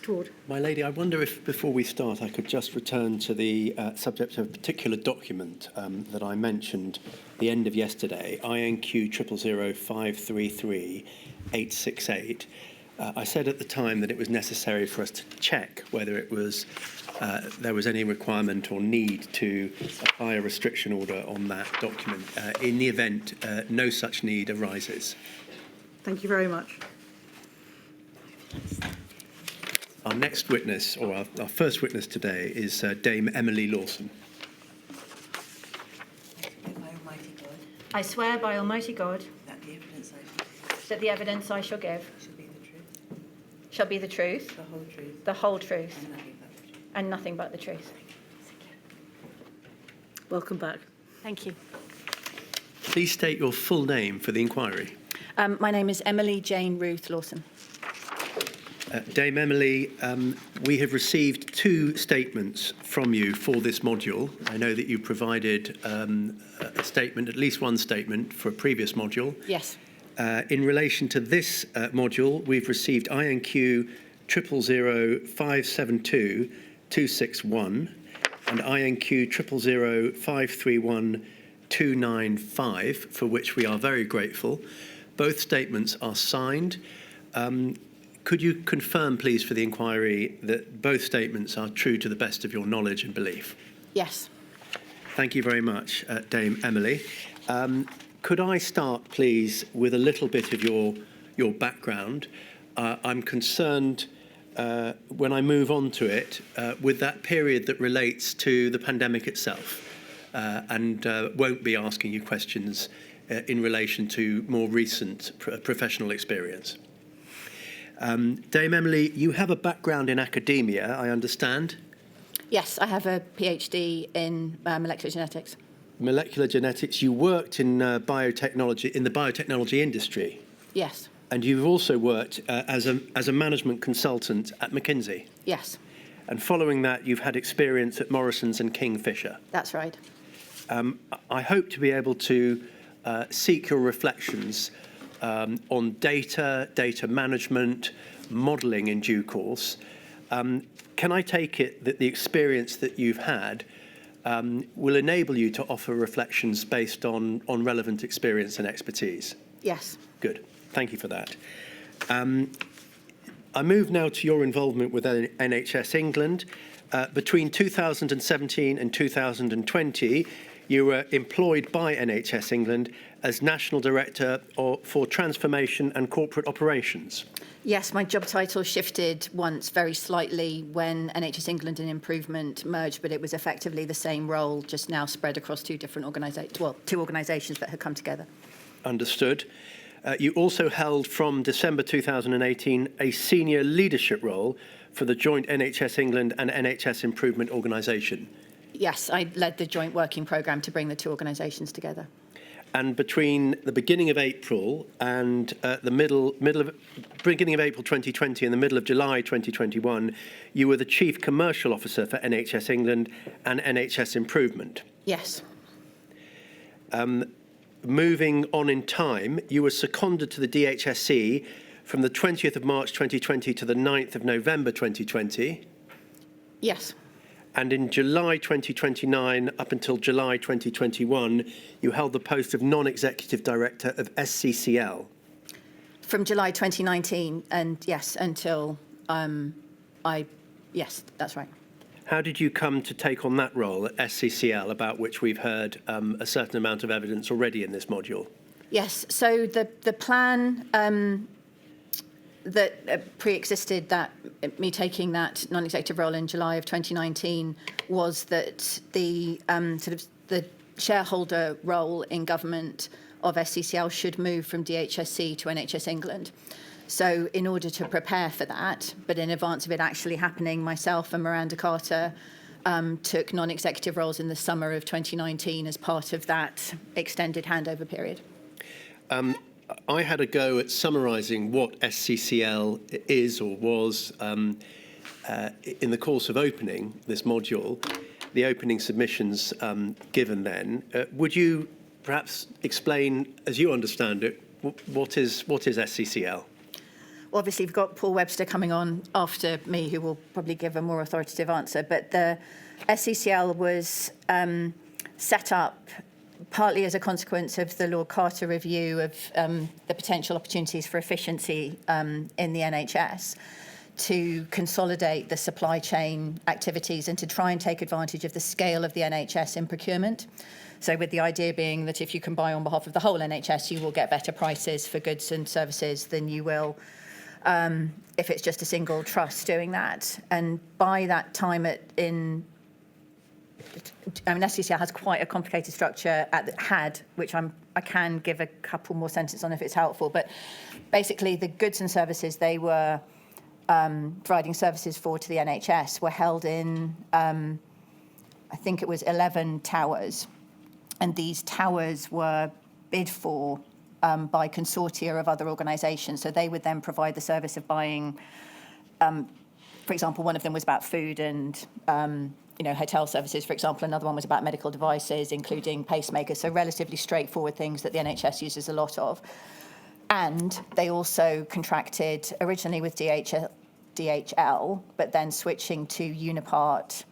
Ford. My lady, I wonder if before we start I could just return to the subject of a particular document that I mentioned at the end of yesterday, INQ 000533868. I said at the time that it was necessary for us to check whether it was there was any requirement or need to apply a restriction order on that document. In the event no such need arises. Thank you very much. Our next witness, or our first witness today, is Dame Emily Lawson. I swear by Almighty God that the evidence that the evidence I shall give shall be the truth, shall be the truth, the whole truth, the whole truth, and nothing but the truth. and nothing but the truth. Welcome back. Thank you. Please state your full name for the inquiry. My name is Emily Jane Ruth Lawson. Dame Emily, we have received two statements from you for this module. I know that you provided a statement, at least one statement, for a previous module. Yes. In relation to this module, we've received INQ 000572261 and INQ 000531295, for which we are very grateful. Both statements are signed. Could you confirm, please, for the inquiry that both statements are true to the best of your knowledge and belief? Yes. Thank you very much, Dame Emily. Could I start, please, with a little bit of your background? I'm concerned, when I move on to it, with that period that relates to the pandemic itself, and won't be asking you questions in relation to more recent professional experience. Dame Emily, you have a background in academia, I understand. Yes, I have a PhD in molecular genetics. Molecular genetics. You worked in biotechnology, in the biotechnology industry. Yes. And you've also worked as a management consultant at McKinsey. Yes. And following that, you've had experience at Morrison's and Kingfisher. That's right. I hope to be able to seek your reflections on data management, modelling in due course. Can I take it that the experience that you've had will enable you to offer reflections based on relevant experience and expertise? Yes. Good. Thank you for that. I move now to your involvement with NHS England. Between 2017 and 2020, you were employed by NHS England as National Director for Transformation and Corporate Operations. Yes, my job title shifted once very slightly when NHS England and Improvement merged, but it was effectively the same role, just now spread across two different two organisations that had come together. Understood. You also held from December 2018 a senior leadership role for the joint NHS England and NHS Improvement organisation. Yes, I led the joint working programme to bring the two organisations together. And between the beginning of April and beginning of April 2020 and the middle of July 2021, you were the Chief Commercial Officer for NHS England and NHS Improvement. Yes. Moving on in time, you were seconded to the DHSC from the 20th of March 2020 to the 9th of November 2020. Yes. And in July 2029 up until July 2021, you held the post of Non-Executive Director of SCCL. From July 2019, and yes, until yes, that's right. How did you come to take on that role at SCCL, about which we've heard a certain amount of evidence already in this module? Yes, so the plan that pre-existed that me taking that non-executive role in July of 2019 was that the the shareholder role in government of SCCL should move from DHSC to NHS England. So in order to prepare for that, but in advance of it actually happening, myself and Miranda Carter took non-executive roles in the summer of 2019 as part of that extended handover period. I had a go at summarising what SCCL is or was in the course of opening this module, the opening submissions given then. Would you perhaps explain, as you understand it, what is SCCL? obviously we've got Paul Webster coming on after me, who will probably give a more authoritative answer, but the SCCL was set up partly as a consequence of the Lord Carter review of the potential opportunities for efficiency in the NHS, to consolidate the supply chain activities and to try and take advantage of the scale of the NHS in procurement. So with the idea being that if you can buy on behalf of the whole NHS, you will get better prices for goods and services than you will if it's just a single trust doing that. And by that time SCCL has quite a complicated structure which I can give a couple more sentences on if it's helpful. But basically, the goods and services they were providing services to the NHS were held in, I think it was 11 towers. And these towers were bid for by consortia of other organisations. So they would then provide the service of buying, for example, one of them was about food and hotel services, for example. Another one was about medical devices, including pacemakers. So relatively straightforward things that the NHS uses a lot of. And they also contracted originally with DHL, but then switching to Unipart.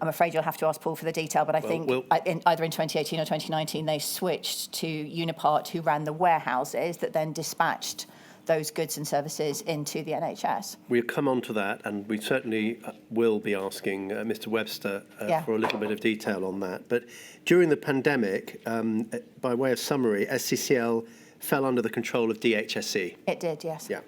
I'm afraid you'll have to ask Paul for the detail, but I think either in 2018 or 2019, they switched to Unipart, who ran the warehouses that then dispatched those goods and services into the NHS. We'll come on to that, and we certainly will be asking Mr. Webster for a little bit of detail on that. But during the pandemic, by way of summary, SCCL fell under the control of DHSC. It did, yes. Yeah.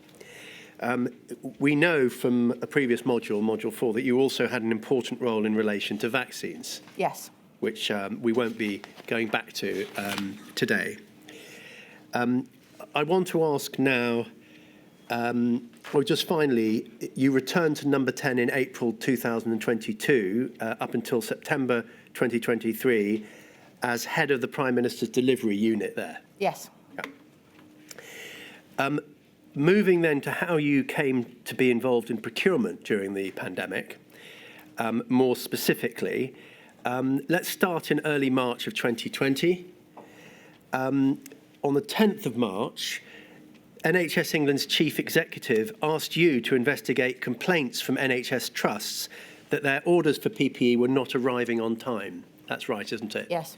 We know from a previous module, Module 4, that you also had an important role in relation to vaccines. Yes. Which we won't be going back to today. I want to ask now, just finally, you returned to number 10 in April 2022, up until September 2023, as head of the Prime Minister's delivery unit there. Yes. Yeah. Moving then to how you came to be involved in procurement during the pandemic, more specifically, let's start in early March of 2020. On the 10th of March, NHS England's chief executive asked you to investigate complaints from NHS trusts that their orders for PPE were not arriving on time. That's right, isn't it? Yes.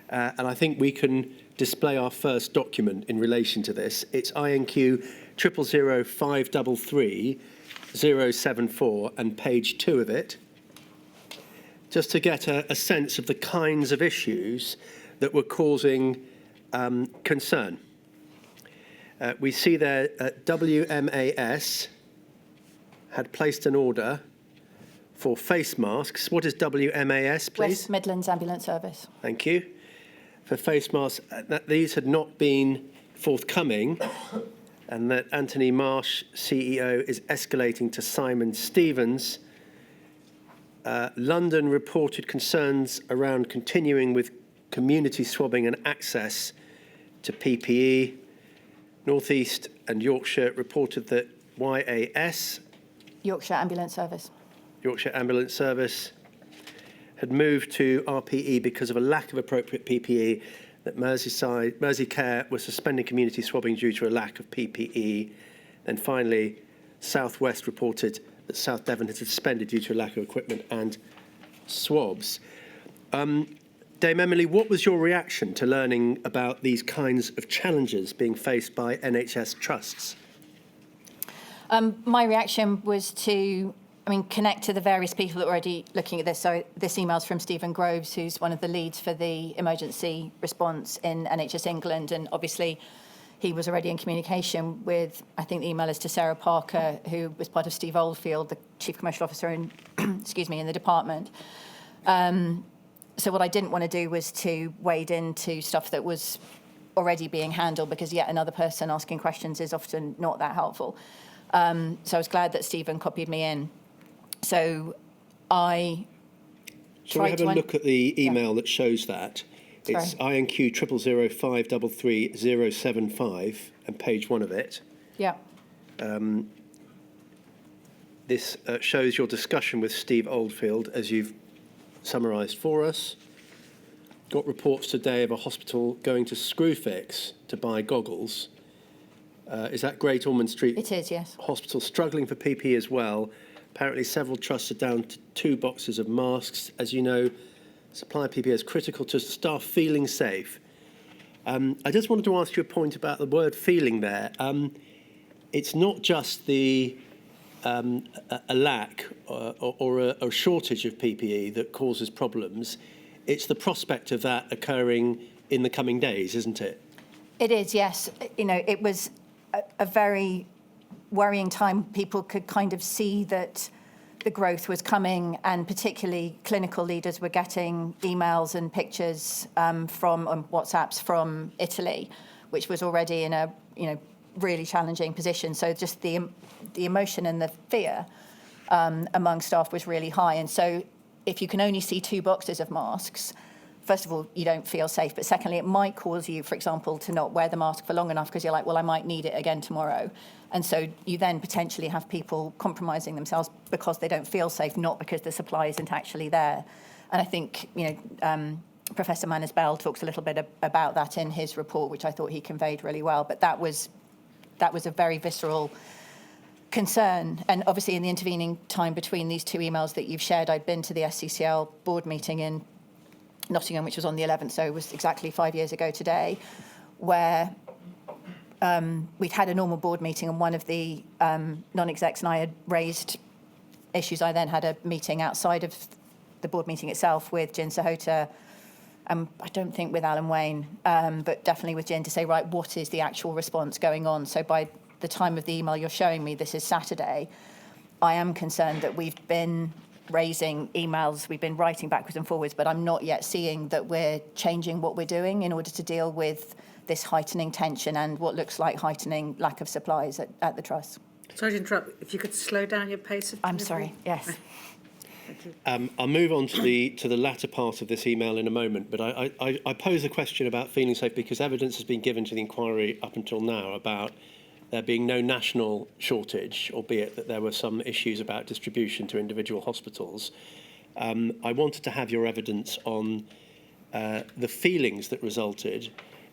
And I think we can display our first document in relation to this. It's INQ 000533074 and page 2 of it, just to get a sense of the kinds of issues that were causing concern. We see there WMAS had placed an order for face masks. What is WMAS, please? West Midlands Ambulance Service. Thank you. For face masks, these had not been forthcoming, and that Anthony Marsh, CEO, is escalating to Simon Stevens. London reported concerns around continuing with community swabbing and access to PPE. North East and Yorkshire reported that YAS, Yorkshire Ambulance Service, had moved to RPE because of a lack of appropriate PPE, that Merseycare was suspending community swabbing due to a lack of PPE. And finally, South West reported that South Devon had suspended due to a lack of equipment and swabs. Dame Emily, what was your reaction to learning about these kinds of challenges being faced by NHS trusts? My reaction was to connect to the various people that were already looking at this. So this email's from Stephen Groves, who's one of the leads for the emergency response in NHS England. And obviously, he was already in communication with, I think the email is to Sarah Parker, who was part of Steve Oldfield, the Chief Commercial Officer in, in the department. So what I didn't want to do was to wade into stuff that was already being handled, because yet another person asking questions is often not that helpful. So I was glad that Stephen copied me in. So I Shall we have a look at the email that shows that? It's INQ 000533075 and page 1 of it. Yeah. This shows your discussion with Steve Oldfield, as you've summarised for us. Got reports today of a hospital going to Screwfix to buy goggles. Is that Great Ormond Street It is, yes. Hospital, struggling for PPE as well? Apparently several trusts are down to 2 boxes of masks. As you know, supply of PPE is critical to staff feeling safe. I just wanted to ask you a point about the word feeling there. It's not just a lack or a shortage of PPE that causes problems. It's the prospect of that occurring in the coming days, isn't it? It is, yes. You know, it was a very worrying time. People could kind of see that the growth was coming, and particularly clinical leaders were getting emails and pictures from WhatsApps from Italy, which was already in a really challenging position. So just the emotion and the fear among staff was really high. And so if you can only see 2 boxes of masks, first of all, you don't feel safe. But secondly, it might cause you, for example, to not wear the mask for long enough because you're like, well, I might need it again tomorrow. And so you then potentially have people compromising themselves because they don't feel safe, not because the supply isn't actually there. And I think, Professor Manners-Bell talks a little bit about that in his report, which I thought he conveyed really well. But that was a very visceral concern. And obviously in the intervening time between these 2 emails that you've shared, I'd been to the SCCL board meeting in Nottingham, which was on the 11th, so it was exactly 5 years ago today, where we'd had a normal board meeting, and one of the non-execs and I had raised issues. I then had a meeting outside of the board meeting itself with Jin Sahota, I don't think with Alan Wayne, but definitely with Jin, to say, right, what is the actual response going on? So by the time of the email you're showing me, this is Saturday, I am concerned that we've been raising emails, we've been writing backwards and forwards, but I'm not yet seeing that we're changing what we're doing in order to deal with this heightening tension and what looks like heightening lack of supplies at the Trust. Sorry to interrupt. If you could slow down your pace of I'm delivery. sorry, yes. Thank you. I'll move on to the latter part of this email in a moment, but I pose a question about feeling safe because evidence has been given to the inquiry up until now about there being no national shortage, albeit that there were some issues about distribution to individual hospitals. I wanted to have your evidence on the feelings that resulted,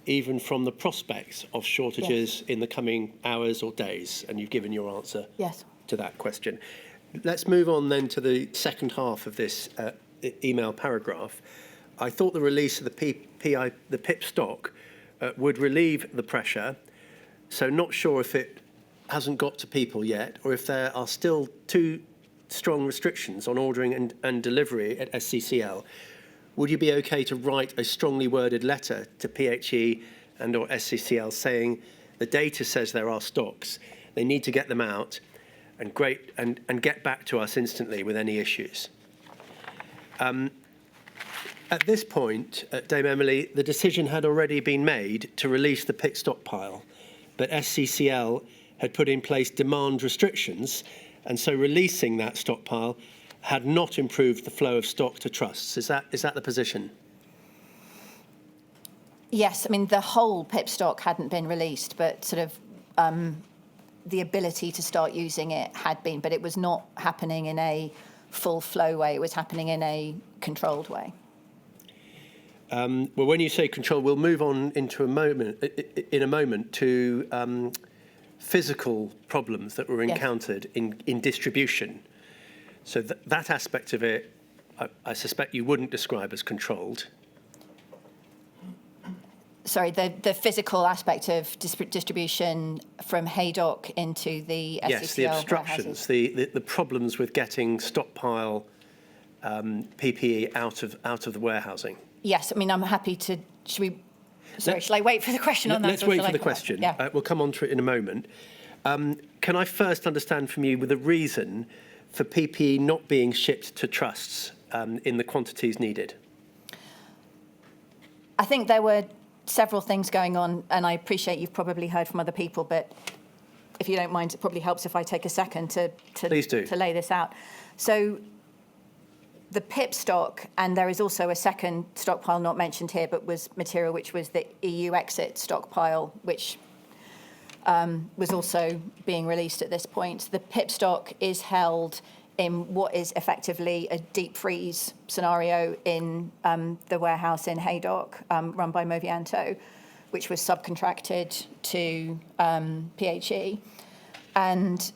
even from the prospects of shortages in the coming hours or days, and you've given your answer Yes. to that question. Let's move on then to the second half of this email paragraph. I thought the release of the PIP stock would relieve the pressure. So not sure if it hasn't got to people yet, or if there are still too strong restrictions on ordering and delivery at SCCL. Would you be okay to write a strongly worded letter to PHE and or SCCL saying the data says there are stocks, they need to get them out and get back to us instantly with any issues? At this point, Dame Emily, the decision had already been made to release the PIC stockpile, but SCCL had put in place demand restrictions, and so releasing that stockpile had not improved the flow of stock to trusts. Is that the position? Yes, I mean, the whole PIP stock hadn't been released, but sort of the ability to start using it had been, but it was not happening in a full flow way. It was happening in a controlled way. Well, when you say control, we'll move on in a moment to physical problems that were encountered in distribution. So that aspect of it, I suspect you wouldn't describe as controlled. Sorry, the physical aspect of distribution from Haydock into the SCCL Yes, the obstructions, the problems with getting stockpile PPE out of the warehousing. Yes, I mean, I'm happy to. Shall I wait for the question on that? Let's wait for the question. Yeah. We'll come on to it in a moment. Can I first understand from you the reason for PPE not being shipped to trusts in the quantities needed? I think there were several things going on, and I appreciate you've probably heard from other people, but if you don't mind, it probably helps if I take a second to Please do. to lay this out. So the PIP stock, and there is also a second stockpile not mentioned here, but was material which was the EU exit stockpile, which was also being released at this point. The PIP stock is held in what is effectively a deep freeze scenario in the warehouse in Haydock, run by Movianto. which was subcontracted to PHE. And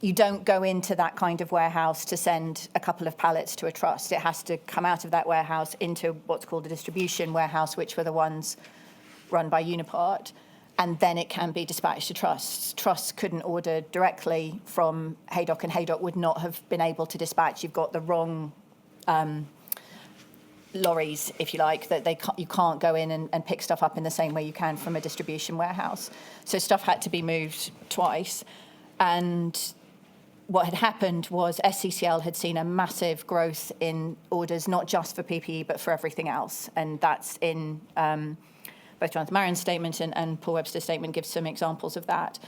you don't go into that kind of warehouse to send a couple of pallets to a trust. It has to come out of that warehouse into what's called a distribution warehouse, which were the ones run by Unipart, and then it can be dispatched to trusts. Trusts couldn't order directly from Haydock, and Haydock would not have been able to dispatch. You've got the wrong lorries, if you like, that you can't go in and pick stuff up in the same way you can from a distribution warehouse. So stuff had to be moved twice. And what had happened was SCCL had seen a massive growth in orders, not just for PPE, but for everything else. And that's in both Jonathan Marion's statement and Paul Webster's statement gives some examples of that.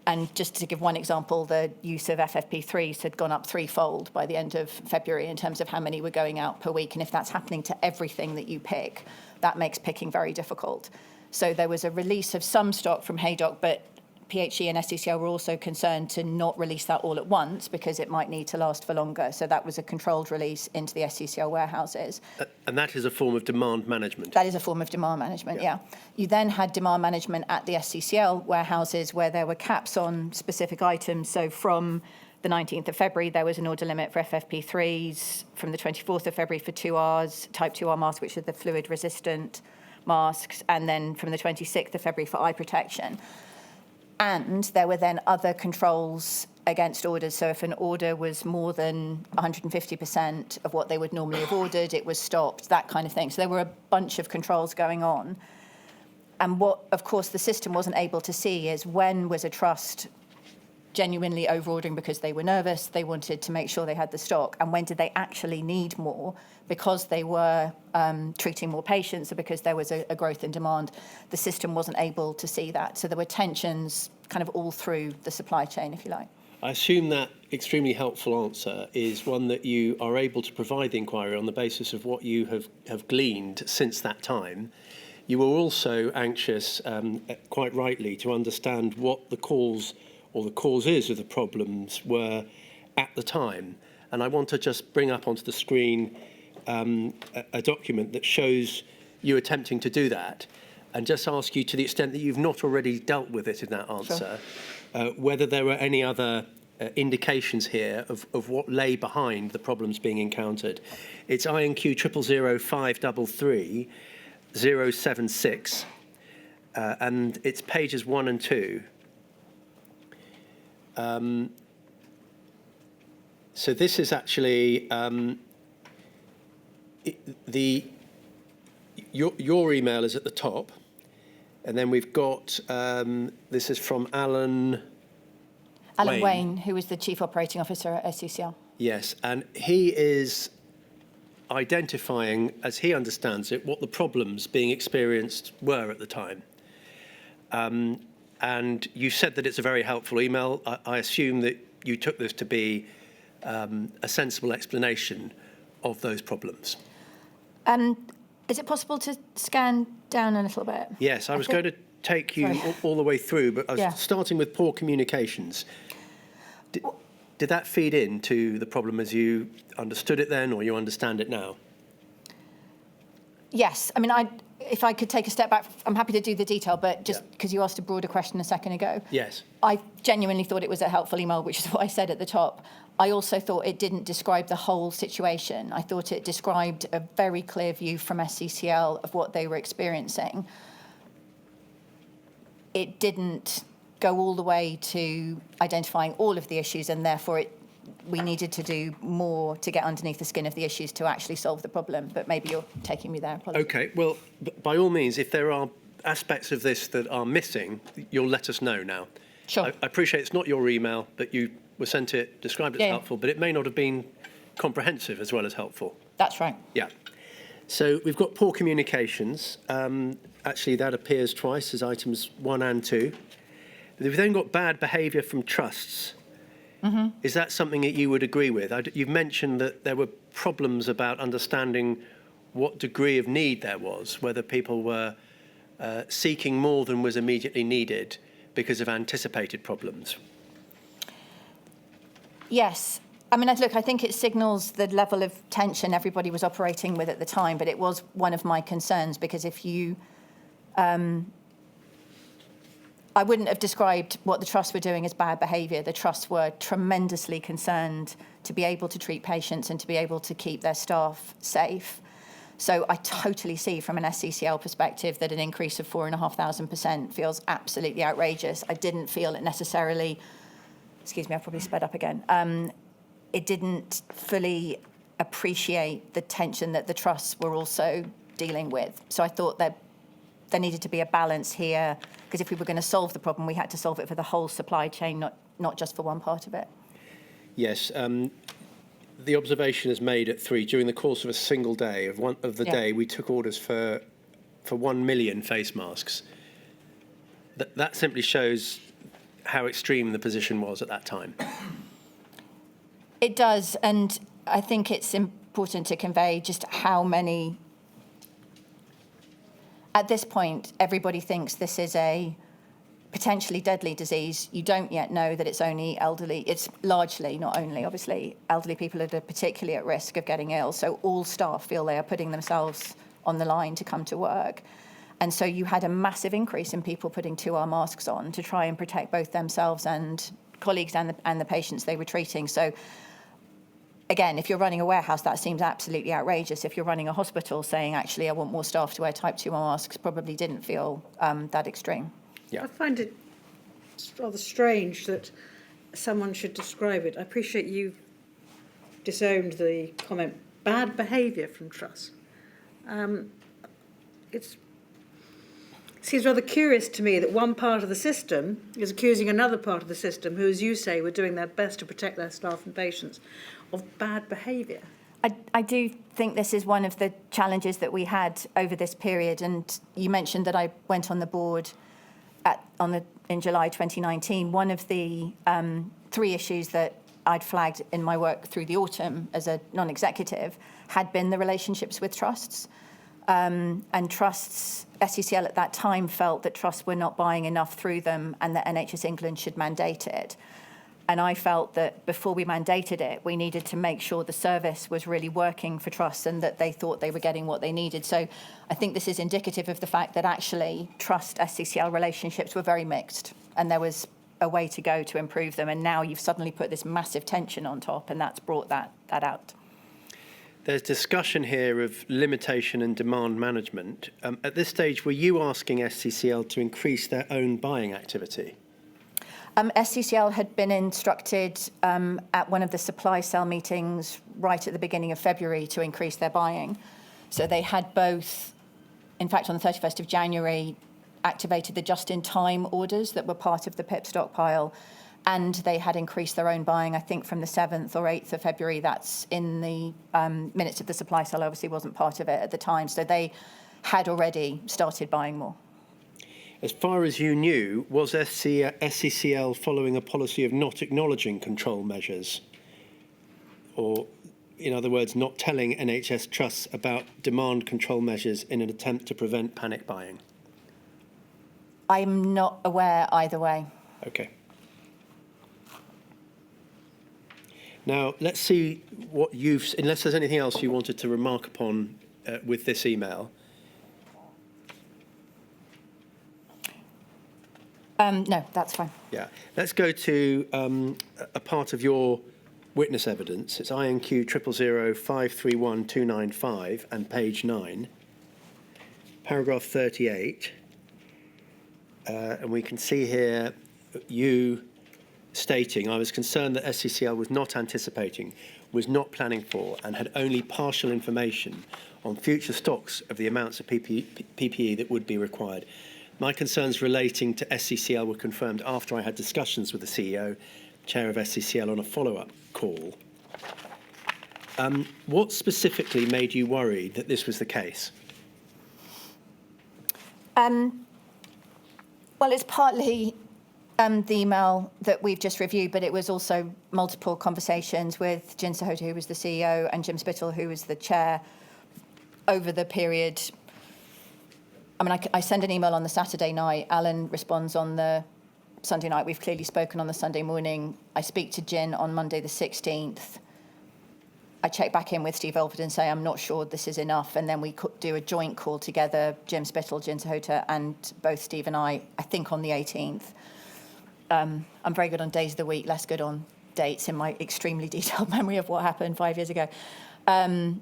And just to give one example, the use of FFP3s had gone up threefold by the end of February in terms of how many were going out per week. And if that's happening to everything that you pick, that makes picking very difficult. So there was a release of some stock from Haydock, but PHE and SCCL were also concerned to not release that all at once because it might need to last for longer. So that was a controlled release into the SCCL warehouses. And that is a form of demand management. That is a form of demand management, yeah. You then had demand management at the SCCL warehouses where there were caps on specific items. So from the 19th of February, there was an order limit for FFP3s. From the 24th of February for 2Rs, type 2R masks, which are the fluid-resistant masks. And then from the 26th of February for eye protection. And there were then other controls against orders. So if an order was more than 150% of what they would normally have ordered, it was stopped, that kind of thing. So there were a bunch of controls going on. And what, of course, the system wasn't able to see is when was a trust genuinely over-ordering because they were nervous, they wanted to make sure they had the stock, and when did they actually need more because they were treating more patients or because there was a growth in demand. The system wasn't able to see that. So there were tensions kind of all through the supply chain, if you like. I assume that extremely helpful answer is one that you are able to provide the inquiry on the basis of what you have gleaned since that time. You were also anxious, quite rightly, to understand what the cause or the causes of the problems were at the time. And I want to just bring up onto the screen a document that shows you attempting to do that, and just ask you, to the extent that you've not already dealt with it in that answer, whether there were any other indications here of what lay behind the problems being encountered. It's INQ 000533 076, and it's pages 1 and 2. So this is actually your email is at the top, and then we've got this is from Alan Wayne, who was the Chief Operating Officer at SCCL. Yes, and he is identifying, as he understands it, what the problems being experienced were at the time. And you said that it's a very helpful email. I assume that you took this to be a sensible explanation of those problems. Is it possible to scan down a little bit? Yes, I was going to take you all the way through, but I was starting with poor communications. Did that feed into the problem as you understood it then, or you understand it now? Yes. I mean, if I could take a step back, I'm happy to do the detail, but just because you asked a broader question a second ago. Yes. I genuinely thought it was a helpful email, which is what I said at the top. I also thought it didn't describe the whole situation. I thought it described a very clear view from SCCL of what they were experiencing. It didn't go all the way to identifying all of the issues, and therefore we needed to do more to get underneath the skin of the issues to actually solve the problem. But maybe you're taking me there. Apologies. Okay, well, by all means, if there are aspects of this that are missing, you'll let us know now. Sure. I appreciate it's not your email, but you were sent it, described it as helpful, but it may not have been comprehensive as well as helpful. That's right. Yeah. So we've got poor communications. Actually, that appears twice as items 1 and 2. We've then got bad behaviour from trusts. Mm-hmm. Is that something that you would agree with? You've mentioned that there were problems about understanding what degree of need there was, whether people were seeking more than was immediately needed because of anticipated problems. Yes. I mean, look, I think it signals the level of tension everybody was operating with at the time, but it was one of my concerns because if you, I wouldn't have described what the trusts were doing as bad behaviour. The trusts were tremendously concerned to be able to treat patients and to be able to keep their staff safe. So I totally see from an SCCL perspective that an increase of 4,500% feels absolutely outrageous. I didn't feel it necessarily, excuse me, I've probably sped up again. It didn't fully appreciate the tension that the trusts were also dealing with. So I thought that there needed to be a balance here, because if we were going to solve the problem, we had to solve it for the whole supply chain, not just for one part of it. Yes. The observation is made at 3 during the course of a single day of the day. We took orders for 1 million face masks. That simply shows how extreme the position was at that time. It does, and I think it's important to convey just how many. At this point, everybody thinks this is a potentially deadly disease. You don't yet know that it's only elderly. It's largely, not only, obviously, elderly people that are particularly at risk of getting ill. So all staff feel they are putting themselves on the line to come to work. And so you had a massive increase in people putting 2R masks on to try and protect both themselves and colleagues and the patients they were treating. So again, if you're running a warehouse, that seems absolutely outrageous. If you're running a hospital, saying, actually, I want more staff to wear type 2 masks, probably didn't feel that extreme. Yeah. I find it rather strange that someone should describe it. I appreciate you've disowned the comment, bad behaviour from trusts. It seems rather curious to me that one part of the system is accusing another part of the system, who, as you say, were doing their best to protect their staff and patients, of bad behaviour. I do think this is one of the challenges that we had over this period. And you mentioned that I went on the board in July 2019. One of the 3 issues that I'd flagged in my work through the autumn as a non-executive had been the relationships with trusts. And trusts, SCCL at that time felt that trusts were not buying enough through them and that NHS England should mandate it. And I felt that before we mandated it, we needed to make sure the service was really working for trusts and that they thought they were getting what they needed. So I think this is indicative of the fact that actually trust SCCL relationships were very mixed and there was a way to go to improve them. And now you've suddenly put this massive tension on top and that's brought that out. There's discussion here of limitation and demand management. At this stage, were you asking SCCL to increase their own buying activity? SCCL had been instructed at one of the supply cell meetings right at the beginning of February to increase their buying. So they had both, in fact, on the 31st of January, activated the just-in-time orders that were part of the PIP stockpile, and they had increased their own buying, I think, from the 7th or 8th of February. That's in the minutes of the supply cell, obviously wasn't part of it at the time. So they had already started buying more. As far as you knew, was SCCL following a policy of not acknowledging control measures? Or, in other words, not telling NHS trusts about demand control measures in an attempt to prevent panic buying? I'm not aware either way. Okay. Now, let's see what unless there's anything else you wanted to remark upon with this email. No, that's fine. Yeah. Let's go to a part of your witness evidence. It's INQ 000531295 and page 9, paragraph 38. And we can see here you stating, I was concerned that SCCL was not anticipating, was not planning for, and had only partial information on future stocks of the amounts of PPE that would be required. My concerns relating to SCCL were confirmed after I had discussions with the CEO, chair of SCCL, on a follow-up call. What specifically made you worried that this was the case? Well, it's partly the email that we've just reviewed, but it was also multiple conversations with Jin Sahota, who was the CEO, and Jim Spittle, who was the chair, over the period. I mean, I send an email on the Saturday night. Alan responds on the Sunday night. We've clearly spoken on the Sunday morning. I speak to Jin on Monday the 16th. I check back in with Steve Elford and say, I'm not sure this is enough. And then we do a joint call together, Jim Spittle, Jin Sahota, and both Steve and I think on the 18th. I'm very good on days of the week, less good on dates in my extremely detailed memory of what happened 5 years ago. And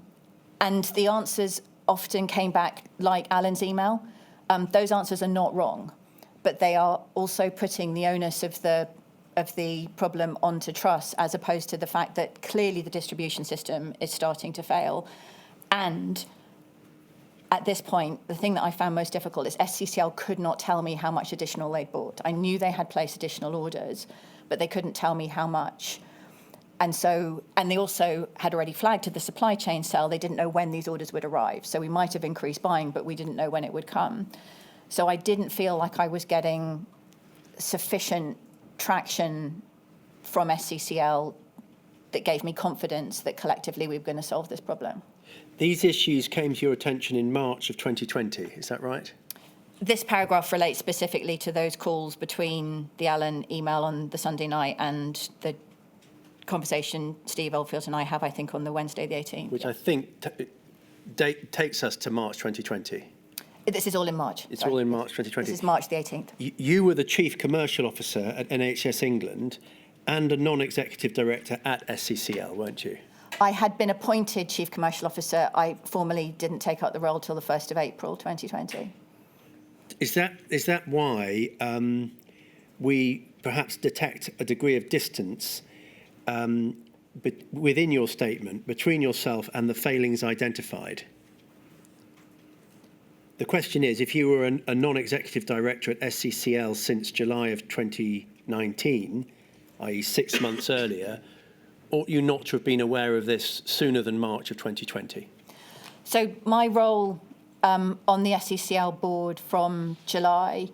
the answers often came back like Alan's email. Those answers are not wrong, but they are also putting the onus of the problem onto Truss, as opposed to the fact that clearly the distribution system is starting to fail. And at this point, the thing that I found most difficult is SCCL could not tell me how much additional they'd bought. I knew they had placed additional orders, but they couldn't tell me how much. And they also had already flagged to the supply chain cell, they didn't know when these orders would arrive. So we might have increased buying, but we didn't know when it would come. So I didn't feel like I was getting sufficient traction from SCCL that gave me confidence that collectively we were going to solve this problem. These issues came to your attention in March of 2020, is that right? This paragraph relates specifically to those calls between the Alan email on the Sunday night and the conversation Steve Oldfield and I have, I think, on the Wednesday the 18th. Which I think takes us to March 2020. This is all in March. It's all in March 2020. This is March the 18th. You were the Chief Commercial Officer at NHS England and a non-executive director at SCCL, weren't you? I had been appointed Chief Commercial Officer. I formally didn't take up the role till the 1st of April 2020. Is that why we perhaps detect a degree of distance within your statement between yourself and the failings identified? The question is, if you were a non-executive director at SCCL since July of 2019, i.e. 6 months earlier, ought you not to have been aware of this sooner than March of 2020? So my role on the SCCL board from July,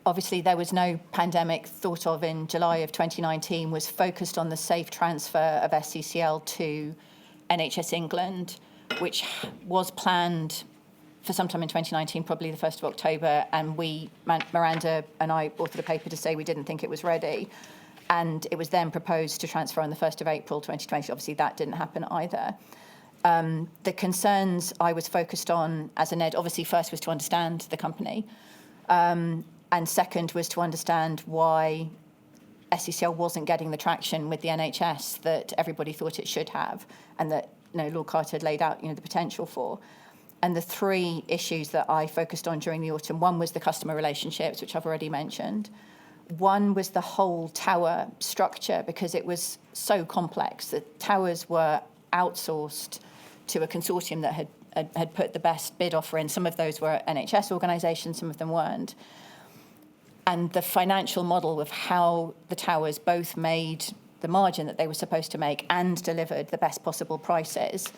obviously there was no pandemic thought of in July of 2019, was focused on the safe transfer of SCCL to NHS England, which was planned for sometime in 2019, probably the 1st of October, and Miranda and I authored a paper to say we didn't think it was ready. And it was then proposed to transfer on the 1st of April 2020. Obviously, that didn't happen either. The concerns I was focused on as an ed, obviously, first was to understand the company, and second was to understand why SCCL wasn't getting the traction with the NHS that everybody thought it should have, and that Lord Carter had laid out the potential for. And the three issues that I focused on during the autumn, one was the customer relationships, which I've already mentioned. One was the whole tower structure, because it was so complex. The towers were outsourced to a consortium that had put the best bid offer in. Some of those were NHS organisations, some of them weren't. And the financial model of how the towers both made the margin that they were supposed to make and delivered the best possible prices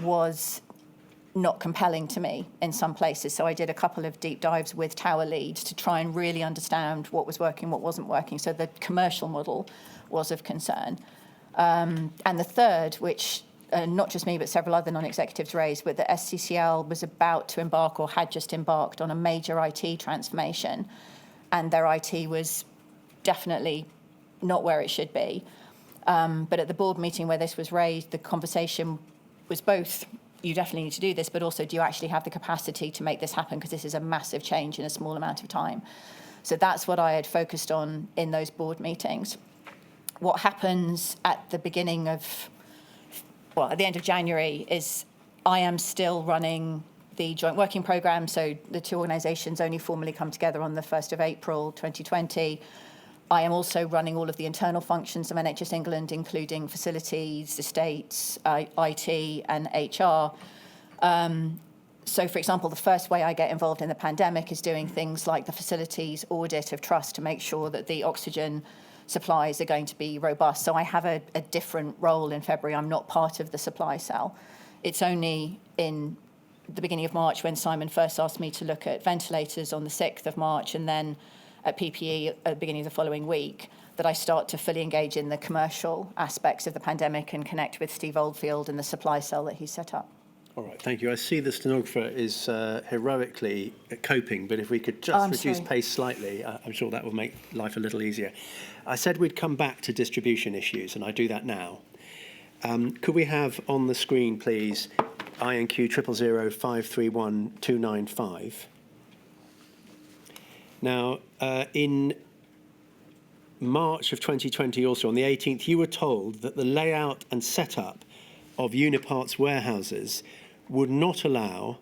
was not compelling to me in some places. So I did a couple of deep dives with tower leads to try and really understand what was working, what wasn't working. So the commercial model was of concern. And the third, which not just me, but several other non-executives raised, was that SCCL was about to embark or had just embarked on a major IT transformation. And their IT was definitely not where it should be. But at the board meeting where this was raised, the conversation was both, you definitely need to do this, but also, do you actually have the capacity to make this happen? Because this is a massive change in a small amount of time. So that's what I had focused on in those board meetings. What happens at the beginning of, at the end of January is I am still running the joint working programme. So the two organisations only formally come together on the 1st of April 2020. I am also running all of the internal functions of NHS England, including facilities, estates, IT and HR. So, for example, the first way I get involved in the pandemic is doing things like the facilities audit of Truss to make sure that the oxygen supplies are going to be robust. So I have a different role in February. I'm not part of the supply cell. It's only in the beginning of March when Simon first asked me to look at ventilators on the 6th of March and then at PPE at the beginning of the following week that I start to fully engage in the commercial aspects of the pandemic and connect with Steve Oldfield and the supply cell that he set up. All right, thank you. I see the stenographer is heroically coping, but if we could just I'm reduce sorry. pace slightly, I'm sure that will make life a little easier. I said we'd come back to distribution issues, and I do that now. Could we have on the screen, please, INQ 000531295? Now, in March of 2020, also on the 18th, you were told that the layout and setup of Unipart's warehouses would not allow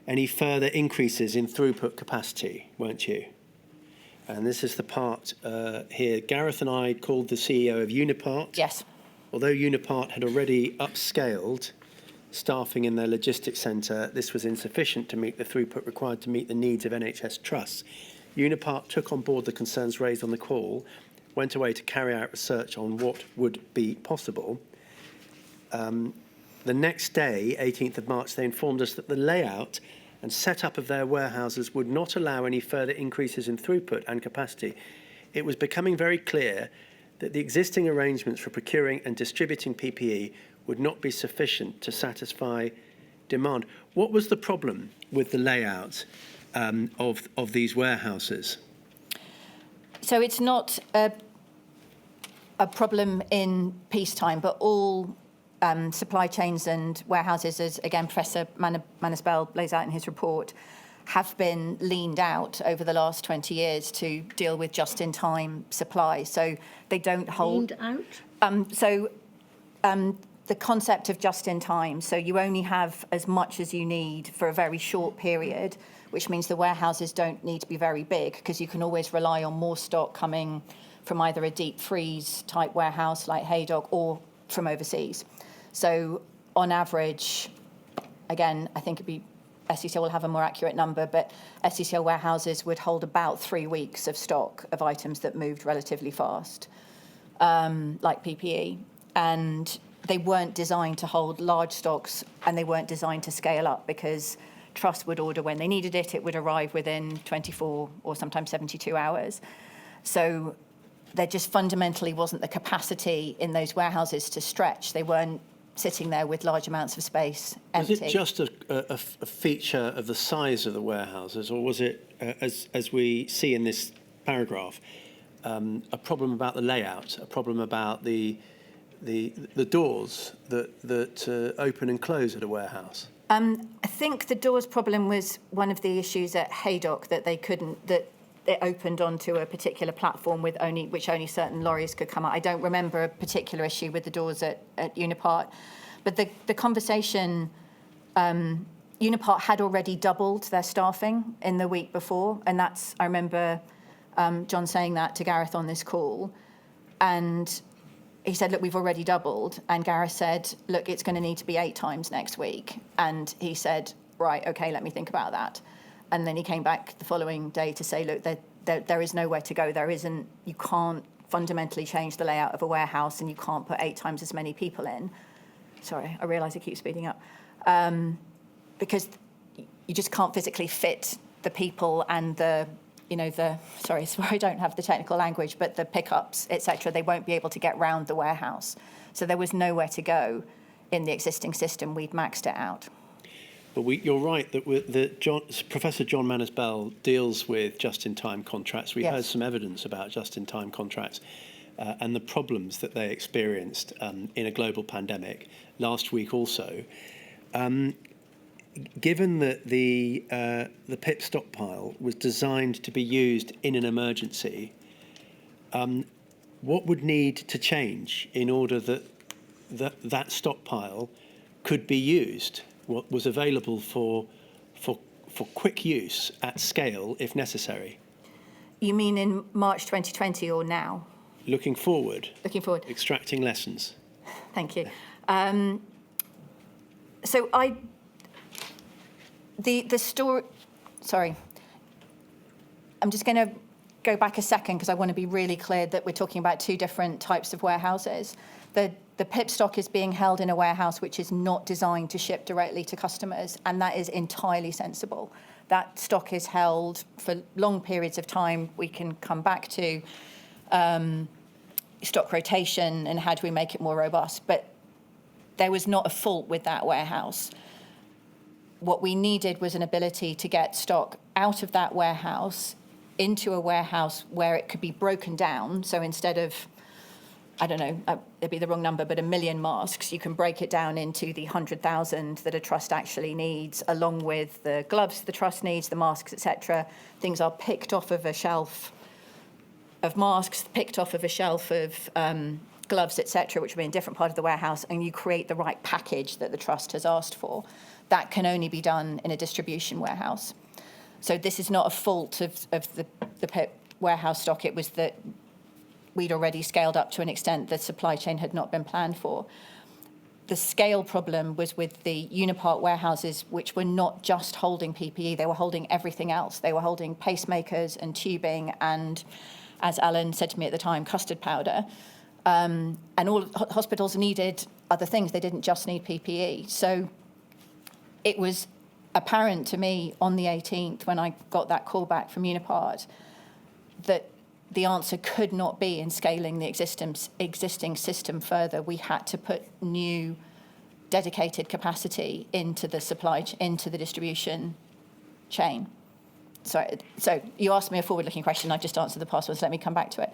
any further increases in throughput capacity, weren't you? And this is the part here. Gareth and I called the CEO of Unipart. Yes. Although Unipart had already upscaled staffing in their logistics centre, this was insufficient to meet the throughput required to meet the needs of NHS trusts. Unipart took on board the concerns raised on the call, went away to carry out research on what would be possible. The next day, 18th of March, they informed us that the layout and setup of their warehouses would not allow any further increases in throughput and capacity. It was becoming very clear that the existing arrangements for procuring and distributing PPE would not be sufficient to satisfy demand. What was the problem with the layout of these warehouses? So it's not a problem in peacetime, but all supply chains and warehouses, as again Professor Manasbell lays out in his report, have been leaned out over the last 20 years to deal with just-in-time supply. So they don't hold... Leaned out? The concept of just-in-time, so you only have as much as you need for a very short period, which means the warehouses don't need to be very big because you can always rely on more stock coming from either a deep freeze type warehouse like Haydock or from overseas. So on average, again, I think it'd be SCCL will have a more accurate number, but SCCL warehouses would hold about 3 weeks of stock of items that moved relatively fast, like PPE. And they weren't designed to hold large stocks, and they weren't designed to scale up because Trust would order when they needed it. It would arrive within 24 or sometimes 72 hours. So there just fundamentally wasn't the capacity in those warehouses to stretch. They weren't sitting there with large amounts of space empty. Was it just a feature of the size of the warehouses, or was it, as we see in this paragraph, a problem about the layout, a problem about the doors that open and close at a warehouse? I think the doors problem was one of the issues at Haydock, that they couldn't, that it opened onto a particular platform with which only certain lorries could come out. I don't remember a particular issue with the doors at Unipart, but the conversation, Unipart had already doubled their staffing in the week before, and that's, I remember John saying that to Gareth on this call, and he said, look, we've already doubled, and Gareth said, look, it's going to need to be 8 times next week, and he said, right, okay, let me think about that. And then he came back the following day to say, look, there is nowhere to go. You can't fundamentally change the layout of a warehouse, and you can't put 8 times as many people in. Sorry, I realise I keep speeding up. Because you just can't physically fit the people and sorry, I don't have the technical language, but the pickups, etc. They won't be able to get round the warehouse. So there was nowhere to go in the existing system. We'd maxed it out. But you're right that Professor John Manasbell deals with just-in-time contracts. We heard some evidence about just-in-time contracts and the problems that they experienced in a global pandemic last week also. Given that the PIP stockpile was designed to be used in an emergency, what would need to change in order that stockpile could be used? What was available for quick use at scale if necessary? You mean in March 2020 or now? Looking forward. Looking forward. Extracting lessons. Thank you. The story, sorry. I'm just going to go back a second because I want to be really clear that we're talking about 2 different types of warehouses. The PIP stock is being held in a warehouse which is not designed to ship directly to customers, and that is entirely sensible. That stock is held for long periods of time. We can come back to stock rotation and how do we make it more robust, but there was not a fault with that warehouse. what we needed was an ability to get stock out of that warehouse into a warehouse where it could be broken down. So instead of, I don't know, it'd be the wrong number, but 1 million masks, you can break it down into the 100,000 that a trust actually needs, along with the gloves the trust needs, the masks, etc. Things are picked off of a shelf of masks, picked off of a shelf of gloves, etc., which will be in a different part of the warehouse, and you create the right package that the trust has asked for. That can only be done in a distribution warehouse. So this is not a fault of the PIP warehouse stock. It was that we'd already scaled up to an extent the supply chain had not been planned for. The scale problem was with the Unipart warehouses, which were not just holding PPE, they were holding everything else. They were holding pacemakers and tubing and, as Alan said to me at the time, custard powder. And all hospitals needed other things. They didn't just need PPE. So it was apparent to me on the 18th, when I got that call back from Unipart, that the answer could not be in scaling the existing system further. We had to put new dedicated capacity into the into the distribution chain. So you asked me a forward-looking question. I just answered the past one, so let me come back to it.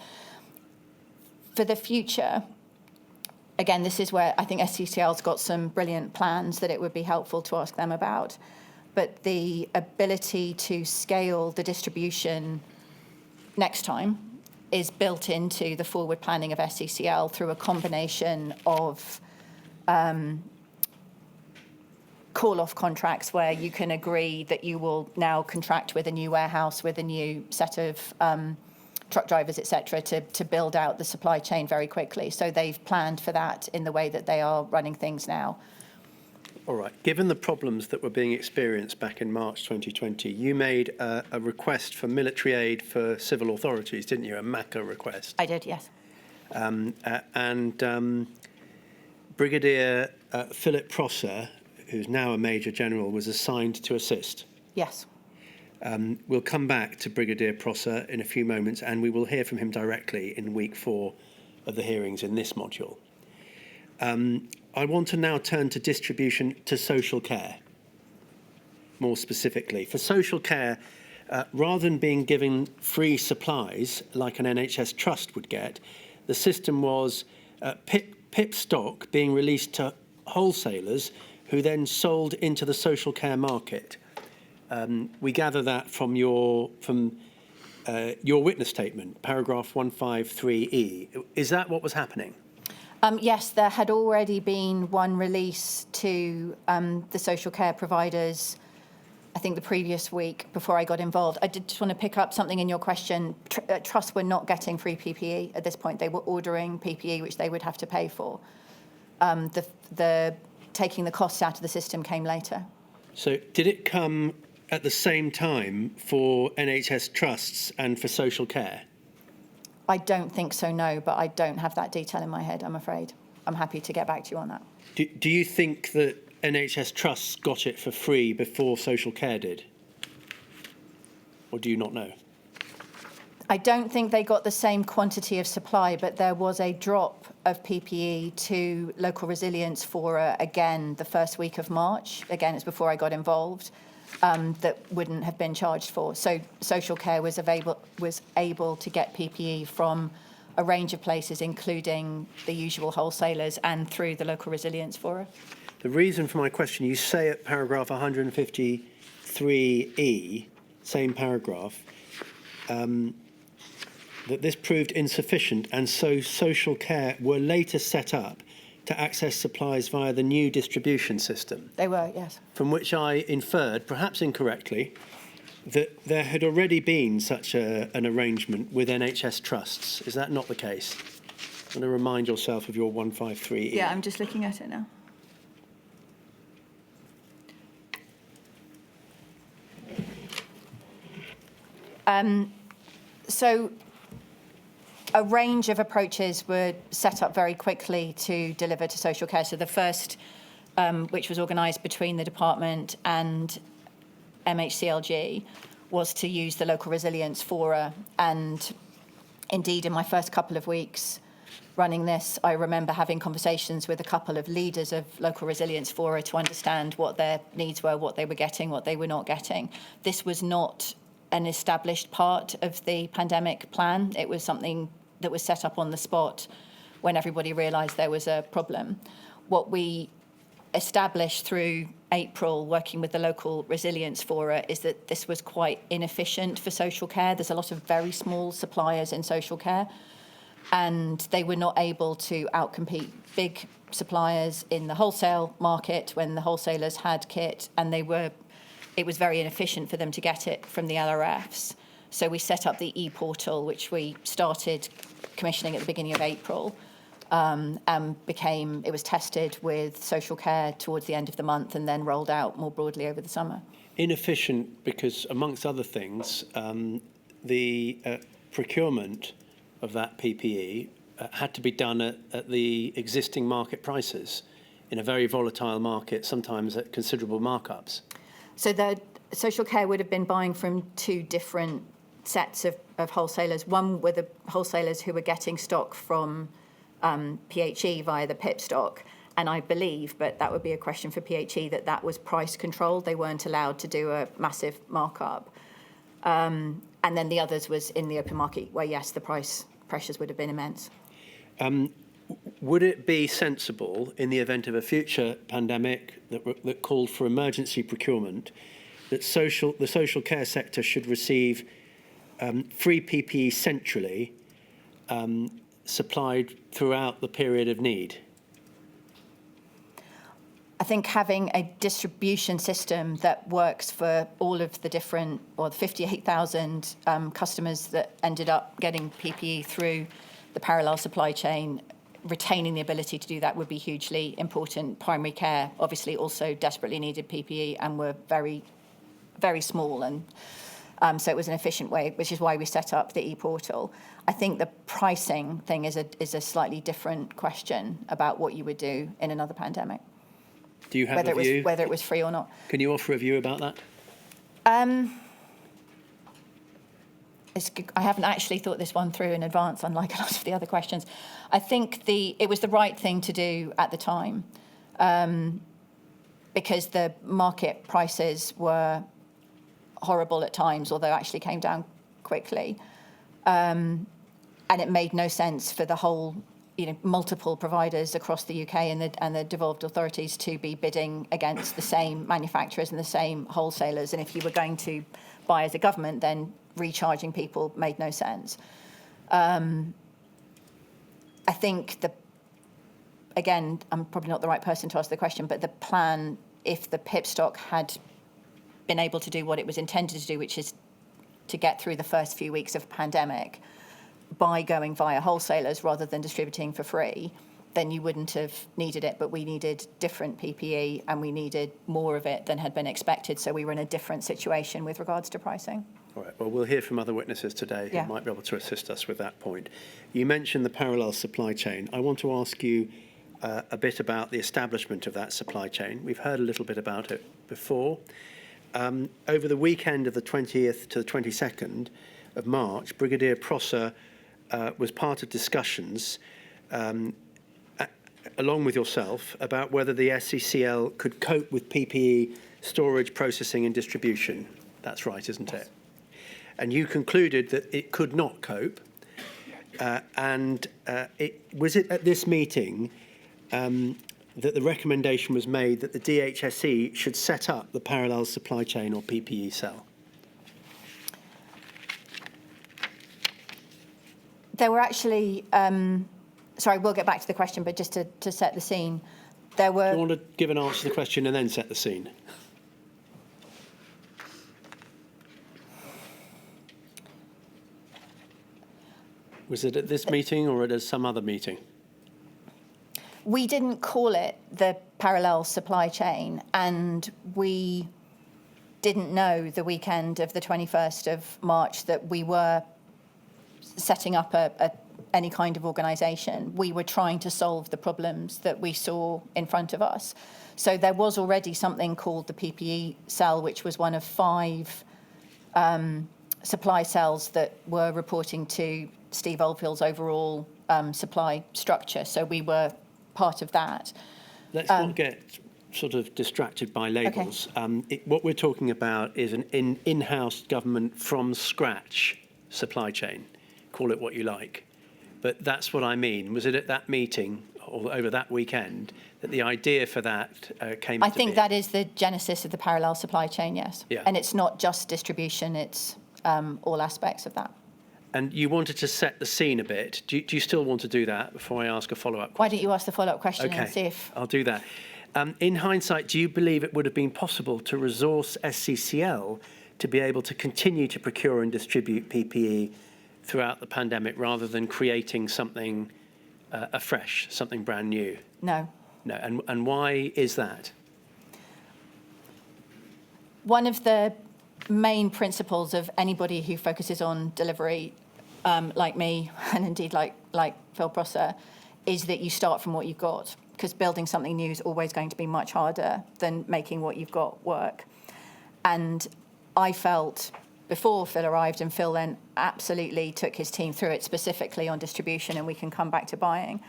For the future, again, this is where I think SCCL's got some brilliant plans that it would be helpful to ask them about. But the ability to scale the distribution next time is built into the forward planning of SCCL through a combination of call-off contracts where you can agree that you will now contract with a new warehouse, with a new set of truck drivers, etc., to build out the supply chain very quickly. So they've planned for that in the way that they are running things now. All right. Given the problems that were being experienced back in March 2020, you made a request for military aid for civil authorities, didn't you? A MACA request. I did, yes. Brigadier Philip Prosser, who's now a Major General, was assigned to assist. Yes. We'll come back to Brigadier Prosser in a few moments, and we will hear from him directly in week 4 of the hearings in this module. I want to now turn to distribution to social care, more specifically. For social care, rather than being given free supplies like an NHS trust would get, the system was PIP stock being released to wholesalers who then sold into the social care market. We gather that from your witness statement, paragraph 153E. Is that what was happening? Yes, there had already been one release to the social care providers, I think the previous week before I got involved. I did just want to pick up something in your question. Trusts were not getting free PPE at this point. They were ordering PPE, which they would have to pay for. The taking the costs out of the system came later. So did it come at the same time for NHS trusts and for social care? I don't think so, no, but I don't have that detail in my head, I'm afraid. I'm happy to get back to you on that. Do you think that NHS trusts got it for free before social care did? Or do you not know? I don't think they got the same quantity of supply, but there was a drop of PPE to local resilience fora again the first week of March. Again, it's before I got involved. That wouldn't have been charged for. So social care was able to get PPE from a range of places, including the usual wholesalers and through the local resilience fora. The reason for my question, you say at paragraph 153E, same paragraph, that this proved insufficient, and so social care were later set up to access supplies via the new distribution system. They were, yes. From which I inferred, perhaps incorrectly, that there had already been such an arrangement with NHS trusts. Is that not the case? I'm going to remind yourself of your 153E. Yeah, I'm just looking at it now. So a range of approaches were set up very quickly to deliver to social care. So the first, which was organised between the department and MHCLG, was to use the local resilience fora. And indeed, in my first couple of weeks, running this, I remember having conversations with a couple of leaders of local resilience fora to understand what their needs were, what they were getting, what they were not getting. This was not an established part of the pandemic plan. It was something that was set up on the spot when everybody realised there was a problem. What we established through April, working with the local resilience fora, is that this was quite inefficient for social care. There's a lot of very small suppliers in social care, and they were not able to outcompete big suppliers in the wholesale market when the wholesalers had kit, and it was very inefficient for them to get it from the LRFs. So we set up the e-portal, which we started commissioning at the beginning of April, and it was tested with social care towards the end of the month and then rolled out more broadly over the summer. Inefficient because, amongst other things, the procurement of that PPE had to be done at the existing market prices in a very volatile market, sometimes at considerable markups. So the social care would have been buying from two different sets of wholesalers. One were the wholesalers who were getting stock from PHE via the PIP stock, and I believe, but that would be a question for PHE, that was price controlled. They weren't allowed to do a massive markup. And then the others was in the open market, where, yes, the price pressures would have been immense. Would it be sensible, in the event of a future pandemic that called for emergency procurement, that the social care sector should receive free PPE centrally, supplied throughout the period of need? I think having a distribution system that works for all of the different, or the 58,000 customers that ended up getting PPE through the parallel supply chain, retaining the ability to do that would be hugely important. Primary care obviously also desperately needed PPE and were very, very small, and so it was an efficient way, which is why we set up the e-portal. I think the pricing thing is a slightly different question about what you would do in another pandemic. Do you have a view? Whether it was free or not. Can you offer a view about that? I haven't actually thought this one through in advance, unlike a lot of the other questions. I think it was the right thing to do at the time, because the market prices were horrible at times, although actually came down quickly. And it made no sense for the whole, multiple providers across the UK and the devolved authorities to be bidding against the same manufacturers and the same wholesalers. And if you were going to buy as a government, then recharging people made no sense. I think again, I'm probably not the right person to ask the question, but the plan, if the PIP stock had been able to do what it was intended to do, which is to get through the first few weeks of a pandemic by going via wholesalers rather than distributing for free, then you wouldn't have needed it. But we needed different PPE and we needed more of it than had been expected. So we were in a different situation with regards to pricing. All right, well, we'll hear from other witnesses today who might be able to assist us with that point. You mentioned the parallel supply chain. I want to ask you a bit about the establishment of that supply chain. We've heard a little bit about it before. Over the weekend of the 20th to the 22nd of March, Brigadier Prosser was part of discussions, along with yourself, about whether the SCCL could cope with PPE storage, processing and distribution. That's right, isn't it? And you concluded that it could not cope. Was it at this meeting that the recommendation was made that the DHSE should set up the parallel supply chain or PPE cell? There were actually, sorry, we'll get back to the question, but just to set the scene, there were... Do you want to give an answer to the question and then set the scene? Was it at this meeting or at some other meeting? We didn't call it the parallel supply chain, and we didn't know the weekend of the 21st of March that we were setting up any kind of organisation. We were trying to solve the problems that we saw in front of us. So there was already something called the PPE cell, which was one of 5 supply cells that were reporting to Steve Oldfield's overall supply structure. So we were part of that. Let's not get sort of distracted by labels. What we're talking about is an in-house government from scratch supply chain. Call it what you like. But that's what I mean. Was it at that meeting or over that weekend that the idea for that came I into think being? that is the genesis of the parallel supply chain, yes. Yeah. And it's not just distribution, it's all aspects of that. And you wanted to set the scene a bit. Do you still want to do that before I ask a follow-up question? Why don't you ask the follow-up question and see Okay, if... I'll do that. In hindsight, do you believe it would have been possible to resource SCCL to be able to continue to procure and distribute PPE throughout the pandemic rather than creating something afresh, something brand new? No. No, and why is that? One of the main principles of anybody who focuses on delivery, like me, and indeed like Phil Prosser, is that you start from what you've got, because building something new is always going to be much harder than making what you've got work. And I felt, before Phil arrived, and Phil then absolutely took his team through it, specifically on distribution, and we can come back to buying,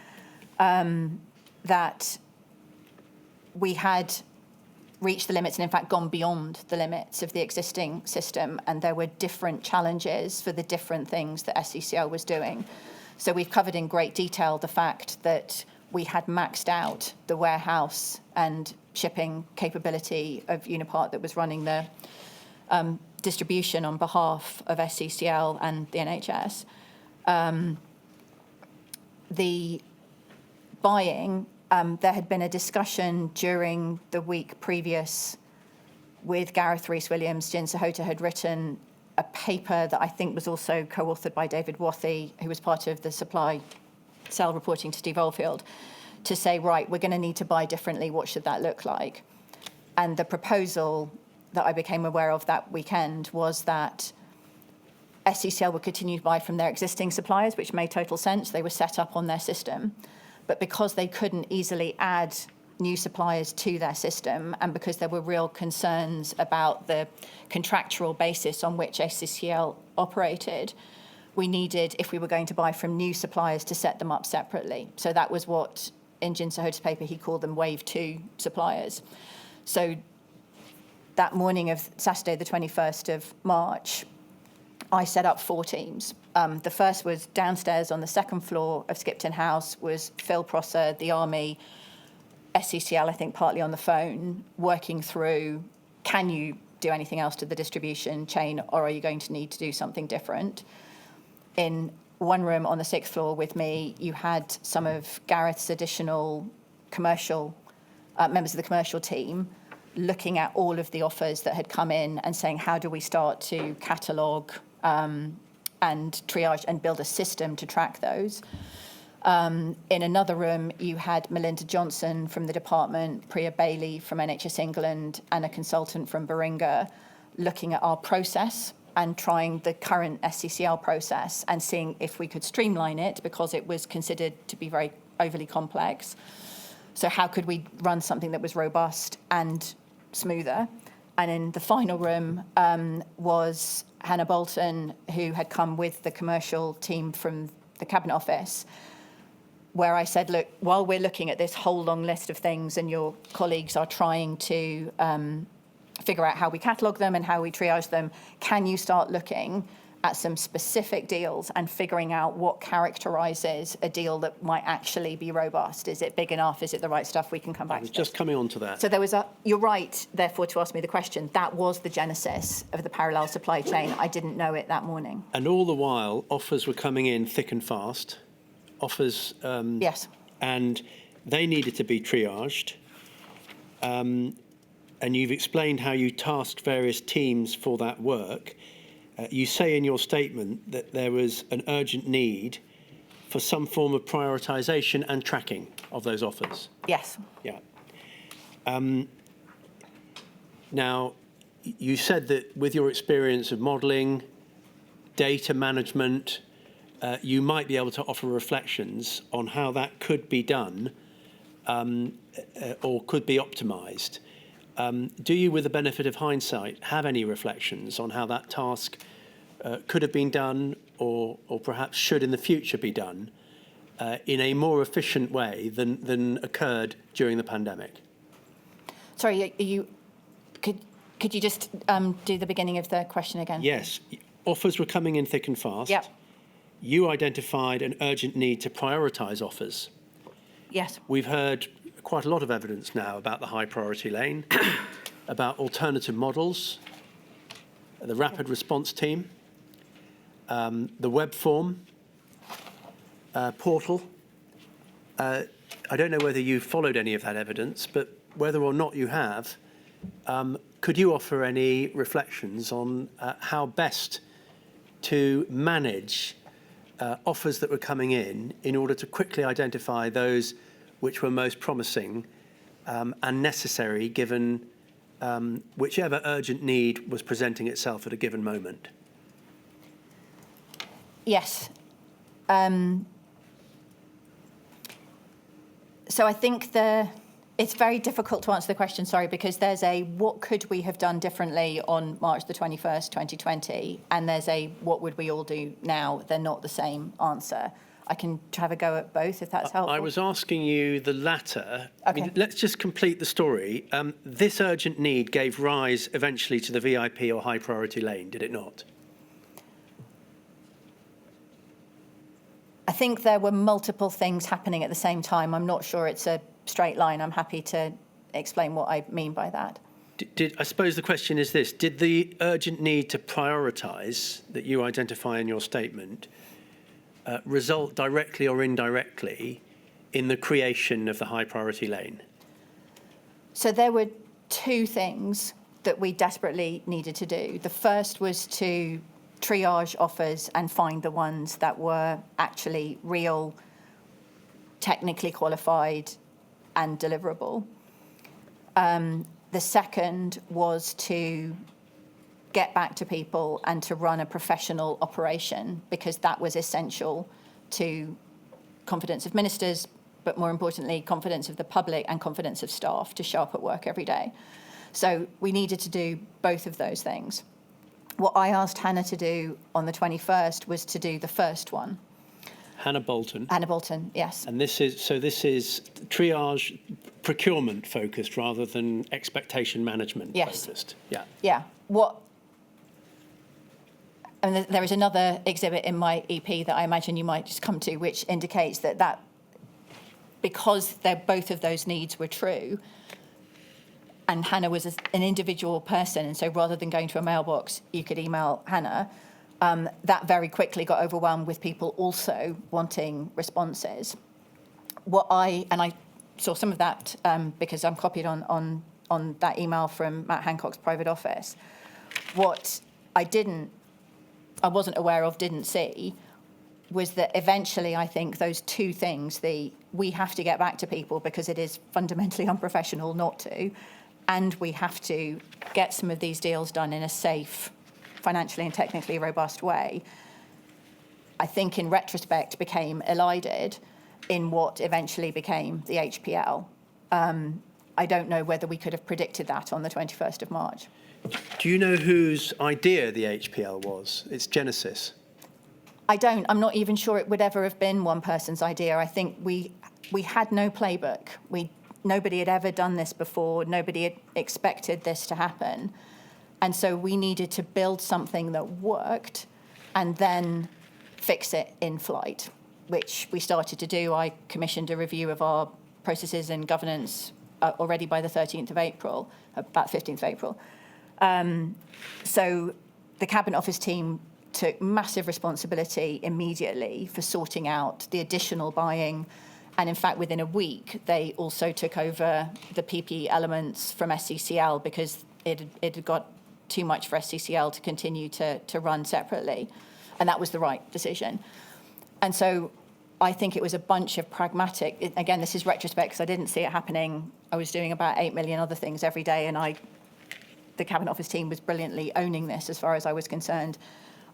that we had reached the limits and in fact gone beyond the limits of the existing system, and there were different challenges for the different things that SCCL was doing. So we've covered in great detail the fact that we had maxed out the warehouse and shipping capability of Unipart that was running the distribution on behalf of SCCL and the NHS. The buying, there had been a discussion during the week previous with Gareth Rhys-Williams. Jin Sahota had written a paper that I think was also co-authored by David Wathy, who was part of the supply cell reporting to Steve Oldfield, to say, right, we're going to need to buy differently. What should that look like? And the proposal that I became aware of that weekend was that SCCL would continue to buy from their existing suppliers, which made total sense. They were set up on their system. But because they couldn't easily add new suppliers to their system, and because there were real concerns about the contractual basis on which SCCL operated, we needed, if we were going to buy from new suppliers, to set them up separately. So that was what, in Jin Sahota's paper, he called them Wave 2 suppliers. So that morning of Saturday, the 21st of March, I set up 4 teams. The first was downstairs on the second floor of Skipton House, was Phil Prosser, the Army, SCCL, I think partly on the phone, working through, can you do anything else to the distribution chain, or are you going to need to do something different? In one room on the 6th floor with me, you had some of Gareth's additional commercial, members of the commercial team, looking at all of the offers that had come in and saying, how do we start to catalogue and triage and build a system to track those. In another room, you had Melinda Johnson from the department, Priya Bailey from NHS England, and a consultant from Beringa looking at our process and trying the current SCCL process and seeing if we could streamline it, because it was considered to be very overly complex. So how could we run something that was robust and smoother? And in the final room was Hannah Bolton, who had come with the commercial team from the Cabinet Office, where I said, look, while we're looking at this whole long list of things and your colleagues are trying to figure out how we catalogue them and how we triage them, can you start looking at some specific deals and figuring out what characterises a deal that might actually be robust? Is it big enough? Is it the right stuff? We can come back to I was this. just coming on to that. So there was you're right, therefore, to ask me the question. That was the genesis of the parallel supply chain. I didn't know it that morning. And all the while, offers were coming in thick and fast. Offers, Yes. and they needed to be triaged. And you've explained how you tasked various teams for that work. You say in your statement that there was an urgent need for some form of prioritisation and tracking of those offers. Yes. Yeah. Now, you said that with your experience of modelling, data management, you might be able to offer reflections on how that could be done or could be optimised. Do you, with the benefit of hindsight, have any reflections on how that task could have been done or perhaps should in the future be done in a more efficient way than occurred during the pandemic? Sorry, could you just do the beginning of the question again? Yes. Offers were coming in thick and fast. Yep. You identified an urgent need to prioritise offers. Yes. We've heard quite a lot of evidence now about the high priority lane, about alternative models, the rapid response team, the web form portal. I don't know whether you've followed any of that evidence, but whether or not you have, could you offer any reflections on how best to manage offers that were coming in order to quickly identify those which were most promising and necessary given whichever urgent need was presenting itself at a given moment? Yes. So I think it's very difficult to answer the question, sorry, because there's a what could we have done differently on March the 21st, 2020, and there's a what would we all do now? They're not the same answer. I can have a go at both if that's helpful. I was asking you the latter. I mean, Okay. let's just complete the story. This urgent need gave rise eventually to the VIP or high priority lane, did it not? I think there were multiple things happening at the same time. I'm not sure it's a straight line. I'm happy to explain what I mean by that. I suppose the question is this: did the urgent need to prioritise that you identify in your statement result directly or indirectly in the creation of the high priority lane? So there were two things that we desperately needed to do. The first was to triage offers and find the ones that were actually real, technically qualified and deliverable. The second was to get back to people and to run a professional operation, because that was essential to confidence of ministers, but more importantly, confidence of the public and confidence of staff to show up at work every day. So we needed to do both of those things. What I asked Hannah to do on the 21st was to do the first one. Hannah Bolton. Hannah Bolton, yes. And this is triage, procurement focused rather than expectation management focused. Yeah. Yeah. And there is another exhibit in my EP that I imagine you might just come to, which indicates that because both of those needs were true, and Hannah was an individual person, and so rather than going to a mailbox, you could email Hannah, that very quickly got overwhelmed with people also wanting responses. I saw some of that because I'm copied on that email from Matt Hancock's private office. What I wasn't aware of, didn't see, was that eventually I think those two things, we have to get back to people because it is fundamentally unprofessional not to, and we have to get some of these deals done in a safe, financially and technically robust way, I think in retrospect became elided in what eventually became the HPL. I don't know whether we could have predicted that on the 21st of March. Do you know whose idea the HPL was? Its genesis? I don't. I'm not even sure it would ever have been one person's idea. I think we had no playbook. Nobody had ever done this before. Nobody had expected this to happen. And so we needed to build something that worked and then fix it in flight, which we started to do. I commissioned a review of our processes and governance already by the 13th of April, about 15th of April. So the Cabinet Office team took massive responsibility immediately for sorting out the additional buying. And in fact, within a week, they also took over the PPE elements from SCCL because it had got too much for SCCL to continue to run separately. And that was the right decision. And so I think it was a bunch of pragmatic, again, this is retrospect because I didn't see it happening. I was doing about 8 million other things every day, and the Cabinet Office team was brilliantly owning this as far as I was concerned.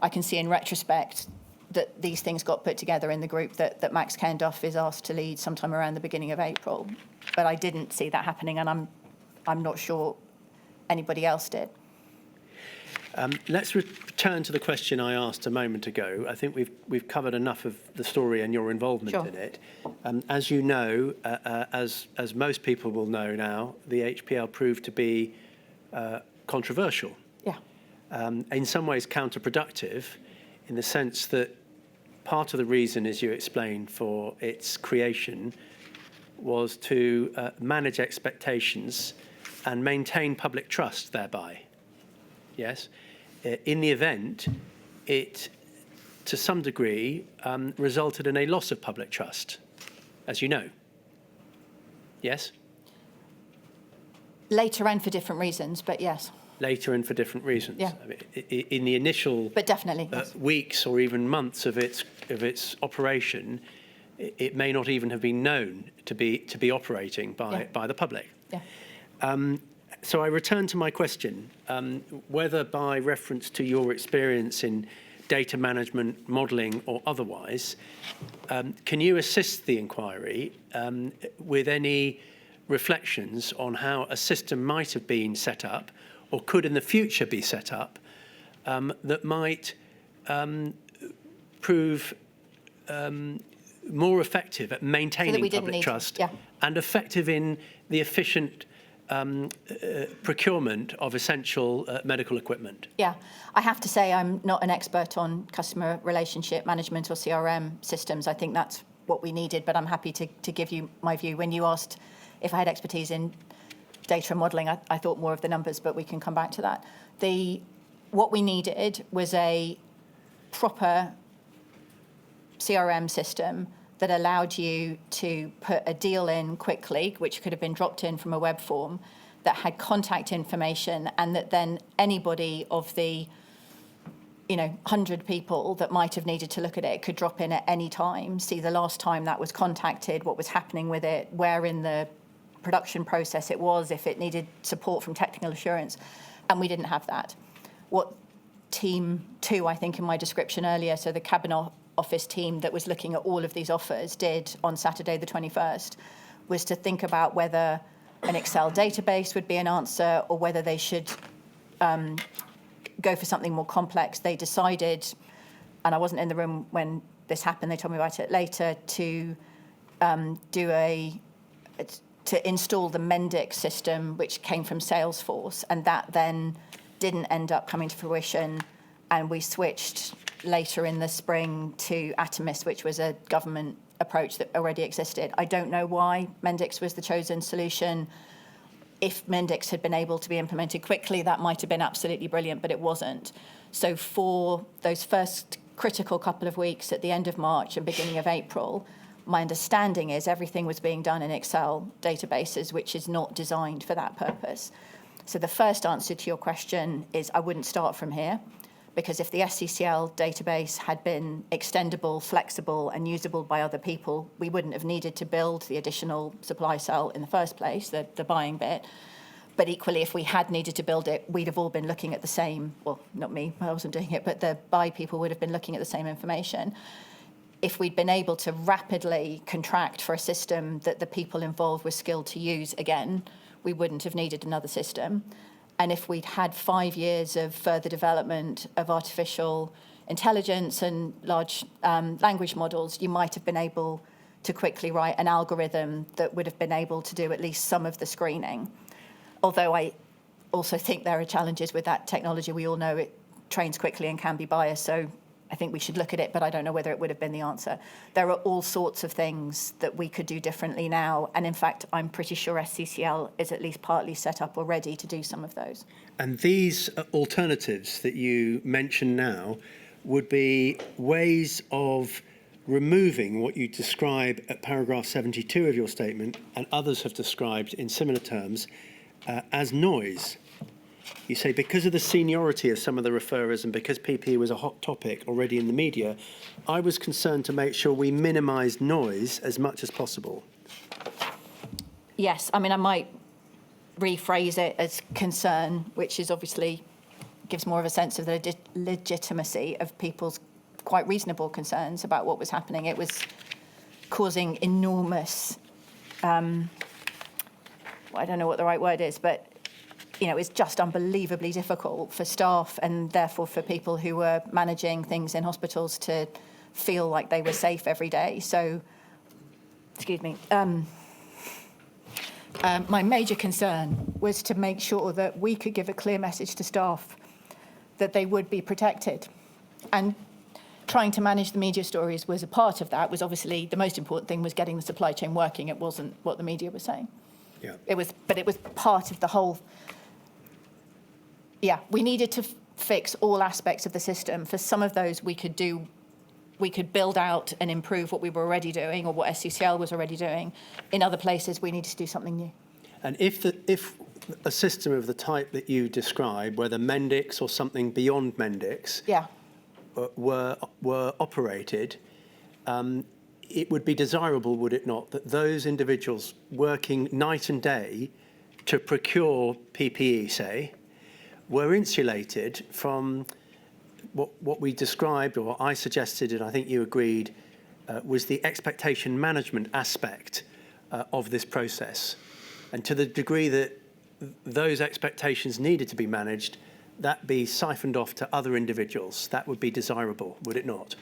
I can see in retrospect that these things got put together in the group that Max Cairnduff is asked to lead sometime around the beginning of April. But I didn't see that happening, and I'm not sure anybody else did. Let's return to the question I asked a moment ago. I think we've covered enough of the story and your involvement Sure. in it. As you know, as most people will know now, the HPL proved to be controversial. Yeah. In some ways counterproductive, in the sense that part of the reason, as you explained, for its creation was to manage expectations and maintain public trust thereby. Yes? In the event, it, to some degree, resulted in a loss of public trust, as you know. Yes? Later and for different reasons, but yes. Later and for different reasons. Yeah. I mean, in the initial But definitely, yes. weeks or even months of its operation, it may not even have been known to be operating by the public. Yeah. So I return to my question, whether by reference to your experience in data management, modelling or otherwise, can you assist the inquiry with any reflections on how a system might have been set up or could in the future be set up that might prove more effective at maintaining public trust and effective in the efficient procurement of essential medical equipment? Yeah, I have to say I'm not an expert on customer relationship management or CRM systems. I think that's what we needed, but I'm happy to give you my view. When you asked if I had expertise in data and modelling, I thought more of the numbers, but we can come back to that. What we needed was a proper CRM system that allowed you to put a deal in quickly, which could have been dropped in from a web form, that had contact information, and that then anybody of the 100 people that might have needed to look at it could drop in at any time, see the last time that was contacted, what was happening with it, where in the production process it was, if it needed support from technical assurance, and we didn't have that. What team 2, I think in my description earlier, so the Cabinet Office team that was looking at all of these offers did on Saturday the 21st, was to think about whether an Excel database would be an answer or whether they should go for something more complex. They decided, and I wasn't in the room when this happened, they told me about it later, to install the Mendix system, which came from Salesforce, and that then didn't end up coming to fruition, and we switched later in the spring to Atomis, which was a government approach that already existed. I don't know why Mendix was the chosen solution. If Mendix had been able to be implemented quickly, that might have been absolutely brilliant, but it wasn't. So for those first critical couple of weeks at the end of March and beginning of April, my understanding is everything was being done in Excel databases, which is not designed for that purpose. So the first answer to your question is I wouldn't start from here, because if the SCCL database had been extendable, flexible, and usable by other people, we wouldn't have needed to build the additional supply cell in the first place, the buying bit. But equally, if we had needed to build it, we'd have all been looking at the same, well, not me, I wasn't doing it, but the buy people would have been looking at the same information. If we'd been able to rapidly contract for a system that the people involved were skilled to use again, we wouldn't have needed another system. And if we'd had 5 years of further development of artificial intelligence and large language models, you might have been able to quickly write an algorithm that would have been able to do at least some of the screening. Although I also think there are challenges with that technology. We all know it trains quickly and can be biased, so I think we should look at it, but I don't know whether it would have been the answer. There are all sorts of things that we could do differently now, and in fact, I'm pretty sure SCCL is at least partly set up already to do some of those. And these alternatives that you mention now would be ways of removing what you describe at paragraph 72 of your statement, and others have described in similar terms, as noise. You say, because of the seniority of some of the referrers and because PPE was a hot topic already in the media, I was concerned to make sure we minimised noise as much as possible. Yes, I mean, I might rephrase it as concern, which is obviously gives more of a sense of the legitimacy of people's quite reasonable concerns about what was happening. It was causing enormous, I don't know what the right word is, but is just unbelievably difficult for staff and therefore for people who were managing things in hospitals to feel like they were safe every day. So, excuse me. My major concern was to make sure that we could give a clear message to staff that they would be protected. And trying to manage the media stories was a part of that. Was obviously the most important thing was getting the supply chain working. It wasn't what the media was saying. Yeah. It was part of the whole. Yeah, we needed to fix all aspects of the system. For some of those, we could build out and improve what we were already doing or what SCCL was already doing. In other places, we needed to do something new. And if a system of the type that you describe, whether Mendix or something beyond Mendix, Yeah. were operated, it would be desirable, would it not, that those individuals working night and day to procure PPE, say, were insulated from what we described, or I suggested, and I think you agreed, was the expectation management aspect of this process. And to the degree that those expectations needed to be managed, that be siphoned off to other individuals. That would be desirable, would it not?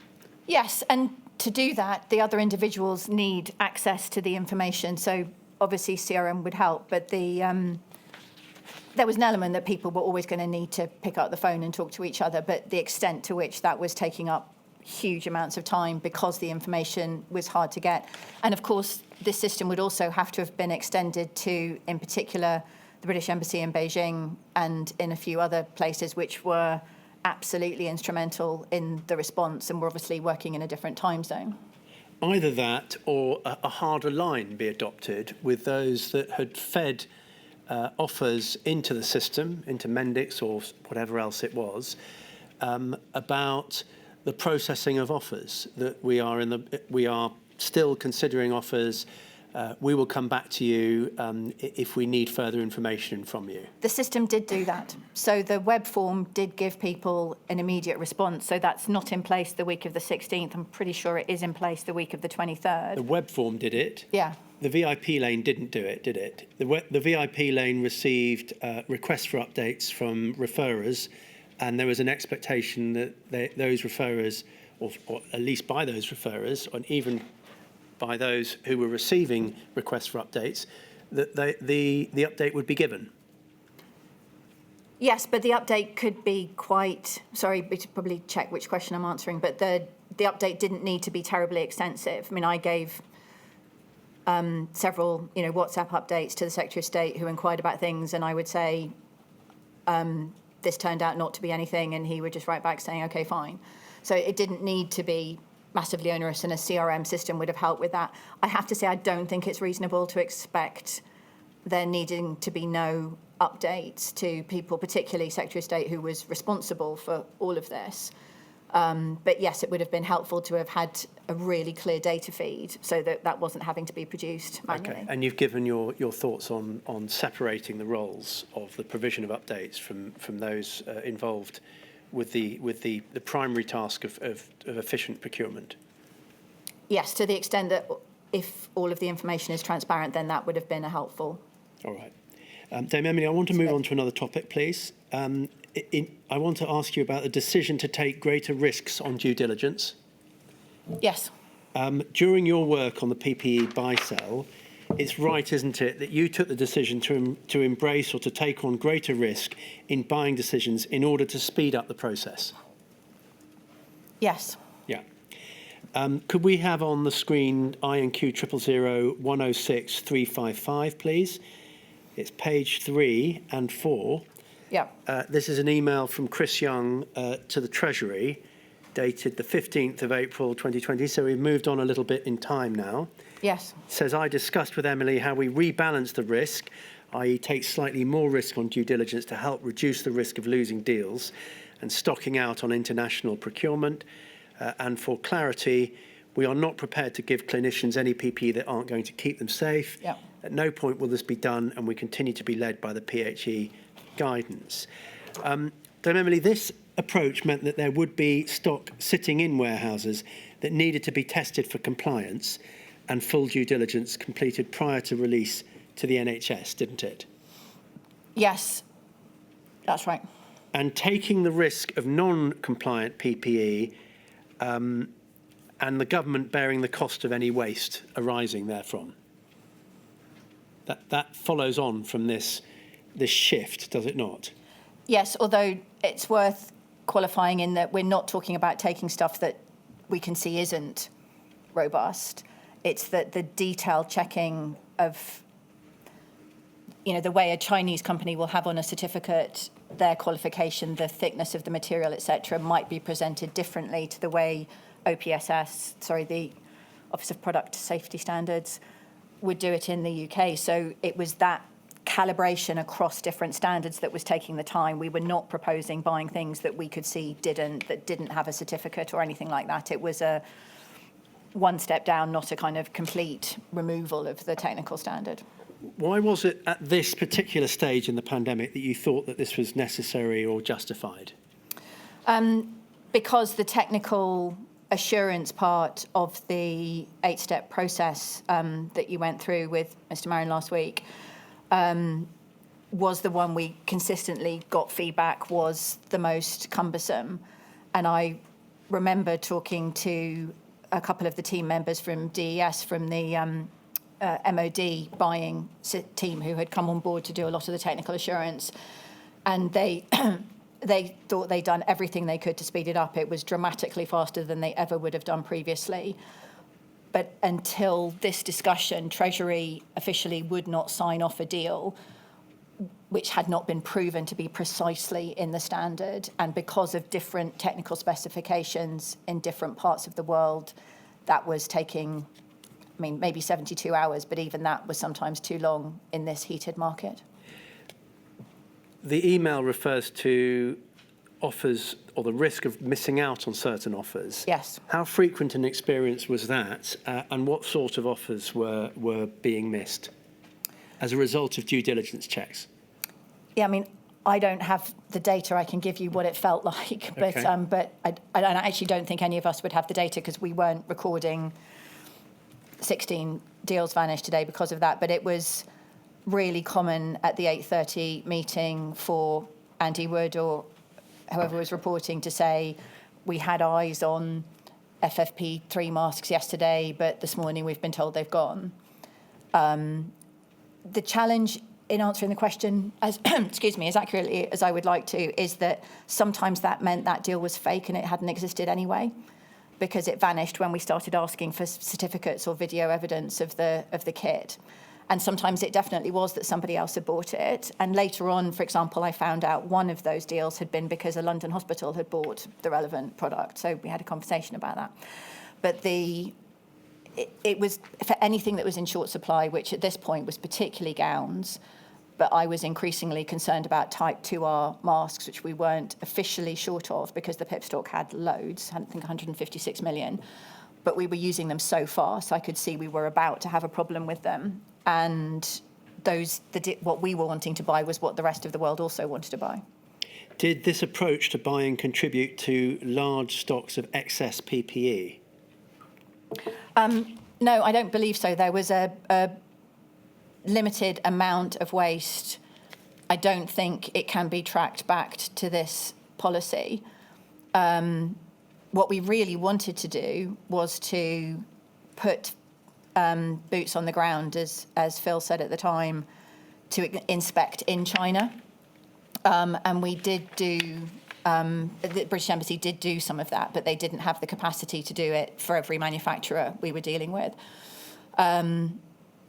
Yes, and to do that, the other individuals need access to the information. So obviously CRM would help, but there was an element that people were always going to need to pick up the phone and talk to each other, but the extent to which that was taking up huge amounts of time because the information was hard to get. And of course, this system would also have to have been extended to, in particular, the British Embassy in Beijing and in a few other places which were absolutely instrumental in the response and were obviously working in a different time zone. Either that or a harder line be adopted with those that had fed offers into the system, into Mendix or whatever else it was, about the processing of offers, that we are still considering offers. We will come back to you if we need further information from you. The system did do that. So the web form did give people an immediate response. So that's not in place the week of the 16th. I'm pretty sure it is in place the week of the 23rd. The web form did it. Yeah. The VIP lane didn't do it, did it? The VIP lane received requests for updates from referrers, and there was an expectation that those referrers, or at least by those referrers, and even by those who were receiving requests for updates, that the update would be given. Yes, but the update could be quite, sorry, we should probably check which question I'm answering, but the update didn't need to be terribly extensive. I mean, I gave several, WhatsApp updates to the Secretary of State who inquired about things, and I would say, this turned out not to be anything, and he would just write back saying, okay, fine. So it didn't need to be massively onerous, and a CRM system would have helped with that. I have to say, I don't think it's reasonable to expect there needing to be no updates to people, particularly Secretary of State, who was responsible for all of this. But yes, it would have been helpful to have had a really clear data feed so that wasn't having to be produced manually. Okay, and you've given your thoughts on separating the roles of the provision of updates from those involved with the primary task of efficient procurement. Yes, to the extent that if all of the information is transparent, then that would have been a helpful. All right. Dame Emily, I want to move on to another topic, please. I want to ask you about the decision to take greater risks on due diligence. Yes. During your work on the PPE buy-sell, it's right, isn't it, that you took the decision to embrace or to take on greater risk in buying decisions in order to speed up the process? Yes. Yeah. Could we have on the screen INQ 000 106 355, please? It's page 3 and 4. Yeah. This is an email from Chris Young to the Treasury, dated the 15th of April 2020, so we've moved on a little bit in time now. Yes. It says, I discussed with Emily how we rebalance the risk, i.e. take slightly more risk on due diligence to help reduce the risk of losing deals and stocking out on international procurement. And for clarity, we are not prepared to give clinicians any PPE that aren't going to keep them safe. Yeah. At no point will this be done, and we continue to be led by the PHE guidance. Dame Emily, this approach meant that there would be stock sitting in warehouses that needed to be tested for compliance and full due diligence completed prior to release to the NHS, didn't it? Yes. That's right. and taking the risk of non-compliant PPE and the government bearing the cost of any waste arising therefrom. That follows on from this shift, does it not? Yes, although it's worth qualifying in that we're not talking about taking stuff that we can see isn't robust. It's that the detailed checking of, the way a Chinese company will have on a certificate their qualification, the thickness of the material, etc., might be presented differently to the way the Office of Product Safety Standards would do it in the UK. So it was that calibration across different standards that was taking the time. We were not proposing buying things that we could see that didn't have a certificate or anything like that. It was a one step down, not a kind of complete removal of the technical standard. Why was it at this particular stage in the pandemic that you thought that this was necessary or justified? Because the technical assurance part of the 8-step process that you went through with Mr. Marin last week was the one we consistently got feedback was the most cumbersome. And I remember talking to a couple of the team members from DES, from the MOD buying team who had come on board to do a lot of the technical assurance. And they they thought they'd done everything they could to speed it up. It was dramatically faster than they ever would have done previously. But until this discussion, Treasury officially would not sign off a deal which had not been proven to be precisely in the standard. And because of different technical specifications in different parts of the world, that was taking, maybe 72 hours, but even that was sometimes too long in this heated market. The email refers to offers or the risk of missing out on certain offers. Yes. How frequent an experience was that, and what sort of offers were being missed as a result of due diligence checks? Yeah, I don't have the data. I can give you what it felt like, but Okay. but I actually don't think any of us would have the data because we weren't recording 16 deals vanished today because of that. But it was really common at the 8:30 meeting for Andy Wood or whoever was reporting to say, we had eyes on FFP3 masks yesterday, but this morning we've been told they've gone. The challenge in answering the question as as accurately as I would like to is that sometimes that meant that deal was fake and it hadn't existed anyway, because it vanished when we started asking for certificates or video evidence of the kit. And sometimes it definitely was that somebody else had bought it. And later on, for example, I found out one of those deals had been because a London hospital had bought the relevant product. So we had a conversation about that. But it was for anything that was in short supply, which at this point was particularly gowns. But I was increasingly concerned about type 2R masks, which we weren't officially short of because the PIP stock had loads, I think 156 million. But we were using them so fast, I could see we were about to have a problem with them. And what we were wanting to buy was what the rest of the world also wanted to buy. Did this approach to buying contribute to large stocks of excess PPE? No, I don't believe so. There was a limited amount of waste. I don't think it can be tracked back to this policy. What we really wanted to do was to put boots on the ground, as Phil said at the time, to inspect in China. And we did do, the British Embassy did do some of that, but they didn't have the capacity to do it for every manufacturer we were dealing with.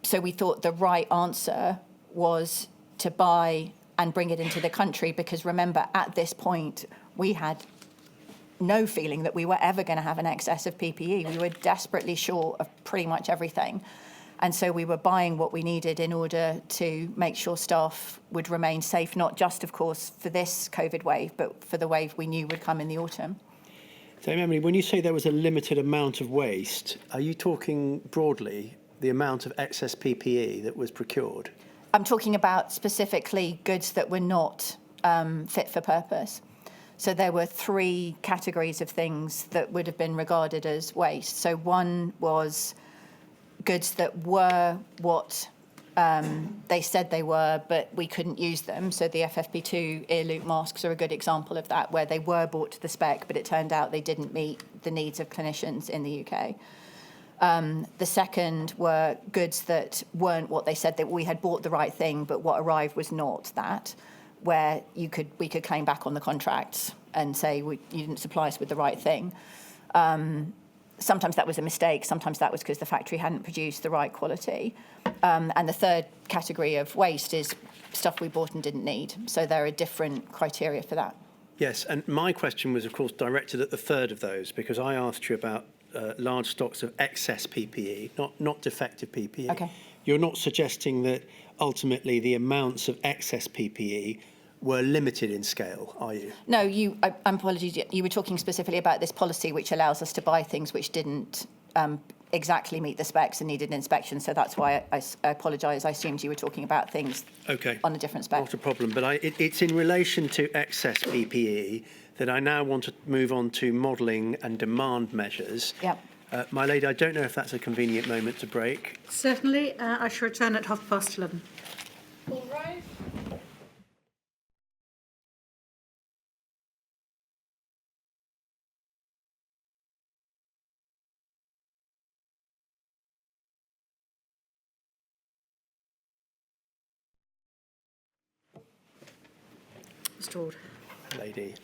So we thought the right answer was to buy and bring it into the country, because remember, at this point, we had no feeling that we were ever going to have an excess of PPE. We were desperately short of pretty much everything. And so we were buying what we needed in order to make sure staff would remain safe, not just, of course, for this COVID wave, but for the wave we knew would come in the autumn. So, Emily, when you say there was a limited amount of waste, are you talking broadly the amount of excess PPE that was procured? I'm talking about specifically goods that were not fit for purpose. So there were 3 categories of things that would have been regarded as waste. So one was goods that were what They said they were, but we couldn't use them. So the FFP2 ear loop masks are a good example of that, where they were brought to the spec, but it turned out they didn't meet the needs of clinicians in the UK. The second were goods that weren't what they said, that we had bought the right thing, but what arrived was not that, where we could claim back on the contracts and say you didn't supply us with the right thing. Sometimes that was a mistake. Sometimes that was because the factory hadn't produced the right quality. And the third category of waste is stuff we bought and didn't need. So there are different criteria for that. Yes, and my question was, of course, directed at the third of those, because I asked you about large stocks of excess PPE, not defective PPE. Okay. You're not suggesting that ultimately the amounts of excess PPE were limited in scale, are you? No, apologies, you were talking specifically about this policy which allows us to buy things which didn't exactly meet the specs and needed inspection. So that's why I apologise. I assumed you were talking about things on a different spec. Not a problem, but it's in relation to excess PPE that I now want to move on to modelling and demand measures. Yep. My lady, I don't know if that's a convenient moment to break. Certainly, I shall return at 11:30. All right. Mr. Ward. Lady.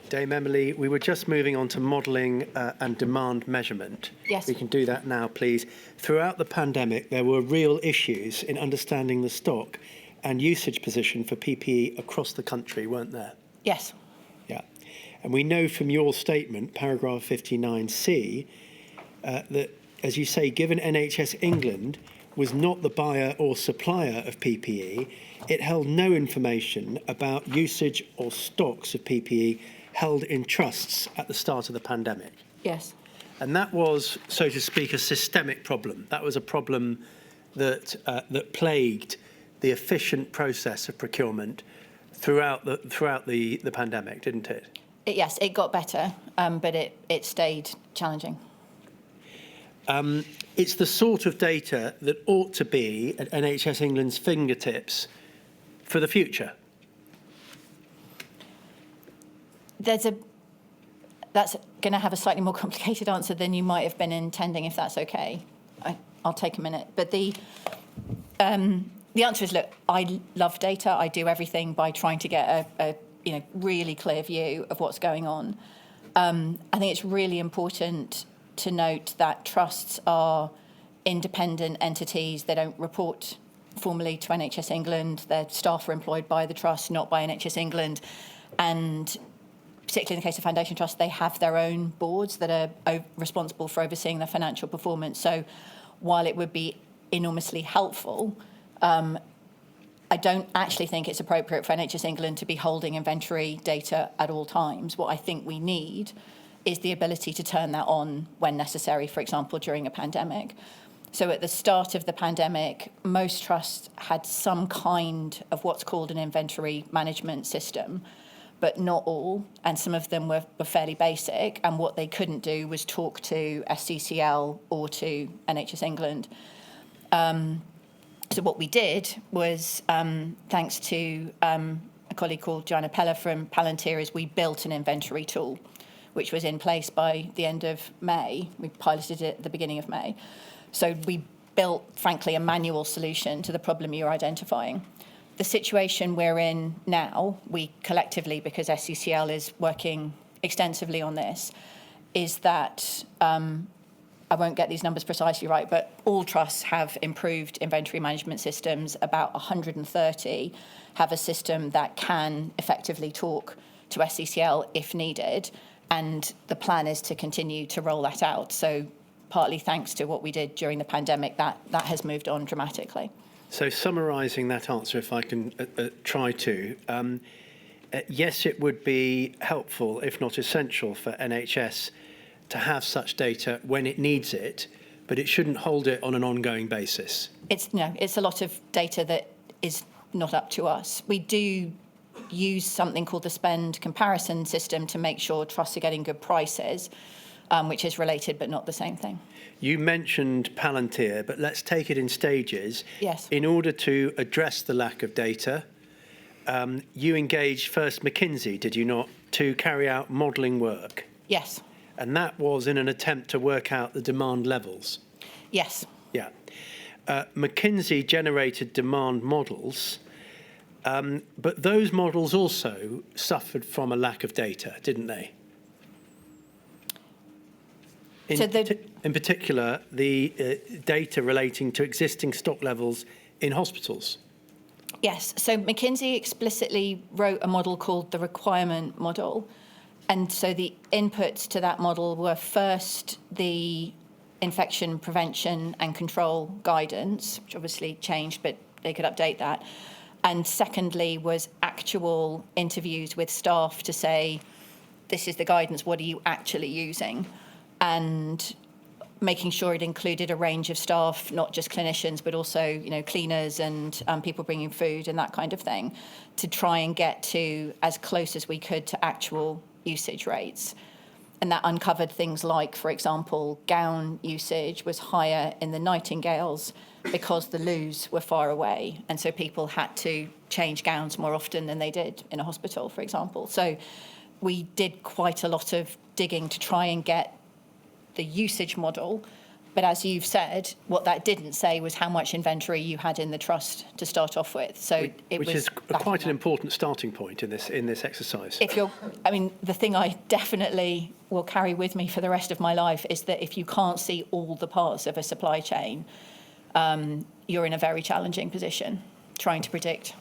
Dame Emily, we were just moving on to modelling and demand measurement. Yes. We can do that now, please. Throughout the pandemic, there were real issues in understanding the stock and usage position for PPE across the country, weren't there? Yes. Yeah. And we know from your statement, paragraph 59C, that, as you say, given NHS England was not the buyer or supplier of PPE, it held no information about usage or stocks of PPE held in trusts at the start of the pandemic. Yes. And that was, so to speak, a systemic problem. That was a problem that plagued the efficient process of procurement throughout the pandemic, didn't it? Yes, it got better, but it stayed challenging. It's the sort of data that ought to be at NHS England's fingertips for the future. That's going to have a slightly more complicated answer than you might have been intending, if that's okay. I'll take a minute. But the answer is, look, I love data. I do everything by trying to get a really clear view of what's going on. I think it's really important to note that trusts are independent entities. They don't report formally to NHS England. Their staff are employed by the trust, not by NHS England. And particularly in the case of Foundation Trust, they have their own boards that are responsible for overseeing their financial performance. So while it would be enormously helpful, I don't actually think it's appropriate for NHS England to be holding inventory data at all times. What I think we need is the ability to turn that on when necessary, for example, during a pandemic. So at the start of the pandemic, most trusts had some kind of what's called an inventory management system, but not all, and some of them were fairly basic, and what they couldn't do was talk to SCCL or to NHS England. So what we did was, thanks to a colleague called Joanna Peller from Palantir, is we built an inventory tool, which was in place by the end of May. We piloted it at the beginning of May. So we built, frankly, a manual solution to the problem you're identifying. The situation we're in now, we collectively, because SCCL is working extensively on this, is that, I won't get these numbers precisely right, but all trusts have improved inventory management systems. About 130 have a system that can effectively talk to SCCL if needed. And the plan is to continue to roll that out. So partly thanks to what we did during the pandemic, that has moved on dramatically. So summarising that answer, if I can try to, yes, it would be helpful, if not essential, for NHS to have such data when it needs it, but it shouldn't hold it on an ongoing basis. It's a lot of data that is not up to us. We do use something called the spend comparison system to make sure trusts are getting good prices. which is related but not the same thing. You mentioned Palantir, but let's take it in stages. Yes. In order to address the lack of data, you engaged first McKinsey, did you not, to carry out modelling work? Yes. And that was in an attempt to work out the demand levels. Yes. Yeah. McKinsey generated demand models, but those models also suffered from a lack of data, didn't they? In particular, the data relating to existing stock levels in hospitals. Yes. So McKinsey explicitly wrote a model called the requirement model. And so the inputs to that model were first the infection prevention and control guidance, which obviously changed, but they could update that. And secondly was actual interviews with staff to say, this is the guidance, what are you actually using? And making sure it included a range of staff, not just clinicians, but also, cleaners and people bringing food and that kind of thing, to try and get to as close as we could to actual usage rates. And that uncovered things like, for example, gown usage was higher in the Nightingales because the loos were far away. And so people had to change gowns more often than they did in a hospital, for example. So we did quite a lot of digging to try and get the usage model. But as you've said, what that didn't say was how much inventory you had in the trust to start off with. So Which is quite an important starting point in this exercise. The thing I definitely will carry with me for the rest of my life is that if you can't see all the parts of a supply chain, you're in a very challenging position trying to predict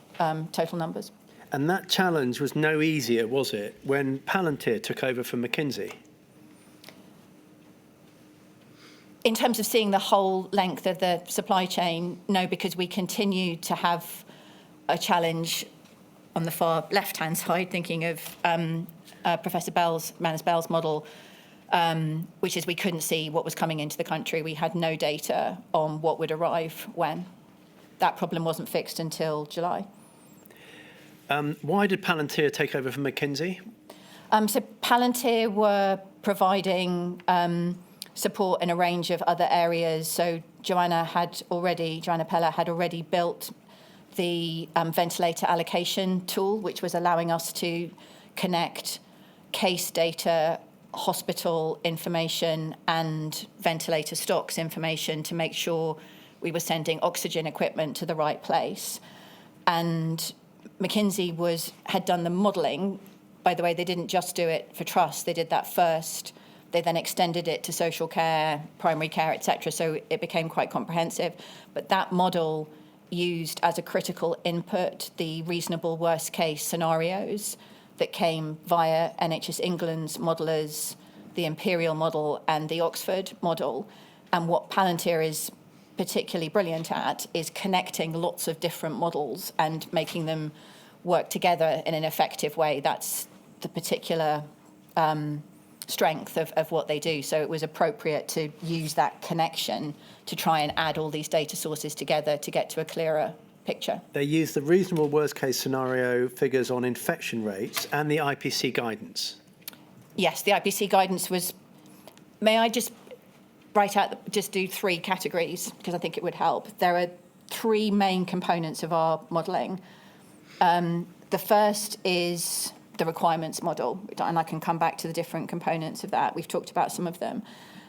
total numbers. And that challenge was no easier, was it, when Palantir took over from McKinsey? In terms of seeing the whole length of the supply chain, no, because we continue to have a challenge on the far left-hand side, thinking of Professor Manus Bell's model, which is we couldn't see what was coming into the country. We had no data on what would arrive when. That problem wasn't fixed until July. Why did Palantir take over from McKinsey? So Palantir were providing support in a range of other areas. So Joanna Pella had already built the ventilator allocation tool, which was allowing us to connect case data, hospital information, and ventilator stocks information to make sure we were sending oxygen equipment to the right place. And McKinsey had done the modelling. By the way, they didn't just do it for trust. They did that first. They then extended it to social care, primary care, etc. So it became quite comprehensive. But that model used as a critical input the reasonable worst case scenarios that came via NHS England's modelers, the Imperial model and the Oxford model. And what Palantir is particularly brilliant at is connecting lots of different models and making them work together in an effective way. That's the particular strength of what they do. So it was appropriate to use that connection to try and add all these data sources together to get to a clearer picture. They used the reasonable worst case scenario figures on infection rates and the IPC guidance. Yes, the IPC guidance was, may I just do three categories because I think it would help. There are three main components of our modelling. The first is the requirements model, and I can come back to the different components of that. We've talked about some of them.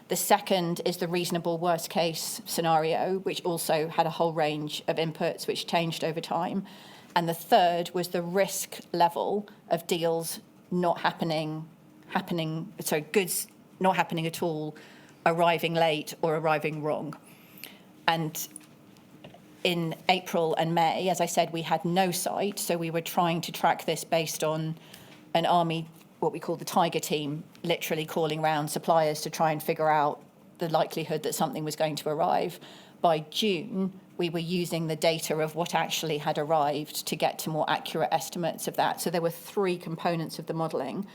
The second is the reasonable worst case scenario, which also had a whole range of inputs which changed over time. And the third was the risk level of deals not happening, goods not happening at all, arriving late or arriving wrong. And in April and May, as I said, we had no sight, so we were trying to track this based on an army, what we call the Tiger team, literally calling round suppliers to try and figure out the likelihood that something was going to arrive. By June, we were using the data of what actually had arrived to get to more accurate estimates of that. So there were three components of the modelling.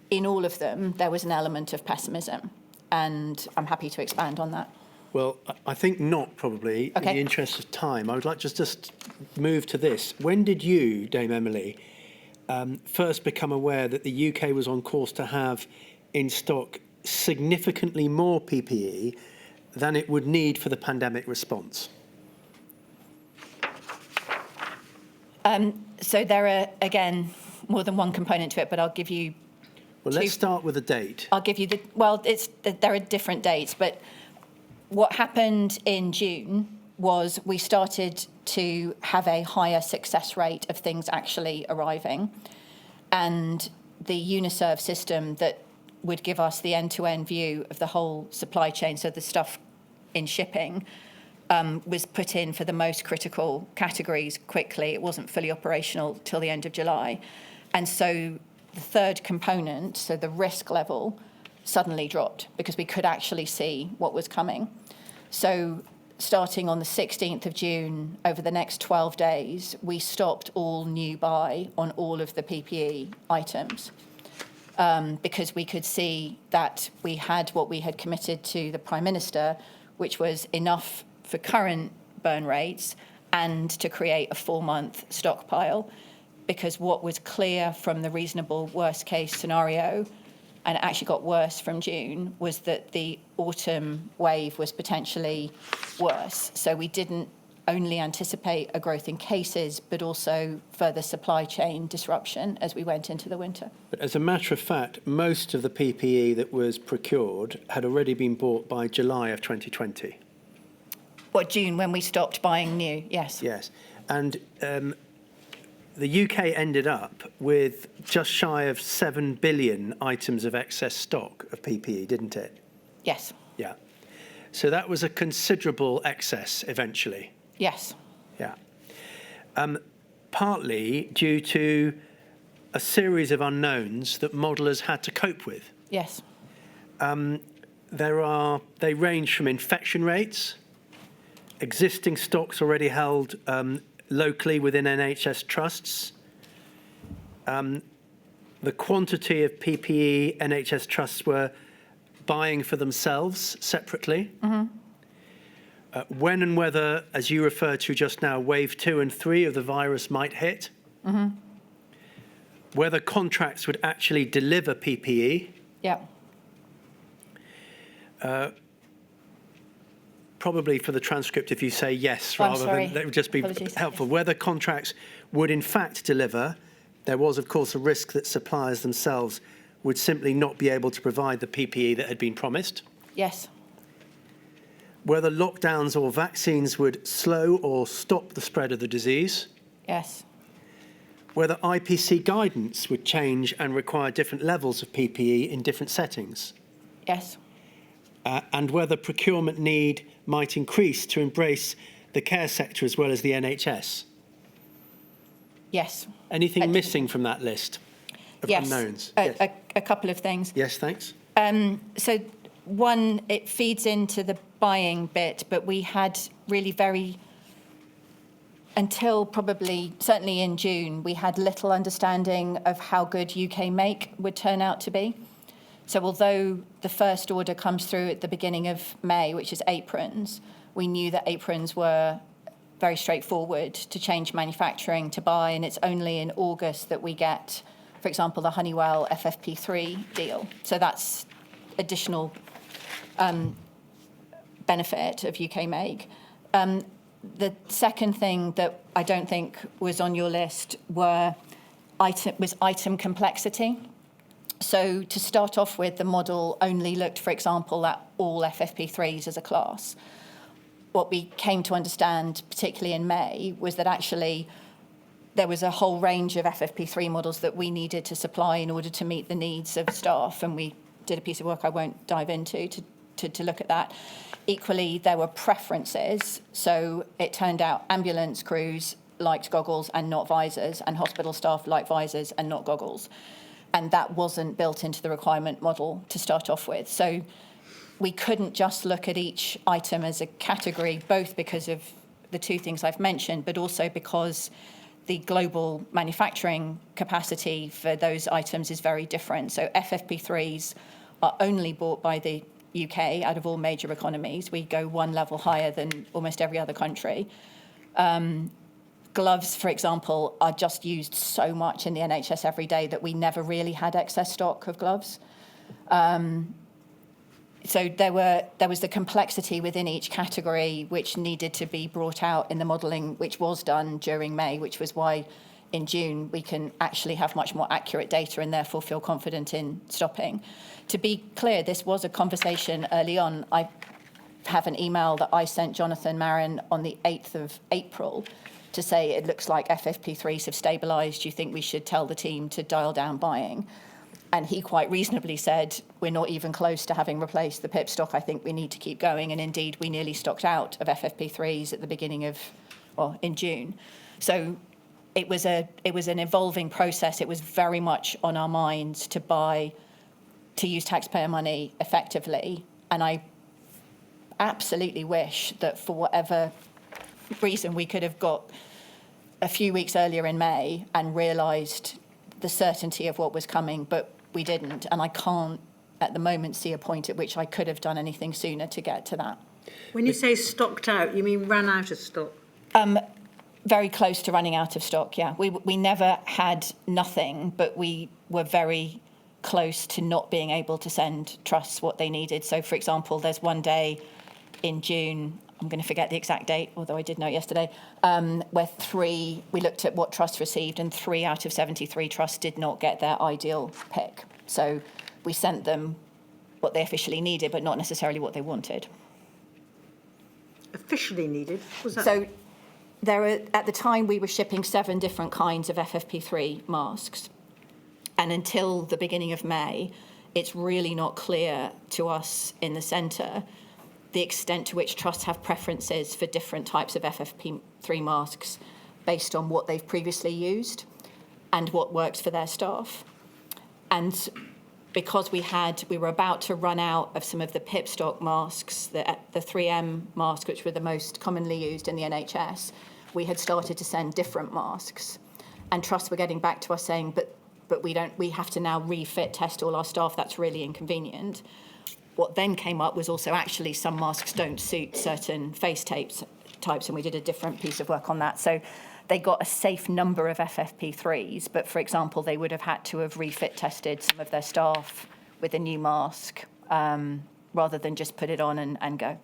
In all of them, there was an element of pessimism, and I'm happy to expand on that. Well, I think not, probably, Okay. in the interest of time. I would like just move to this. When did you, Dame Emily, first become aware that the UK was on course to have in stock significantly more PPE than it would need for the pandemic response? So there are, again, more than one component to it, but I'll give you Well, let's start with a date. there are different dates, but what happened in June was we started to have a higher success rate of things actually arriving. And the Uniserve system that would give us the end-to-end view of the whole supply chain, so the stuff in shipping, was put in for the most critical categories quickly. It wasn't fully operational till the end of July. And so the third component, so the risk level, suddenly dropped because we could actually see what was coming. So starting on the 16th of June, over the next 12 days, we stopped all new buy on all of the PPE items because we could see that we had what we had committed to the Prime Minister, which was enough for current burn rates and to create a 4-month stockpile, because what was clear from the reasonable worst case scenario, and it actually got worse from June, was that the autumn wave was potentially worse. So we didn't only anticipate a growth in cases, but also further supply chain disruption as we went into the winter. But as a matter of fact, most of the PPE that was procured had already been bought by July of 2020. What, June, when we stopped buying new? Yes. Yes. And the UK ended up with just shy of 7 billion items of excess stock of PPE, didn't it? Yes. Yeah. So that was a considerable excess eventually. Yes. Yeah. Partly due to a series of unknowns that modellers had to cope with. Yes. They range from infection rates, existing stocks already held locally within NHS trusts, the quantity of PPE NHS trusts were buying for themselves separately, when and whether, as you referred to just now, wave 2 and 3 of the virus might hit, whether contracts would actually deliver PPE. Yeah. Probably for the transcript, if you say yes, Oh, I'm rather sorry. than that would just be Apologies. helpful. Whether contracts would in fact deliver, there was of course a risk that suppliers themselves would simply not be able to provide the PPE that had been promised. Yes. Whether lockdowns or vaccines would slow or stop the spread of the disease. Yes. Whether IPC guidance would change and require different levels of PPE in different settings. Yes. And whether procurement need might increase to embrace the care sector as well as the NHS. Yes. Anything missing from that list of Yes. unknowns? A couple of things. Yes, thanks. So one, it feeds into the buying bit, but we had really until probably, certainly in June, we had little understanding of how good UK Make would turn out to be. So although the first order comes through at the beginning of May, which is aprons, we knew that aprons were very straightforward to change manufacturing to buy, and it's only in August that we get, for example, the Honeywell FFP3 deal. So that's additional benefit of UK Make. The second thing that I don't think was on your list was item complexity. So to start off with, the model only looked, for example, at all FFP3s as a class. What we came to understand, particularly in May, was that actually there was a whole range of FFP3 models that we needed to supply in order to meet the needs of staff, and we did a piece of work I won't dive into to look at that. Equally, there were preferences. So it turned out ambulance crews liked goggles and not visors, and hospital staff liked visors and not goggles. And that wasn't built into the requirement model to start off with. So we couldn't just look at each item as a category, both because of the two things I've mentioned, but also because the global manufacturing capacity for those items is very different. So FFP3s are only bought by the UK out of all major economies. We go one level higher than almost every other country. Gloves, for example, are just used so much in the NHS every day that we never really had excess stock of gloves. So there was the complexity within each category which needed to be brought out in the modelling, which was done during May, which was why in June we can actually have much more accurate data and therefore feel confident in stopping. To be clear, this was a conversation early on. I have an email that I sent Jonathan Marin on the 8th of April to say it looks like FFP3s have stabilised. Do you think we should tell the team to dial down buying? And he quite reasonably said, we're not even close to having replaced the PIP stock. I think we need to keep going. And indeed, we nearly stocked out of FFP3s at the beginning of, well, in June. So it was an evolving process. It was very much on our minds to buy, to use taxpayer money effectively. And I absolutely wish that for whatever reason we could have got a few weeks earlier in May and realised the certainty of what was coming, but we didn't. And I can't at the moment see a point at which I could have done anything sooner to get to that. When you say stocked out, you mean ran out of stock? Very close to running out of stock, yeah. We never had nothing, but we were very close to not being able to send trusts what they needed. So, for example, there's one day in June, I'm going to forget the exact date, although I did know it yesterday, where we looked at what trusts received, and 3 out of 73 trusts did not get their ideal pick. So we sent them what they officially needed, but not necessarily what they wanted. Officially needed? Was that? So at the time, we were shipping 7 different kinds of FFP3 masks. And until the beginning of May, it's really not clear to us in the centre the extent to which trusts have preferences for different types of FFP3 masks based on what they've previously used and what works for their staff. And because we were about to run out of some of the PIP stock masks, the 3M masks, which were the most commonly used in the NHS, we had started to send different masks. And trusts were getting back to us saying, but we have to now refit test all our staff. That's really inconvenient. What then came up was also actually some masks don't suit certain face types, and we did a different piece of work on that. So they got a safe number of FFP3s, but for example, they would have had to have refit tested some of their staff with a new mask rather than just put it on and go.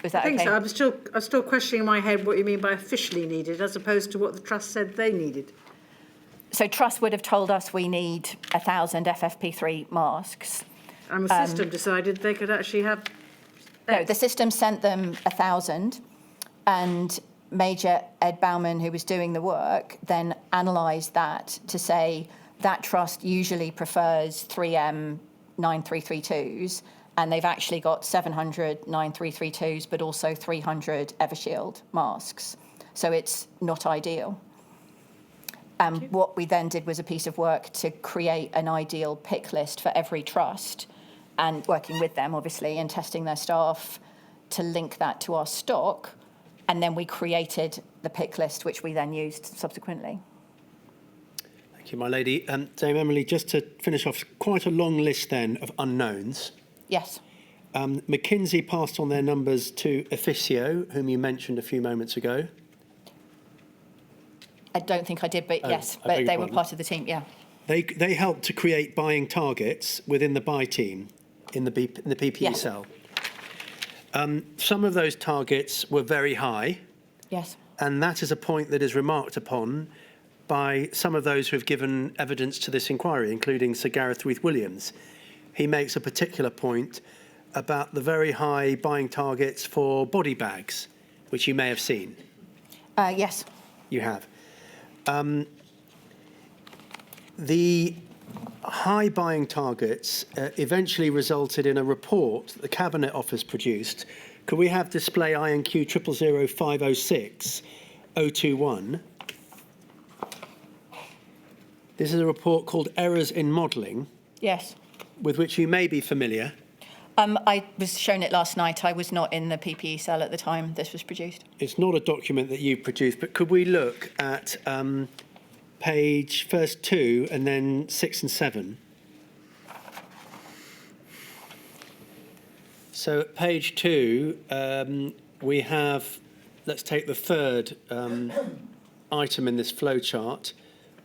Was that I think okay? so. I'm still questioning in my head what you mean by officially needed, as opposed to what the trust said they needed. So Trust would have told us we need 1,000 FFP3 masks. And the system decided they could actually have... No, the system sent them 1,000, and Major Ed Bauman, who was doing the work, then analysed that to say that trust usually prefers 3M 9332s, and they've actually got 700 9332s, but also 300 Evershield masks. So it's not ideal. What we then did was a piece of work to create an ideal pick list for every trust, and working with them, obviously, and testing their staff to link that to our stock. And then we created the pick list, which we then used subsequently. Thank you, my lady. Dame Emily, just to finish off, quite a long list then of unknowns. Yes. McKinsey passed on their numbers to Officio, whom you mentioned a few moments ago. I don't think I did, but yes, I but beg they your were pardon. part of the team, yeah. They helped to create buying targets within the buy team in the PPE Yes. cell. Some of those targets were very high, Yes. and that is a point that is remarked upon by some of those who have given evidence to this inquiry, including Sir Gareth Reith-Williams. He makes a particular point about the very high buying targets for body bags, which you may have seen. Yes. You have. The high buying targets eventually resulted in a report that the Cabinet Office produced. Could we have display INQ 000506 021? This is a report called Errors in Modelling, Yes. with which you may be familiar. I was shown it last night. I was not in the PPE cell at the time this was produced. It's not a document that you produced, but could we look at page first 2 and then 6 and 7? So at page 2, we have, let's take the third item in this flowchart,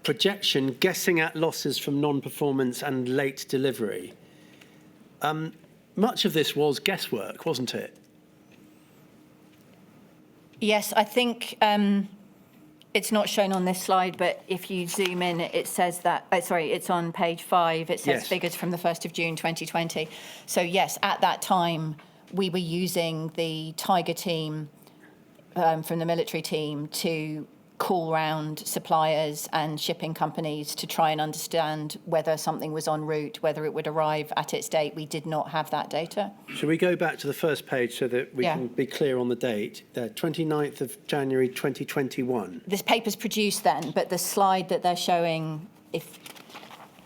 projection, guessing at losses from non-performance and late delivery. Much of this was guesswork, wasn't it? Yes, I think it's not shown on this slide, but if you zoom in, it says that, it's on page 5. It says Yes. figures from the 1st of June 2020. So yes, at that time, we were using the Tiger team from the military team to call round suppliers and shipping companies to try and understand whether something was en route, whether it would arrive at its date. We did not have that data. Shall we go back to the first page so that we Yeah. can be clear on the date? 29th of January 2021. This paper's produced then, but the slide that they're showing,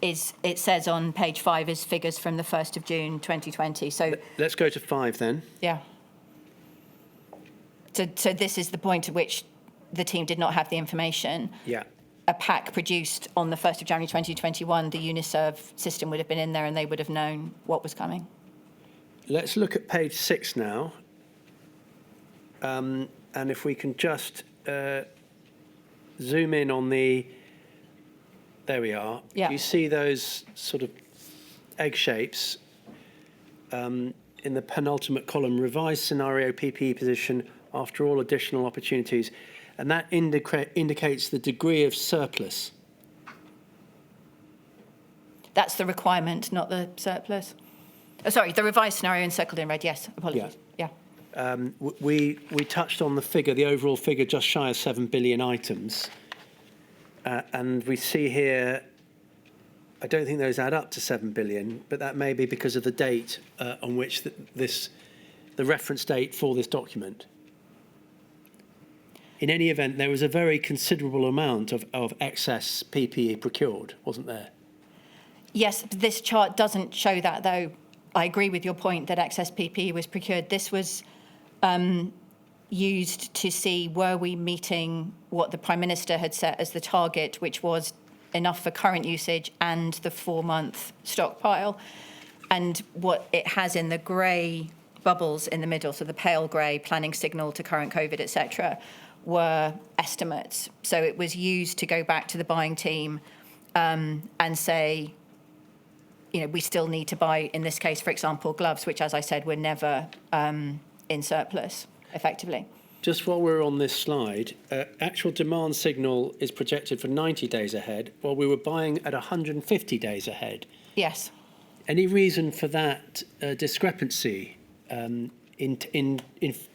it says on page 5 is figures from the 1st of June 2020. So, Let's go to 5 then. yeah. So this is the point at which the team did not have the information. Yeah. A pack produced on the 1st of January 2021, the Uniserv system would have been in there and they would have known what was coming. Let's look at page 6 now. And if we can just zoom in on the... There we are. Yeah. You see those sort of egg shapes in the penultimate column, revised scenario PPE position after all additional opportunities. And that indicates the degree of surplus. That's the requirement, not the surplus. Oh, sorry, the revised scenario encircled in red, yes, apologies. Yeah. We touched on the figure, the overall figure, just shy of 7 billion items. And we see here, I don't think those add up to 7 billion, but that may be because of the date on which the reference date for this document. In any event, there was a very considerable amount of excess PPE procured, wasn't there? Yes, this chart doesn't show that, though. I agree with your point that excess PPE was procured. This was used to see, were we meeting what the Prime Minister had set as the target, which was enough for current usage and the 4-month stockpile. And what it has in the grey bubbles in the middle, so the pale grey, planning signal to current COVID, etc., were estimates. So it was used to go back to the buying team and say, you know, we still need to buy, in this case, for example, gloves, which, as I said, were never in surplus, effectively. Just while we're on this slide, actual demand signal is projected for 90 days ahead, while we were buying at 150 days ahead. Yes. Any reason for that discrepancy in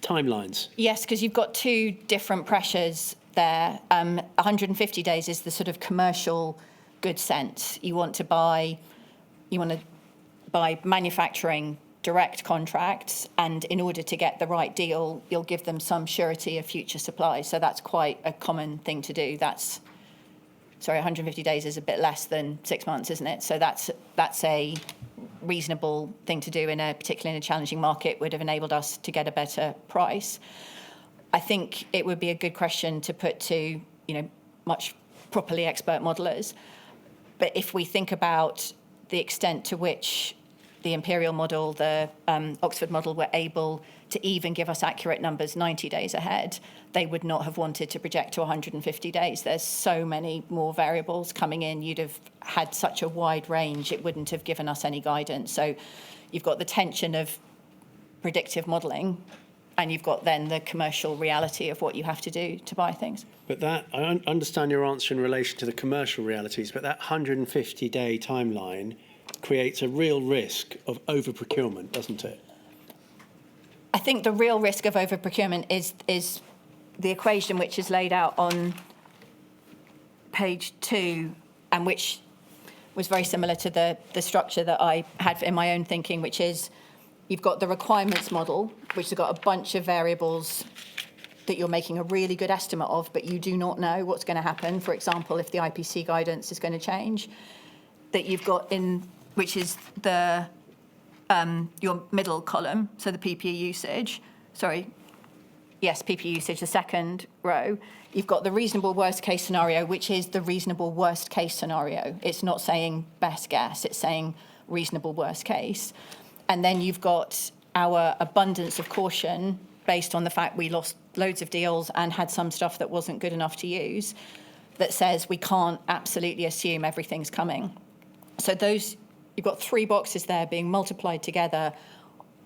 timelines? Yes, because you've got two different pressures there. 150 days is the sort of commercial good sense. You want to buy manufacturing direct contracts, and in order to get the right deal, you'll give them some surety of future supply. So that's quite a common thing to do. 150 days is a bit less than 6 months, isn't it? So that's a reasonable thing to do particularly in a challenging market, would have enabled us to get a better price. I think it would be a good question to put to, much properly expert modelers. But if we think about the extent to which the Imperial model, the Oxford model, were able to even give us accurate numbers 90 days ahead, they would not have wanted to project to 150 days. There's so many more variables coming in. You'd have had such a wide range, it wouldn't have given us any guidance. So you've got the tension of predictive modelling, and you've got then the commercial reality of what you have to do to buy things. But that, I understand your answer in relation to the commercial realities, but that 150-day timeline creates a real risk of over-procurement, doesn't it? I think the real risk of over-procurement is the equation which is laid out on page 2, and which was very similar to the structure that I had in my own thinking, which is you've got the requirements model, which has got a bunch of variables that you're making a really good estimate of, but you do not know what's going to happen. For example, if the IPC guidance is going to change, that you've got in, which is the your middle column, so the PPE usage. PPE usage, the second row. You've got the reasonable worst case scenario, which is the reasonable worst case scenario. It's not saying best guess, it's saying reasonable worst case. And then you've got our abundance of caution based on the fact we lost loads of deals and had some stuff that wasn't good enough to use, that says we can't absolutely assume everything's coming. So those you've got three boxes there being multiplied together.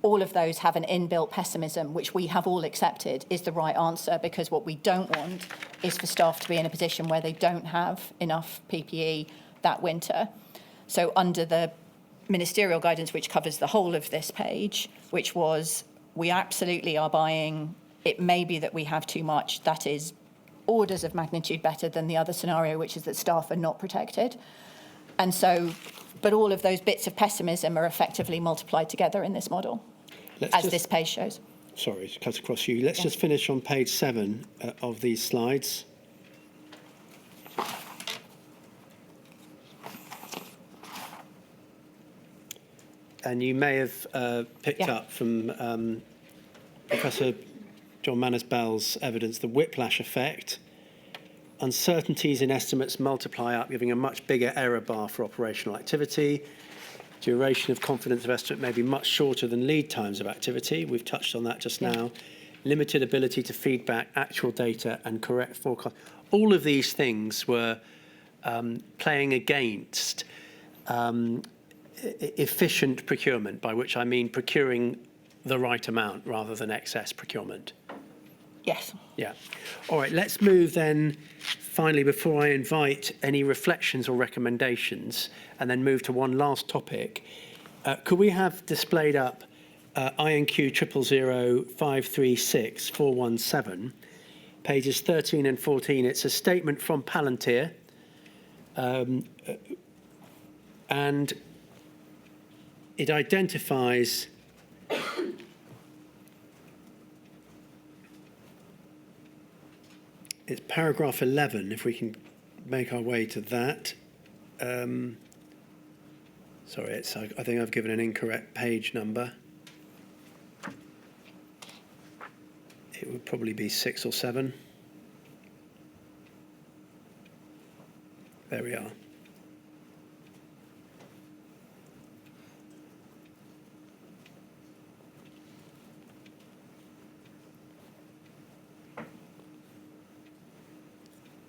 All of those have an inbuilt pessimism, which we have all accepted is the right answer, because what we don't want is for staff to be in a position where they don't have enough PPE that winter. So under the ministerial guidance, which covers the whole of this page, which was, we absolutely are buying, it may be that we have too much, that is orders of magnitude better than the other scenario, which is that staff are not protected. And so, but all of those bits of pessimism are effectively multiplied together in this model, this page shows. Sorry to cut across you. Let's just finish on page 7 of these slides. And you may have picked up from Professor John Manners-Bell's evidence, the whiplash effect. Uncertainties in estimates multiply up, giving a much bigger error bar for operational activity. Duration of confidence of estimate may be much shorter than lead times of activity. We've touched on that just now. Limited ability to feed back actual data and correct forecast. All of these things were playing against efficient procurement, by which I mean procuring the right amount rather than excess procurement. Yes. Yeah. All right, let's move then, finally, before I invite any reflections or recommendations, and then move to one last topic. Could we have displayed up INQ 000536 417, pages 13 and 14? It's a statement from Palantir, and it identifies it's paragraph 11, if we can make our way to that. Sorry, I think I've given an incorrect page number. It would probably be 6 or 7. There we are.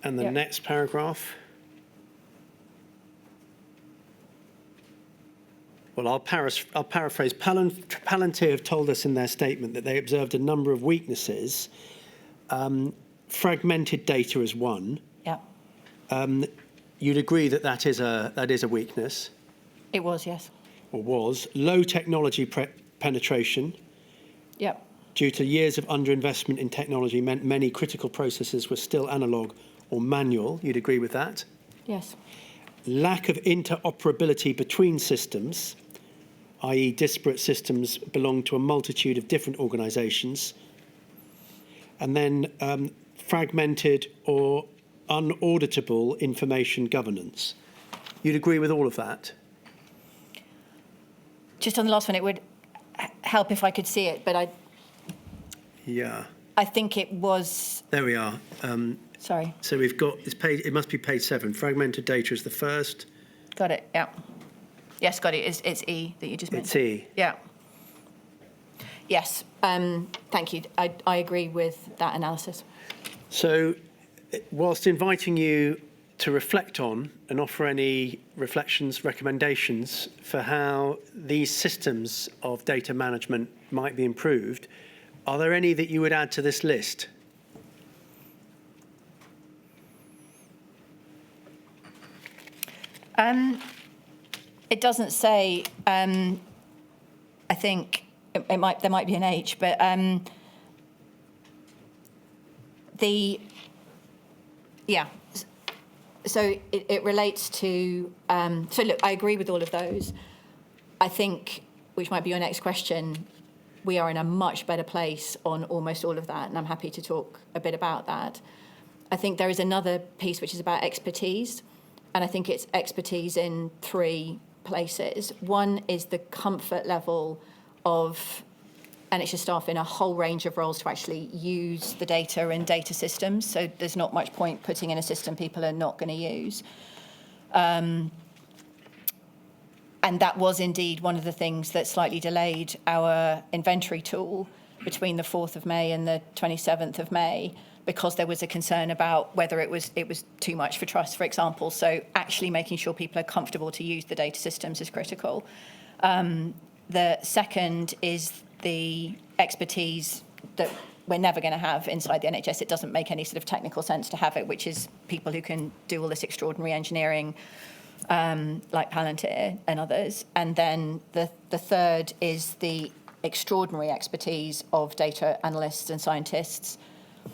And the next paragraph. Well, I'll paraphrase. Palantir have told us in their statement that they observed a number of weaknesses. Fragmented data is one. Yeah. You'd agree that that is a weakness. It was, yes. Or was. Low technology penetration. Yeah. Due to years of underinvestment in technology meant many critical processes were still analogue or manual. You'd agree with that? Yes. Lack of interoperability between systems, i.e. disparate systems belong to a multitude of different organisations. And then fragmented or unauditable information governance. You'd agree with all of that? Just on the last one, it would help if I could see it, but Yeah. I think it was... There we are. Sorry. So we've got, it must be page 7. Fragmented data is the first. Got it, yeah. Yes, got it. It's E that you just mentioned. It's E. Yeah. Yes, thank you. I agree with that analysis. So whilst inviting you to reflect on and offer any reflections, recommendations for how these systems of data management might be improved, are there any that you would add to this list? It doesn't say, I think there might be an H, but so it relates to, so look, I agree with all of those. I think, which might be your next question, we are in a much better place on almost all of that, and I'm happy to talk a bit about that. I think there is another piece which is about expertise, and I think it's expertise in 3 places. One is the comfort level of NHS staff in a whole range of roles to actually use the data in data systems, so there's not much point putting in a system people are not going to use. And that was indeed one of the things that slightly delayed our inventory tool between the 4th of May and the 27th of May, because there was a concern about whether it was too much for trusts, for example. So actually making sure people are comfortable to use the data systems is critical. The second is the expertise that we're never going to have inside the NHS. It doesn't make any sort of technical sense to have it, which is people who can do all this extraordinary engineering, like Palantir and others. And then the third is the extraordinary expertise of data analysts and scientists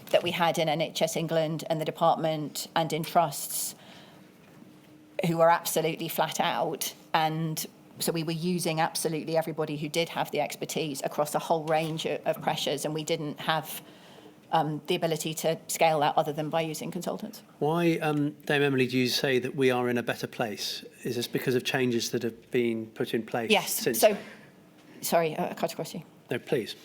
that we had in NHS England and the department and in trusts, who were absolutely flat out. And so we were using absolutely everybody who did have the expertise across a whole range of pressures, and we didn't have the ability to scale that other than by using consultants. Why, Dame Emily, do you say that we are in a better place? Is this because of changes that have been put in place? Yes. Since... So, sorry, I cut across you. No, please.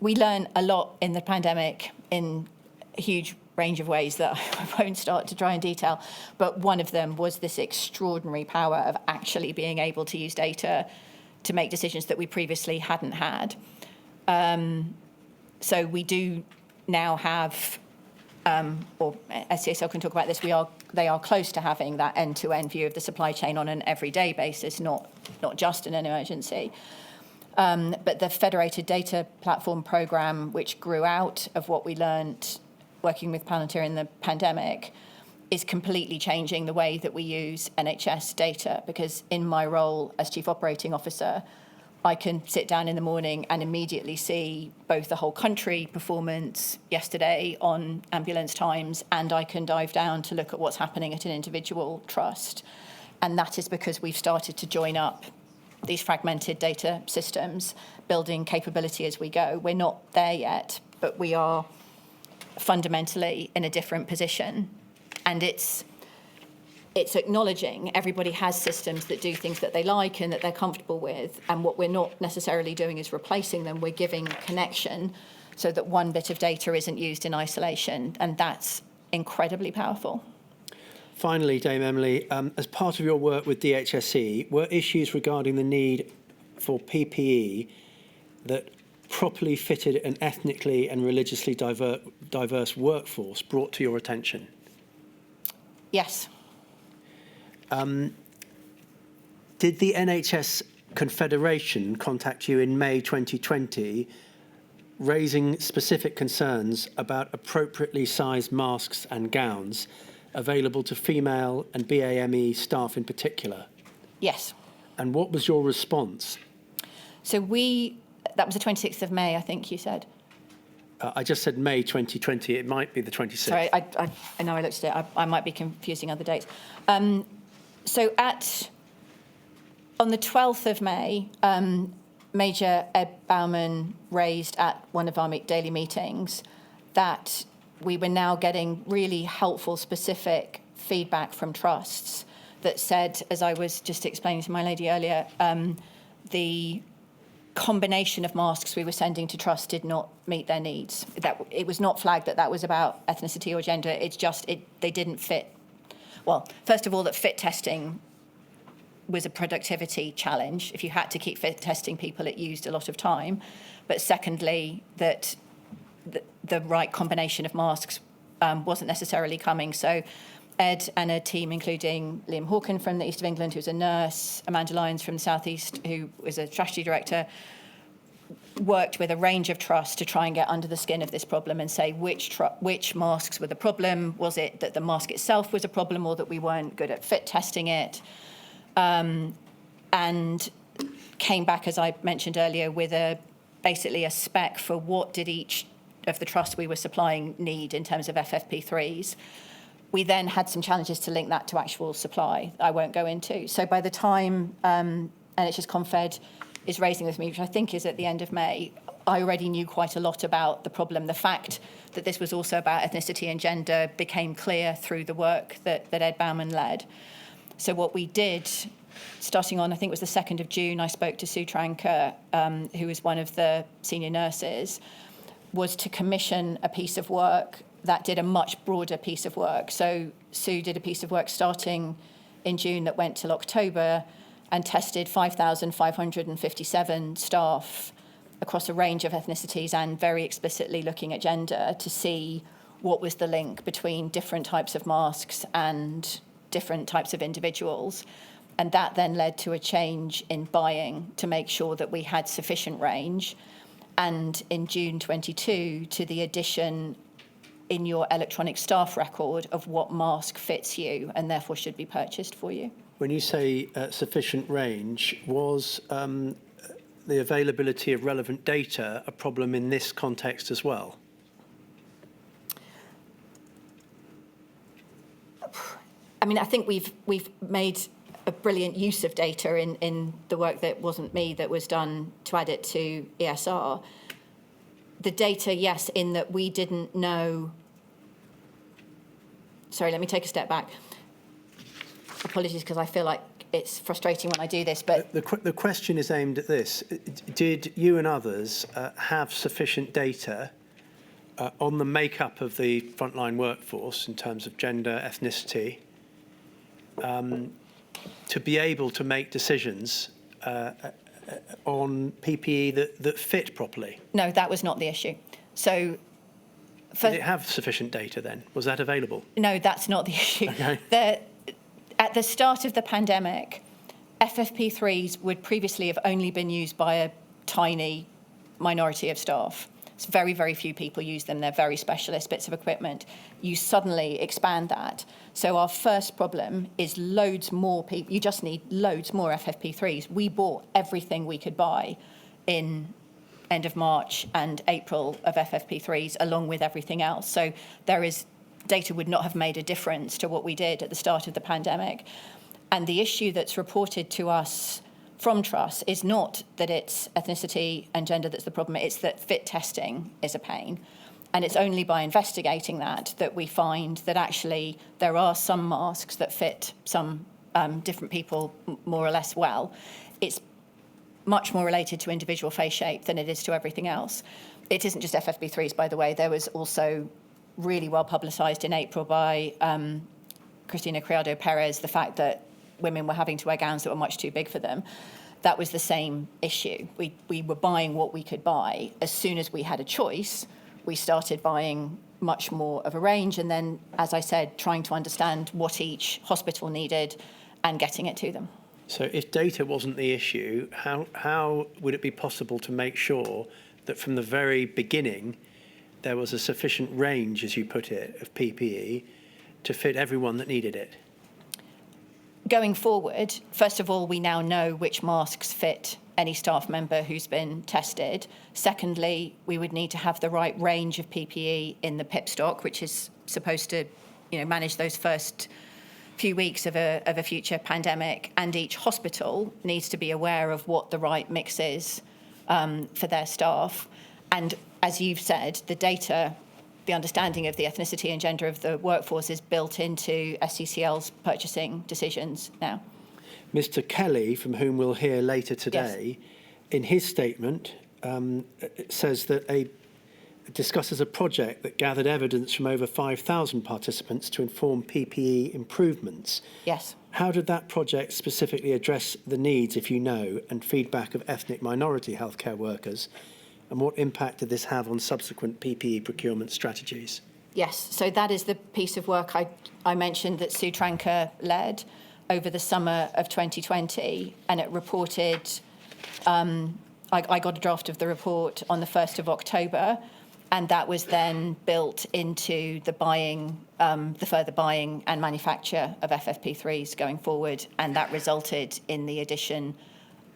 We learned a lot in the pandemic in a huge range of ways that I won't start to try and detail, but one of them was this extraordinary power of actually being able to use data to make decisions that we previously hadn't had. So we do now have, or SCSL can talk about this, they are close to having that end-to-end view of the supply chain on an everyday basis, not just in an emergency. But the Federated Data Platform Programme, which grew out of what we learned working with Palantir in the pandemic, is completely changing the way that we use NHS data, because in my role as Chief Operating Officer, I can sit down in the morning and immediately see both the whole country performance yesterday on ambulance times, and I can dive down to look at what's happening at an individual trust. And that is because we've started to join up these fragmented data systems, building capability as we go. We're not there yet, but we are fundamentally in a different position. And it's acknowledging everybody has systems that do things that they like and that they're comfortable with. And what we're not necessarily doing is replacing them. We're giving connection so that one bit of data isn't used in isolation. And that's incredibly powerful. Finally, Dame Emily, as part of your work with DHSE, were issues regarding the need for PPE that properly fitted an ethnically and religiously diverse workforce brought to your attention? Yes. Did the NHS Confederation contact you in May 2020, raising specific concerns about appropriately sized masks and gowns available to female and BAME staff in particular? Yes. And what was your response? So that was the 26th of May, I think you said. I just said May 2020. It might be the 26th. Sorry, I know I looked at it. I might be confusing other dates. So on the 12th of May, Major Ed Bauman raised at one of our daily meetings that we were now getting really helpful, specific feedback from trusts that said, as I was just explaining to my lady earlier, the combination of masks we were sending to trusts did not meet their needs. That it was not flagged that was about ethnicity or gender. It's just they didn't fit. Well, first of all, that fit testing was a productivity challenge. If you had to keep fit testing people, it used a lot of time. But secondly, that the right combination of masks wasn't necessarily coming. So Ed and a team, including Liam Hawken from the East of England, who's a nurse, Amanda Lyons from the South East, who was a strategy director, worked with a range of trusts to try and get under the skin of this problem and say which masks were the problem. Was it that the mask itself was a problem, or that we weren't good at fit testing it? And came back, as I mentioned earlier, with basically a spec for what did each of the trusts we were supplying need in terms of FFP3s. We then had some challenges to link that to actual supply I won't go into. So by the time NHS Confed is raising with me, which I think is at the end of May, I already knew quite a lot about the problem. The fact that this was also about ethnicity and gender became clear through the work that Ed Bauman led. So what we did, starting on, I think it was the 2nd of June, I spoke to Sue Tranker, who was one of the senior nurses, was to commission a piece of work that did a much broader piece of work. So Sue did a piece of work starting in June that went till October and tested 5,557 staff across a range of ethnicities and very explicitly looking at gender to see what was the link between different types of masks and different types of individuals. And that then led to a change in buying to make sure that we had sufficient range. And in June 22, to the addition in your electronic staff record of what mask fits you and therefore should be purchased for you. When you say sufficient range, was the availability of relevant data a problem in this context as well? I mean, I think we've made a brilliant use of data in the work that wasn't me that was done to add it to ESR. The data, yes, in that we didn't know. Sorry, let me take a step back. Apologies, because I feel like it's frustrating when I do this, but The question is aimed at this. Did you and others have sufficient data on the makeup of the frontline workforce in terms of gender, ethnicity, to be able to make decisions on PPE that fit properly? no, that was not the issue. So, Did it have sufficient data then? Was that available? no, that's not the issue. Okay. At the start of the pandemic, FFP3s would previously have only been used by a tiny minority of staff. It's very, very few people use them. They're very specialist bits of equipment. You suddenly expand that. So our first problem is loads more people. You just need loads more FFP3s. We bought everything we could buy in end of March and April of FFP3s, along with everything else. So data would not have made a difference to what we did at the start of the pandemic. And the issue that's reported to us from Truss is not that it's ethnicity and gender that's the problem, it's that fit testing is a pain. And it's only by investigating that we find that actually there are some masks that fit some different people more or less well. It's much more related to individual face shape than it is to everything else. It isn't just FFP3s, by the way. There was also really well publicised in April by Cristina Criado Perez, the fact that women were having to wear gowns that were much too big for them. That was the same issue. We were buying what we could buy. As soon as we had a choice, we started buying much more of a range. And then, as I said, trying to understand what each hospital needed and getting it to them. So if data wasn't the issue, how would it be possible to make sure that from the very beginning there was a sufficient range, as you put it, of PPE to fit everyone that needed it? Going forward, first of all, we now know which masks fit any staff member who's been tested. Secondly, we would need to have the right range of PPE in the PIP stock, which is supposed to, manage those first few weeks of a future pandemic. And each hospital needs to be aware of what the right mix is for their staff. And as you've said, the data, the understanding of the ethnicity and gender of the workforce is built into SCCL's purchasing decisions now. Mr. Kelly, from whom we'll hear later today, in his statement says that discusses a project that gathered evidence from over 5,000 participants to inform PPE improvements. Yes. How did that project specifically address the needs, if you know, and feedback of ethnic minority healthcare workers? And what impact did this have on subsequent PPE procurement strategies? Yes, so that is the piece of work I mentioned that Sue Tranker led over the summer of 2020, and it reported, I got a draft of the report on the 1st of October, and that was then built into the buying, the further buying and manufacture of FFP3s going forward, and that resulted in the addition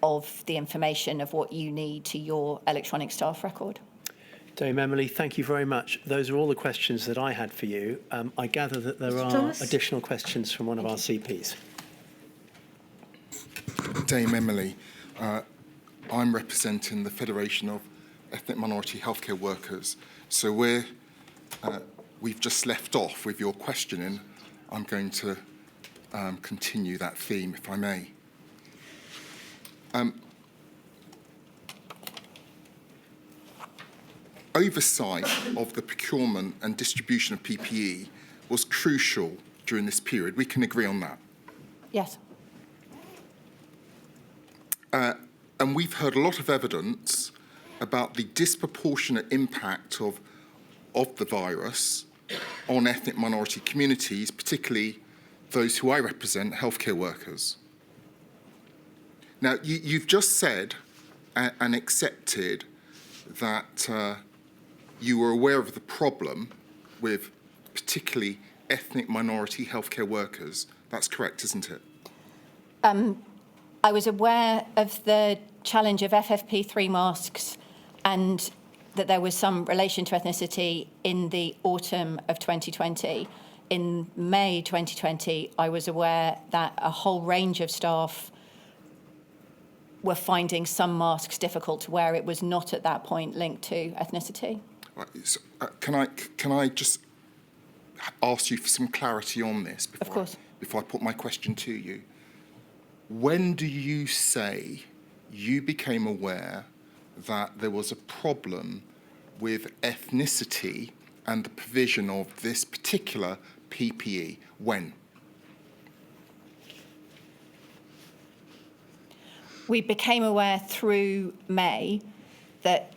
of the information of what you need to your electronic staff record. Dame Emily, thank you very much. Those are all the questions that I had for you. I gather that there Mr. are Thomas? additional questions from one of our CPs. Dame Emily, I'm representing the Federation of Ethnic Minority Healthcare Workers. So we've just left off with your questioning. I'm going to continue that theme, if I may. Oversight of the procurement and distribution of PPE was crucial during this period. We can agree on that. Yes. And we've heard a lot of evidence about the disproportionate impact of the virus on ethnic minority communities, particularly those who I represent, healthcare workers. Now, you've just said and accepted that you were aware of the problem with particularly ethnic minority healthcare workers. That's correct, isn't it? I was aware of the challenge of FFP3 masks and that there was some relation to ethnicity in the autumn of 2020. In May 2020, I was aware that a whole range of staff were finding some masks difficult to wear. It was not at that point linked to ethnicity. Right, so, can I just ask you for some clarity on this before I put my question to you? When do you say you became aware that there was a problem with ethnicity and the provision of this particular PPE? When? We became aware through May that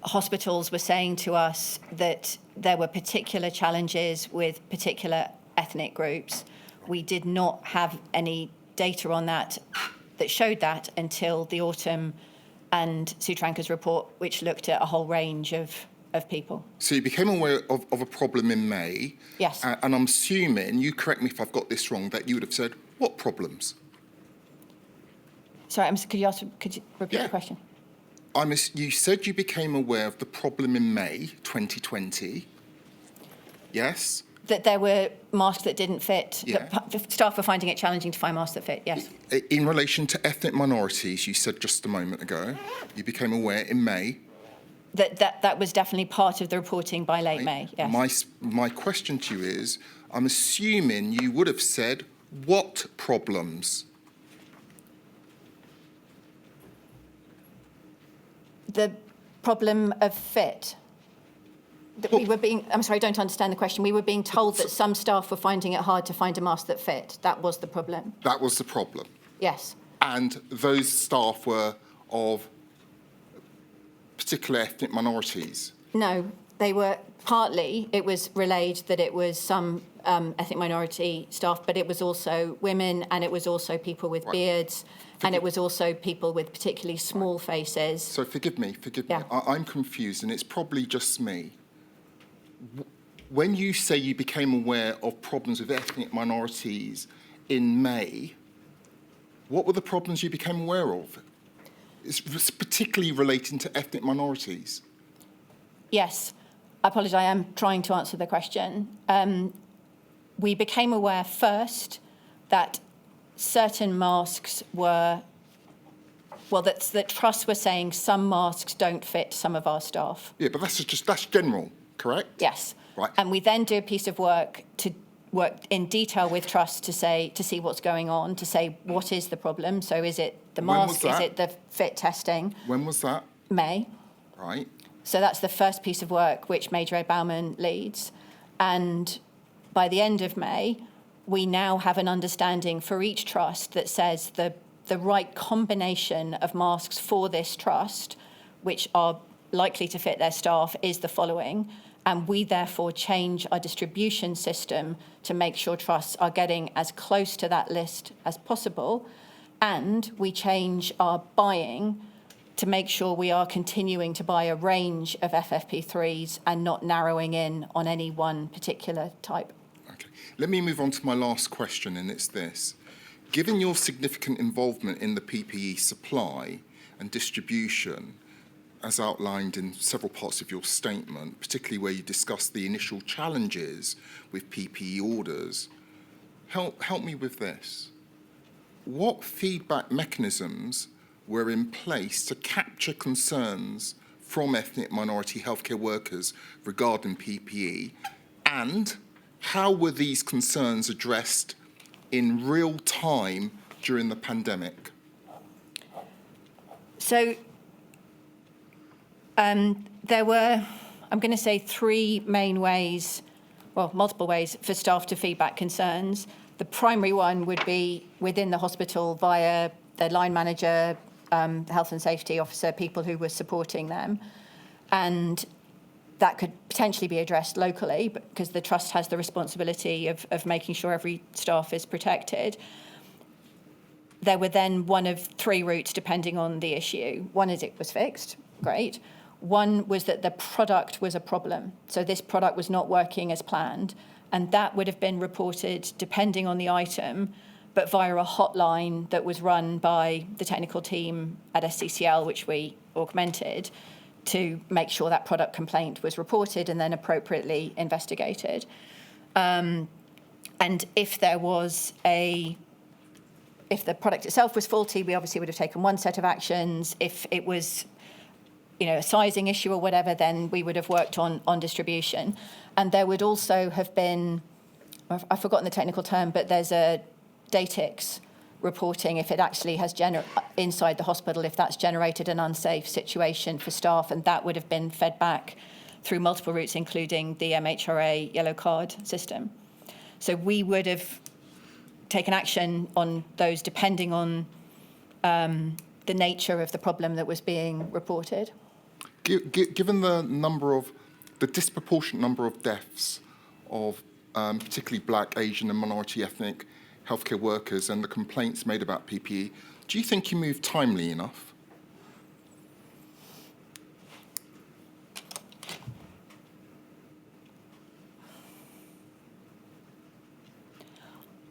hospitals were saying to us that there were particular challenges with particular ethnic groups. We did not have any data on that showed that until the autumn and Sue Tranker's report, which looked at a whole range of people. So you became aware of a problem in May. Yes. And I'm assuming, you correct me if I've got this wrong, that you would have said, what problems? Sorry, could you repeat the question? You said you became aware of the problem in May 2020. Yes? That there were masks that didn't fit. Yeah. That staff were finding it challenging to find masks that fit, yes. In relation to ethnic minorities, you said just a moment ago, you became aware in May. That was definitely part of the reporting by late May, yes. My question to you is, I'm assuming you would have said, what problems? The problem of fit. That we were being, I'm sorry, I don't understand the question. We were being told that some staff were finding it hard to find a mask that fit. That was the problem. That was the problem. Yes. And those staff were of particular ethnic minorities? No, they were partly, it was relayed that it was some ethnic minority staff, but it was also women and it was also people with beards and it was also people with particularly small faces. So forgive me. Yeah. I'm confused and it's probably just me. When you say you became aware of problems with ethnic minorities in May, what were the problems you became aware of? It's particularly relating to ethnic minorities. Yes, I apologise, I am trying to answer the question. We became aware first that certain masks were, that trusts were saying some masks don't fit some of our staff. Yeah, but that's general, correct? Yes. Right. And we then do a piece of work to work in detail with trusts to see what's going on, to say what is the problem. So is it the mask? Is it the fit testing? When was that? May. Right. So that's the first piece of work which Major A. Bauman leads. And by the end of May, we now have an understanding for each trust that says the right combination of masks for this trust, which are likely to fit their staff, is the following. And we therefore change our distribution system to make sure trusts are getting as close to that list as possible. And we change our buying to make sure we are continuing to buy a range of FFP3s and not narrowing in on any one particular type. Okay. Let me move on to my last question, and it's this. Given your significant involvement in the PPE supply and distribution, as outlined in several parts of your statement, particularly where you discuss the initial challenges with PPE orders, help me with this. What feedback mechanisms were in place to capture concerns from ethnic minority healthcare workers regarding PPE, and how were these concerns addressed in real time during the pandemic? So there were, I'm going to say, three main ways, multiple ways for staff to feedback concerns. The primary one would be within the hospital via their line manager, the health and safety officer, people who were supporting them. And that could potentially be addressed locally because the trust has the responsibility of making sure every staff is protected. There were then one of three routes depending on the issue. One is it was fixed, great. One was that the product was a problem. So this product was not working as planned. And that would have been reported depending on the item, but via a hotline that was run by the technical team at SCCL, which we augmented, to make sure that product complaint was reported and then appropriately investigated. And if there was if the product itself was faulty, we obviously would have taken one set of actions. If it was, a sizing issue or whatever, then we would have worked on distribution. And there would also have been, I've forgotten the technical term, but there's a DATIX reporting if it actually has inside the hospital, if that's generated an unsafe situation for staff, and that would have been fed back through multiple routes, including the MHRA yellow card system. So we would have taken action on those depending on the nature of the problem that was being reported. Given the disproportionate number of deaths of particularly Black, Asian and minority ethnic healthcare workers and the complaints made about PPE, do you think you moved timely enough?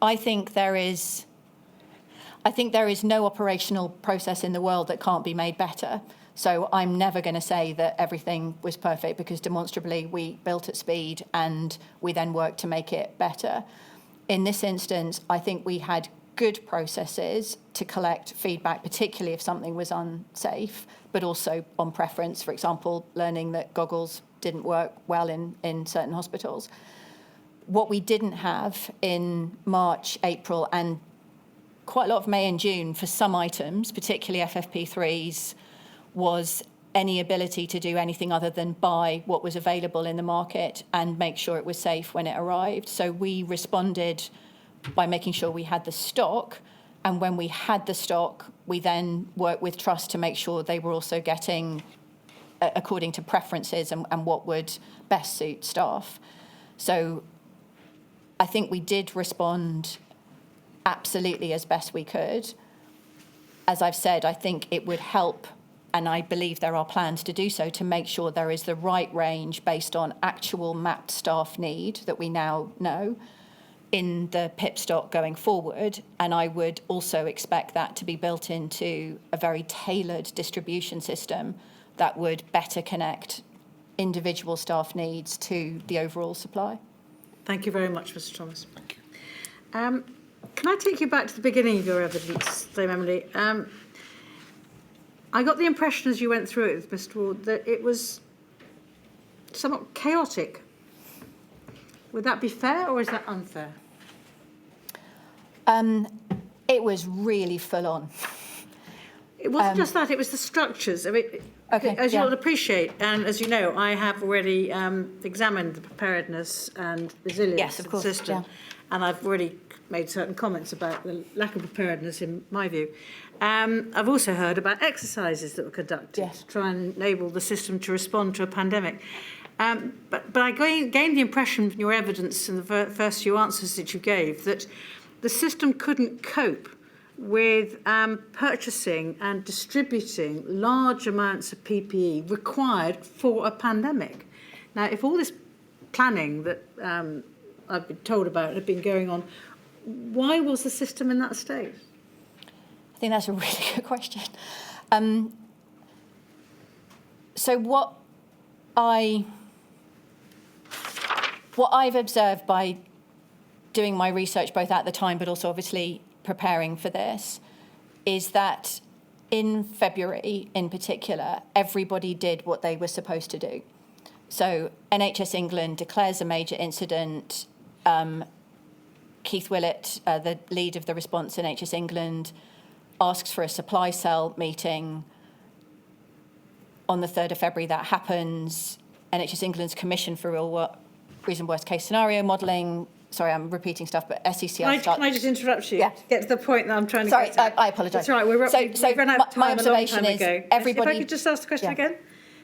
I think there is no operational process in the world that can't be made better. So I'm never going to say that everything was perfect because demonstrably we built at speed and we then worked to make it better. In this instance, I think we had good processes to collect feedback, particularly if something was unsafe, but also on preference, for example, learning that goggles didn't work well in certain hospitals. What we didn't have in March, April, and quite a lot of May and June for some items, particularly FFP3s, was any ability to do anything other than buy what was available in the market and make sure it was safe when it arrived. So we responded by making sure we had the stock. And when we had the stock, we then worked with Trust to make sure they were also getting according to preferences and what would best suit staff. So I think we did respond absolutely as best we could. As I've said, I think it would help, and I believe there are plans to do so, to make sure there is the right range based on actual mapped staff need that we now know in the PIP stock going forward. And I would also expect that to be built into a very tailored distribution system that would better connect individual staff needs to the overall supply. Thank you very much, Mr. Thomas. Thank you. Can I take you back to the beginning of your evidence, Dame Emily? I got the impression as you went through it with Mr. Ward that it was somewhat chaotic. Would that be fair or is that unfair? It was really full on. It wasn't just that, it was the structures. I mean, Okay, as yeah. you'll appreciate, and as you know, I have already examined the preparedness and resilience Yes, of course, system, yeah. and I've already made certain comments about the lack of preparedness in my view. I've also heard about exercises that were conducted Yes. to try and enable the system to respond to a pandemic. But I gained the impression from your evidence in the first few answers that you gave that the system couldn't cope with purchasing and distributing large amounts of PPE required for a pandemic. Now, if all this planning that I've been told about had been going on, why was the system in that state? I think that's a really good question. So what I've observed by doing my research both at the time but also obviously preparing for this is that in February in particular, everybody did what they were supposed to do. So NHS England declares a major incident. Keith Willett, the lead of the response in NHS England, asks for a supply cell meeting. On the 3rd of February, that happens. NHS England's Commission for Real Reason Worst Case Scenario Modelling sorry, I'm repeating stuff, but SECI Can I just interrupt you? Yeah. To get to the point that I'm trying to Sorry, get at? I apologise. That's right. We've run out of my time a long observation time is ago. everybody. If I could just ask the question Yeah. again,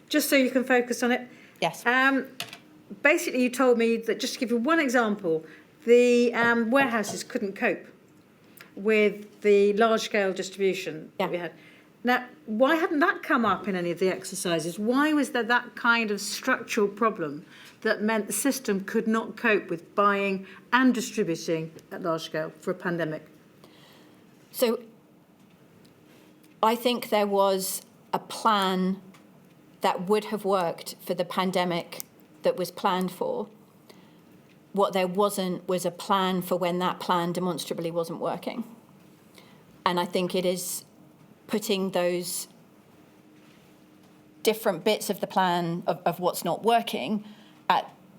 just so you can focus on it. Yes. Basically, you told me that, just to give you one example, the warehouses couldn't cope with the large-scale distribution that we had. Now, why hadn't that come up in any of the exercises? Why was there that kind of structural problem that meant the system could not cope with buying and distributing at large scale for a pandemic? So I think there was a plan that would have worked for the pandemic that was planned for. What there wasn't was a plan for when that plan demonstrably wasn't working. And I think it is putting those different bits of the plan of what's not working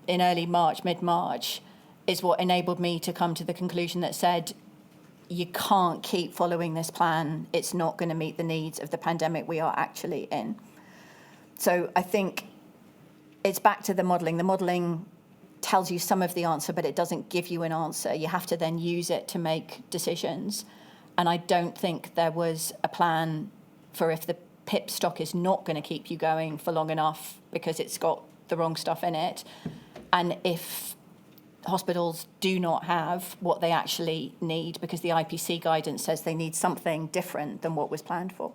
in early March, mid-March, is what enabled me to come to the conclusion that said, you can't keep following this plan. It's not going to meet the needs of the pandemic we are actually in. So I think it's back to the modelling. The modelling tells you some of the answer, but it doesn't give you an answer. You have to then use it to make decisions. And I don't think there was a plan for if the PIP stock is not going to keep you going for long enough because it's got the wrong stuff in it. And if hospitals do not have what they actually need because the IPC guidance says they need something different than what was planned for.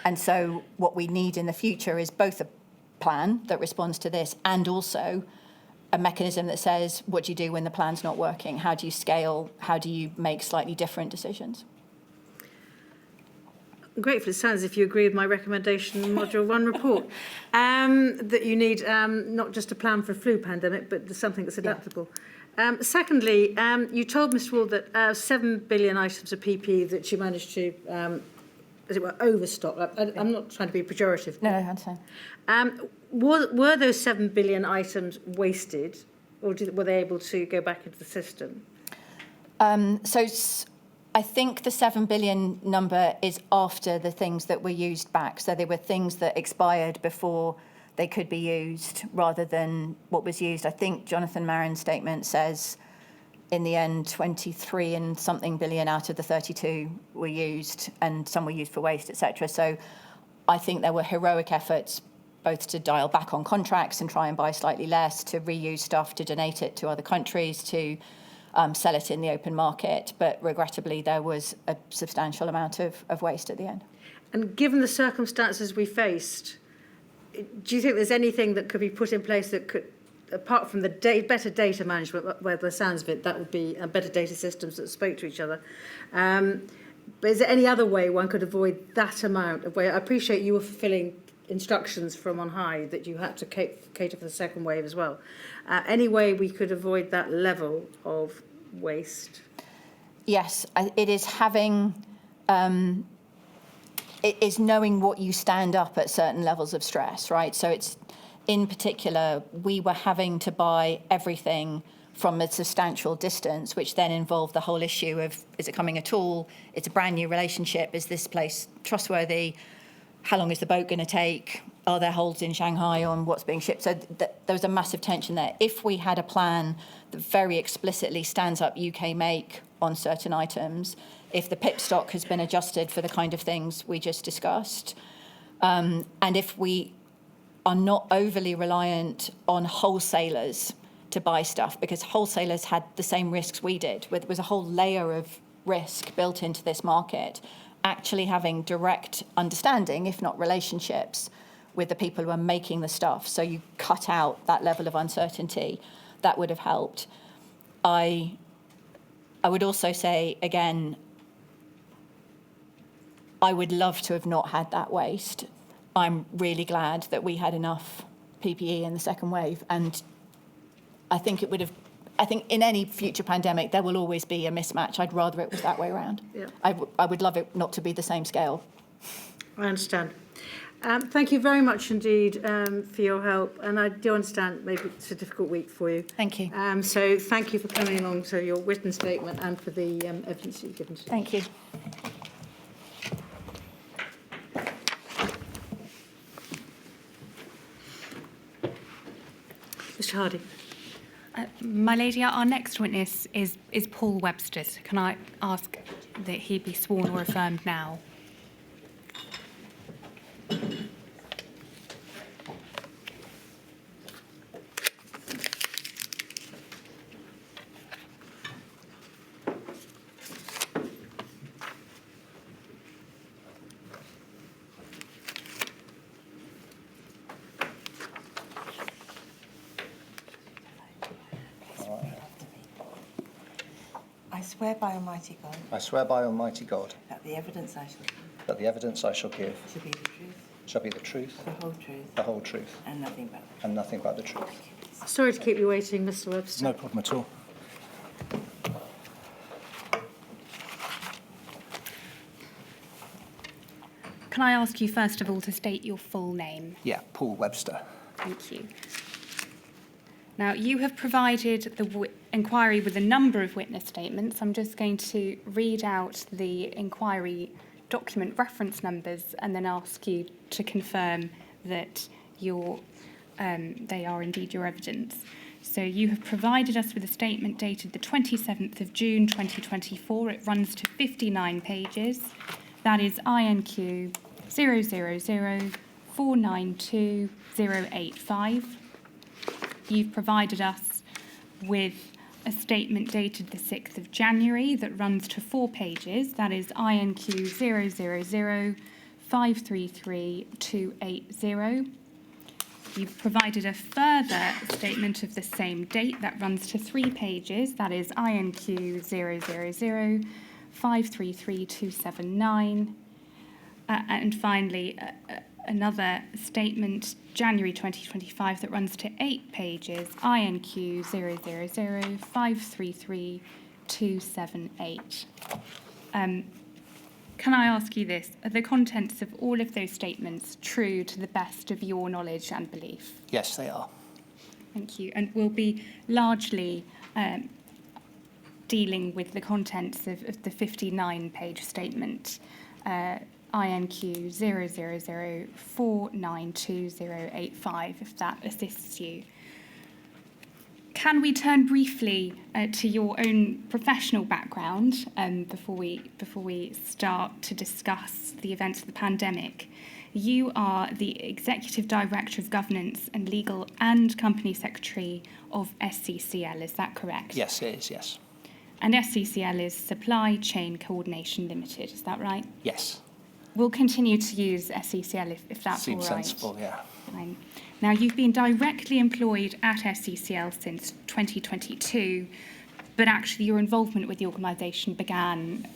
And so what we need in the future is both a plan that responds to this and also a mechanism that says, what do you do when the plan's not working? How do you scale? How do you make slightly different decisions? I'm grateful. It sounds as if you agree with my recommendation in Module 1 report, that you need not just a plan for a flu pandemic, but something that's adaptable. Secondly, you told Mr. Wall that 7 billion items of PPE that you managed to, as it were, overstock. I'm not trying to be pejorative. No, I understand. Were those 7 billion items wasted, or were they able to go back into the system? I think the 7 billion number is after the things that were used back. So they were things that expired before they could be used rather than what was used. I think Jonathan Marron's statement says in the end 23 and something billion out of the 32 were used and some were used for waste, etc. So I think there were heroic efforts both to dial back on contracts and try and buy slightly less, to reuse stuff, to donate it to other countries, to sell it in the open market. But regrettably, there was a substantial amount of waste at the end. And given the circumstances we faced, do you think there's anything that could be put in place that could, apart from the better data management, where the sounds of it, that would be better data systems that spoke to each other. But is there any other way one could avoid that amount of waste? I appreciate you were fulfilling instructions from on high that you had to cater for the second wave as well. Any way we could avoid that level of waste? Yes, it is having, it is knowing what you stand up at certain levels of stress, right? So it's, in particular, we were having to buy everything from a substantial distance, which then involved the whole issue of, is it coming at all? It's a brand new relationship. Is this place trustworthy? How long is the boat going to take? Are there holds in Shanghai on what's being shipped? So there was a massive tension there. If we had a plan that very explicitly stands up UK make on certain items, if the PIP stock has been adjusted for the kind of things we just discussed, and if we are not overly reliant on wholesalers to buy stuff, because wholesalers had the same risks we did. There was a whole layer of risk built into this market. Actually having direct understanding, if not relationships, with the people who are making the stuff, so you cut out that level of uncertainty, that would have helped. I would also say, again, I would love to have not had that waste. I'm really glad that we had enough PPE in the second wave, and I think it would have, I think in any future pandemic, there will always be a mismatch. I'd rather it was that way around. Yeah. I would love it not to be the same scale. I understand. Thank you very much indeed for your help. And I do understand maybe it's a difficult week for you. Thank you. So thank you for coming along to your written statement and for the evidence that you've given today. Thank you. Mr. Hardy. My lady, our next witness is Paul Webster. So can I ask that he be sworn or affirmed now? I swear by Almighty God I swear by Almighty God that the evidence I shall give that the evidence I shall give shall be the truth, shall be the truth, the whole truth, the whole truth, and nothing but the truth. and nothing but the truth. Sorry to keep you waiting, Mr. Webster. No problem at all. Can I ask you, first of all, to state your full name? Yeah, Paul Webster. Thank you. Now, you have provided the inquiry with a number of witness statements. I'm just going to read out the inquiry document reference numbers and then ask you to confirm that they are indeed your evidence. So you have provided us with a statement dated the 27th of June 2024. It runs to 59 pages. That is INQ 000492085. You've provided us with a statement dated the 6th of January that runs to 4 pages. That is INQ 000533280. You've provided a further statement of the same date that runs to 3 pages. That is INQ 000533279. And finally, another statement, January 2025, that runs to 8 pages, INQ 000533278. Can I ask you this? Are the contents of all of those statements true to the best of your knowledge and belief? Yes, they are. Thank you. And will be largely dealing with the contents of the 59-page statement, INQ 000492085, if that assists you. Can we turn briefly to your own professional background before we start to discuss the events of the pandemic? You are the Executive Director of Governance and Legal and Company Secretary of SCCL, is that correct? Yes, it is, yes. And SCCL is Supply Chain Coordination Limited, is that right? Yes. We'll continue to use SCCL if that's all right. Seems sensible, yeah. Fine. Now, you've been directly employed at SCCL since 2022, but actually your involvement with the organisation began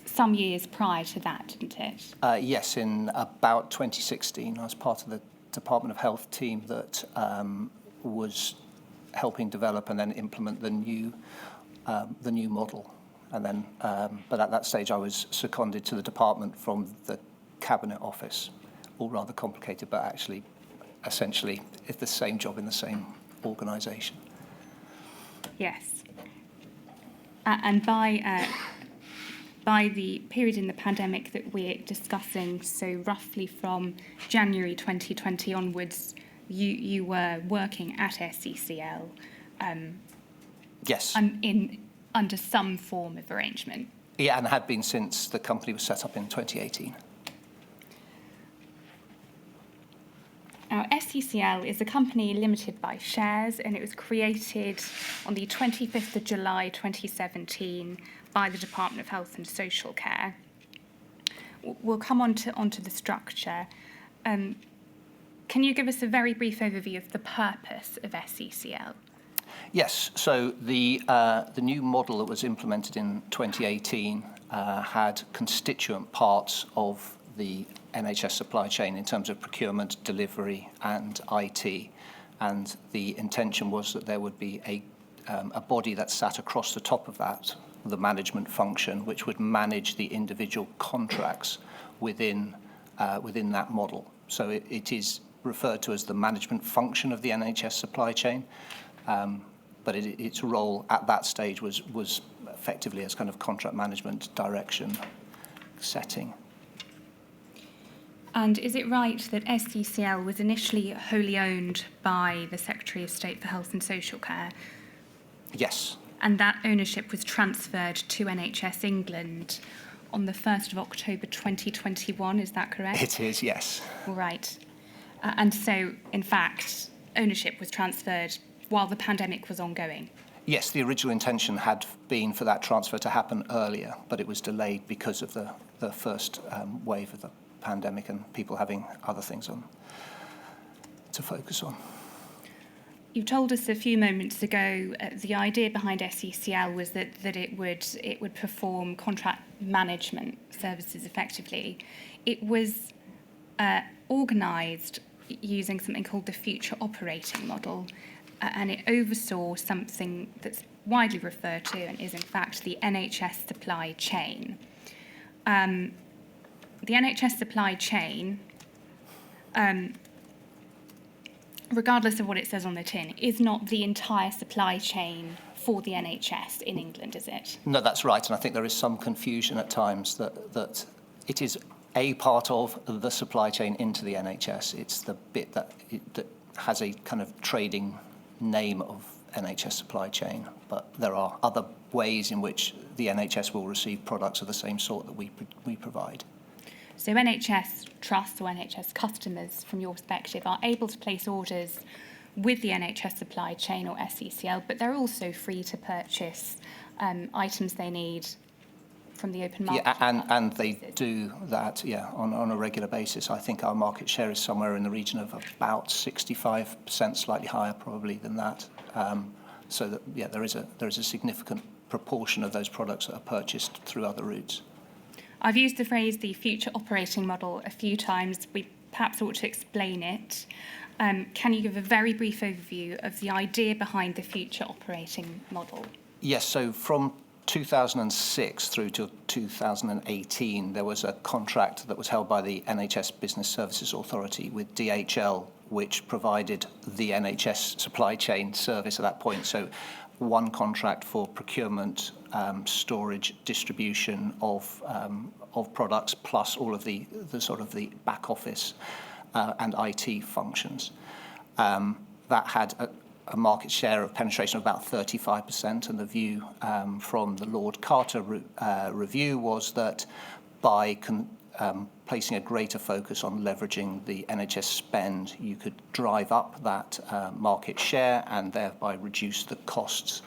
some years prior to that, didn't it? Yes, in about 2016, I was part of the Department of Health team that was helping develop and then implement the new model. And then, but at that stage, I was seconded to the department from the Cabinet Office. All rather complicated, but actually, essentially, it's the same job in the same organisation. Yes. And by the period in the pandemic that we're discussing, so roughly from January 2020 onwards, you were working at SCCL. Yes. Under some form of arrangement. Yeah, and had been since the company was set up in 2018. Now, SCCL is a company limited by shares, and it was created on the 25th of July 2017 by the Department of Health and Social Care. We'll come onto the structure. Can you give us a very brief overview of the purpose of SCCL? Yes, so the new model that was implemented in 2018 had constituent parts of the NHS supply chain in terms of procurement, delivery and IT. And the intention was that there would be a body that sat across the top of that, the management function, which would manage the individual contracts within that model. So it is referred to as the management function of the NHS supply chain. But its role at that stage was effectively as kind of contract management, direction, setting. And is it right that SCCL was initially wholly owned by the Secretary of State for Health and Social Care, Yes. And that ownership was transferred to NHS England on the 1st of October 2021, is that correct? It is, yes. Right. And so, in fact, ownership was transferred while the pandemic was ongoing. Yes, the original intention had been for that transfer to happen earlier, but it was delayed because of the first wave of the pandemic and people having other things on to focus on. You told us a few moments ago the idea behind SECL was that it would perform contract management services effectively. It was organised using something called the future operating model, and it oversaw something that's widely referred to and is in fact the NHS supply chain. The NHS supply chain, regardless of what it says on the tin, is not the entire supply chain for the NHS in England, is it? No, that's right, and I think there is some confusion at times that it is a part of the supply chain into the NHS. It's the bit that has a kind of trading name of NHS supply chain, but there are other ways in which the NHS will receive products of the same sort that we provide. So NHS trusts or NHS customers, from your perspective, are able to place orders with the NHS supply chain or SECL, but they're also free to purchase items they need from the open market. Yeah, and they do that, on a regular basis. I think our market share is somewhere in the region of about 65%, slightly higher probably than that. So that, there is a significant proportion of those products that are purchased through other routes. I've used the phrase the future operating model a few times. We perhaps ought to explain it. Can you give a very brief overview of the idea behind the future operating model? Yes, so from 2006 through to 2018, there was a contract that was held by the NHS Business Services Authority with DHL, which provided the NHS supply chain service at that point. So one contract for procurement, storage, distribution of products, plus all of the sort of the back office and IT functions. That had a market share of penetration of about 35%, and the view from the Lord Carter review was that by placing a greater focus on leveraging the NHS spend, you could drive up that market share and thereby reduce the costs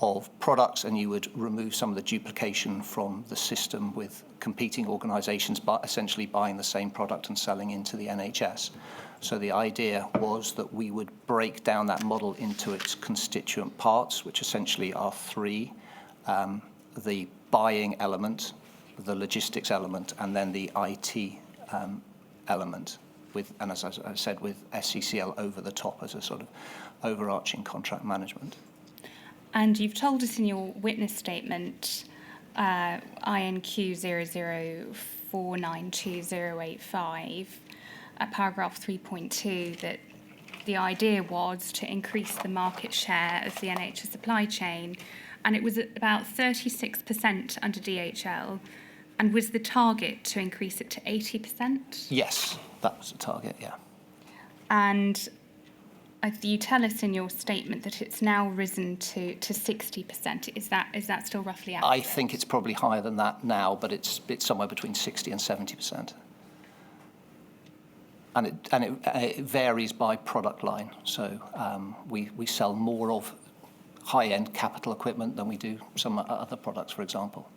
of products, and you would remove some of the duplication from the system with competing organisations essentially buying the same product and selling into the NHS. So the idea was that we would break down that model into its constituent parts, which essentially are three: the buying element, the logistics element, and then the IT element, and as I said, with SECL over the top as a sort of overarching contract management. And you've told us in your witness statement, INQ 00492085, paragraph 3.2, that the idea was to increase the market share of the NHS supply chain, and it was at about 36% under DHL, and was the target to increase it to 80%? Yes, that was the target, yeah. And you tell us in your statement that it's now risen to 60%. Is that still roughly accurate? I think it's probably higher than that now, but it's somewhere between 60 and 70%. And it varies by product line. So we sell more of high-end capital equipment than we do some other products, for example.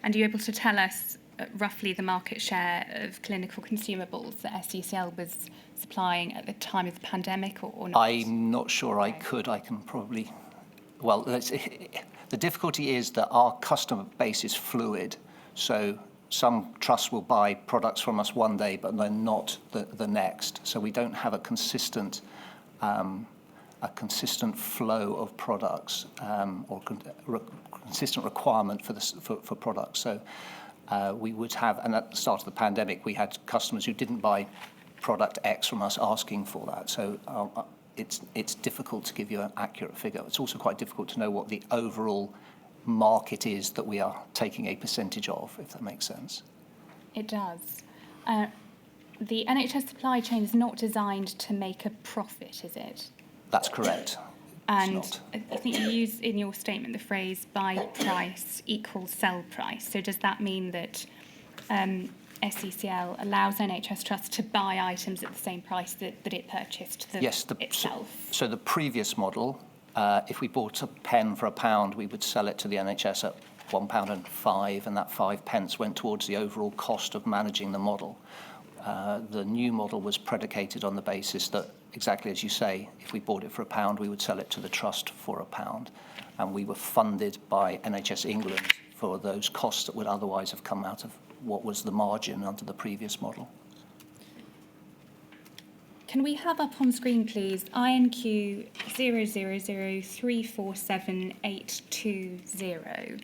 And are you able to tell us roughly the market share of clinical consumables that SECL was supplying at the time of the pandemic, or not? I'm not sure I could. I can probably... Well, the difficulty is that our customer base is fluid. So some trusts will buy products from us one day, but then not the next. So we don't have a consistent flow of products or consistent requirement for products. So we would have, and at the start of the pandemic, we had customers who didn't buy product X from us asking for that. So it's difficult to give you an accurate figure. It's also quite difficult to know what the overall market is that we are taking a percentage of, if that makes sense. It does. The NHS supply chain is not designed to make a profit, is it? That's correct. And not. I think you use in your statement the phrase buy price equals sell price. So does that mean that SCCL allows NHS Trust to buy items at the same price that it purchased them Yes, itself? so the previous model, if we bought a pen for £1, we would sell it to the NHS at £1.05, and that 5 pence went towards the overall cost of managing the model. The new model was predicated on the basis that, exactly as you say, if we bought it for £1, we would sell it to the trust for £1, and we were funded by NHS England for those costs that would otherwise have come out of what was the margin under the previous model. Can we have up on screen, please, INQ 000347820?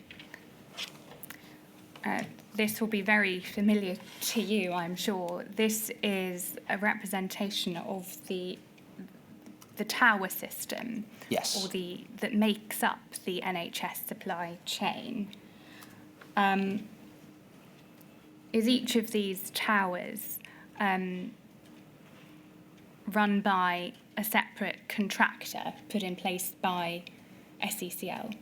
This will be very familiar to you, I'm sure. This is a representation of the tower system, Yes. or that makes up the NHS supply chain. Is each of these towers run by a separate contractor put in place by SCCL?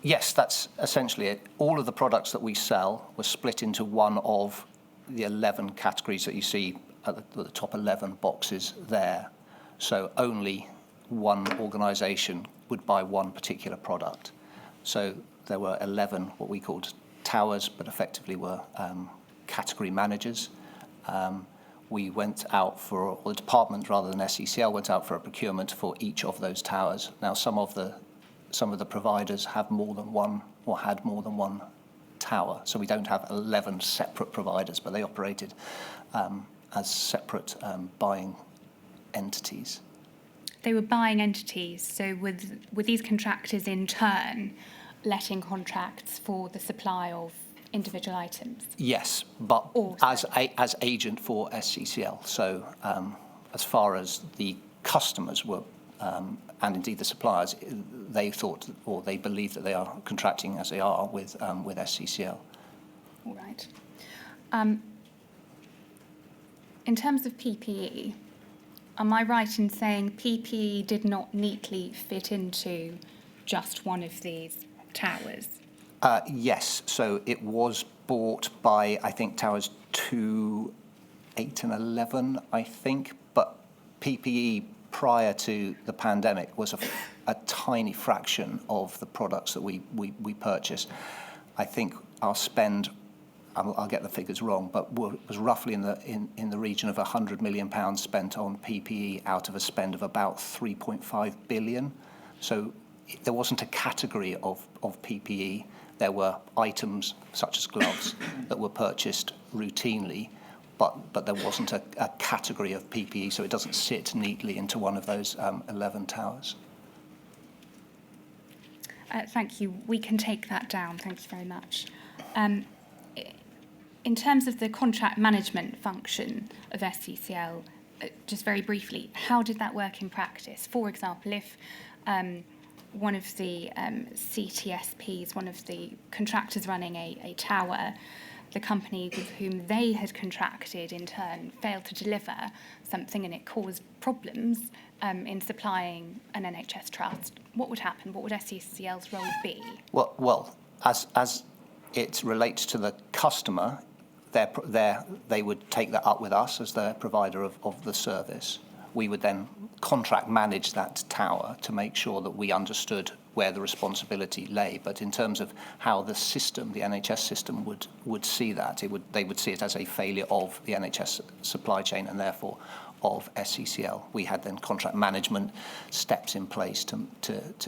Yes, that's essentially it. All of the products that we sell were split into one of the 11 categories that you see at the top 11 boxes there. So only one organisation would buy one particular product. So there were 11 what we called towers, but effectively were category managers. We went out for, or the department rather than SCCL went out for a procurement for each of those towers. Now some of the providers have more than one, or had more than one tower, so we don't have 11 separate providers, but they operated as separate buying entities. They were buying entities, so were these contractors in turn letting contracts for the supply of individual items? Yes, but Or as agent for SCCL. So as far as the customers were, and indeed the suppliers, they thought or they believe that they are contracting as they are with SCCL. All right. In terms of PPE, am I right in saying PPE did not neatly fit into just one of these towers? Yes, so it was bought by, I think, towers 2, 8 and 11, I think, but PPE prior to the pandemic was a tiny fraction of the products that we purchased. I think our spend, I'll get the figures wrong, but was roughly in the region of £100 million spent on PPE out of a spend of about 3.5 billion. So there wasn't a category of PPE. There were items such as gloves that were purchased routinely, but there wasn't a category of PPE, so it doesn't sit neatly into one of those 11 towers. Thank you. We can take that down. Thank you very much. In terms of the contract management function of SCCL, just very briefly, how did that work in practice? For example, if one of the CTSPs, one of the contractors running a tower, the company with whom they had contracted in turn failed to deliver something and it caused problems in supplying an NHS trust, what would happen? What would SCCL's role be? Well, as it relates to the customer, they would take that up with us as their provider of the service. We would then contract manage that tower to make sure that we understood where the responsibility lay. But in terms of how the system, the NHS system, would see that, they would see it as a failure of the NHS supply chain and therefore of SCCL. We had then contract management steps in place to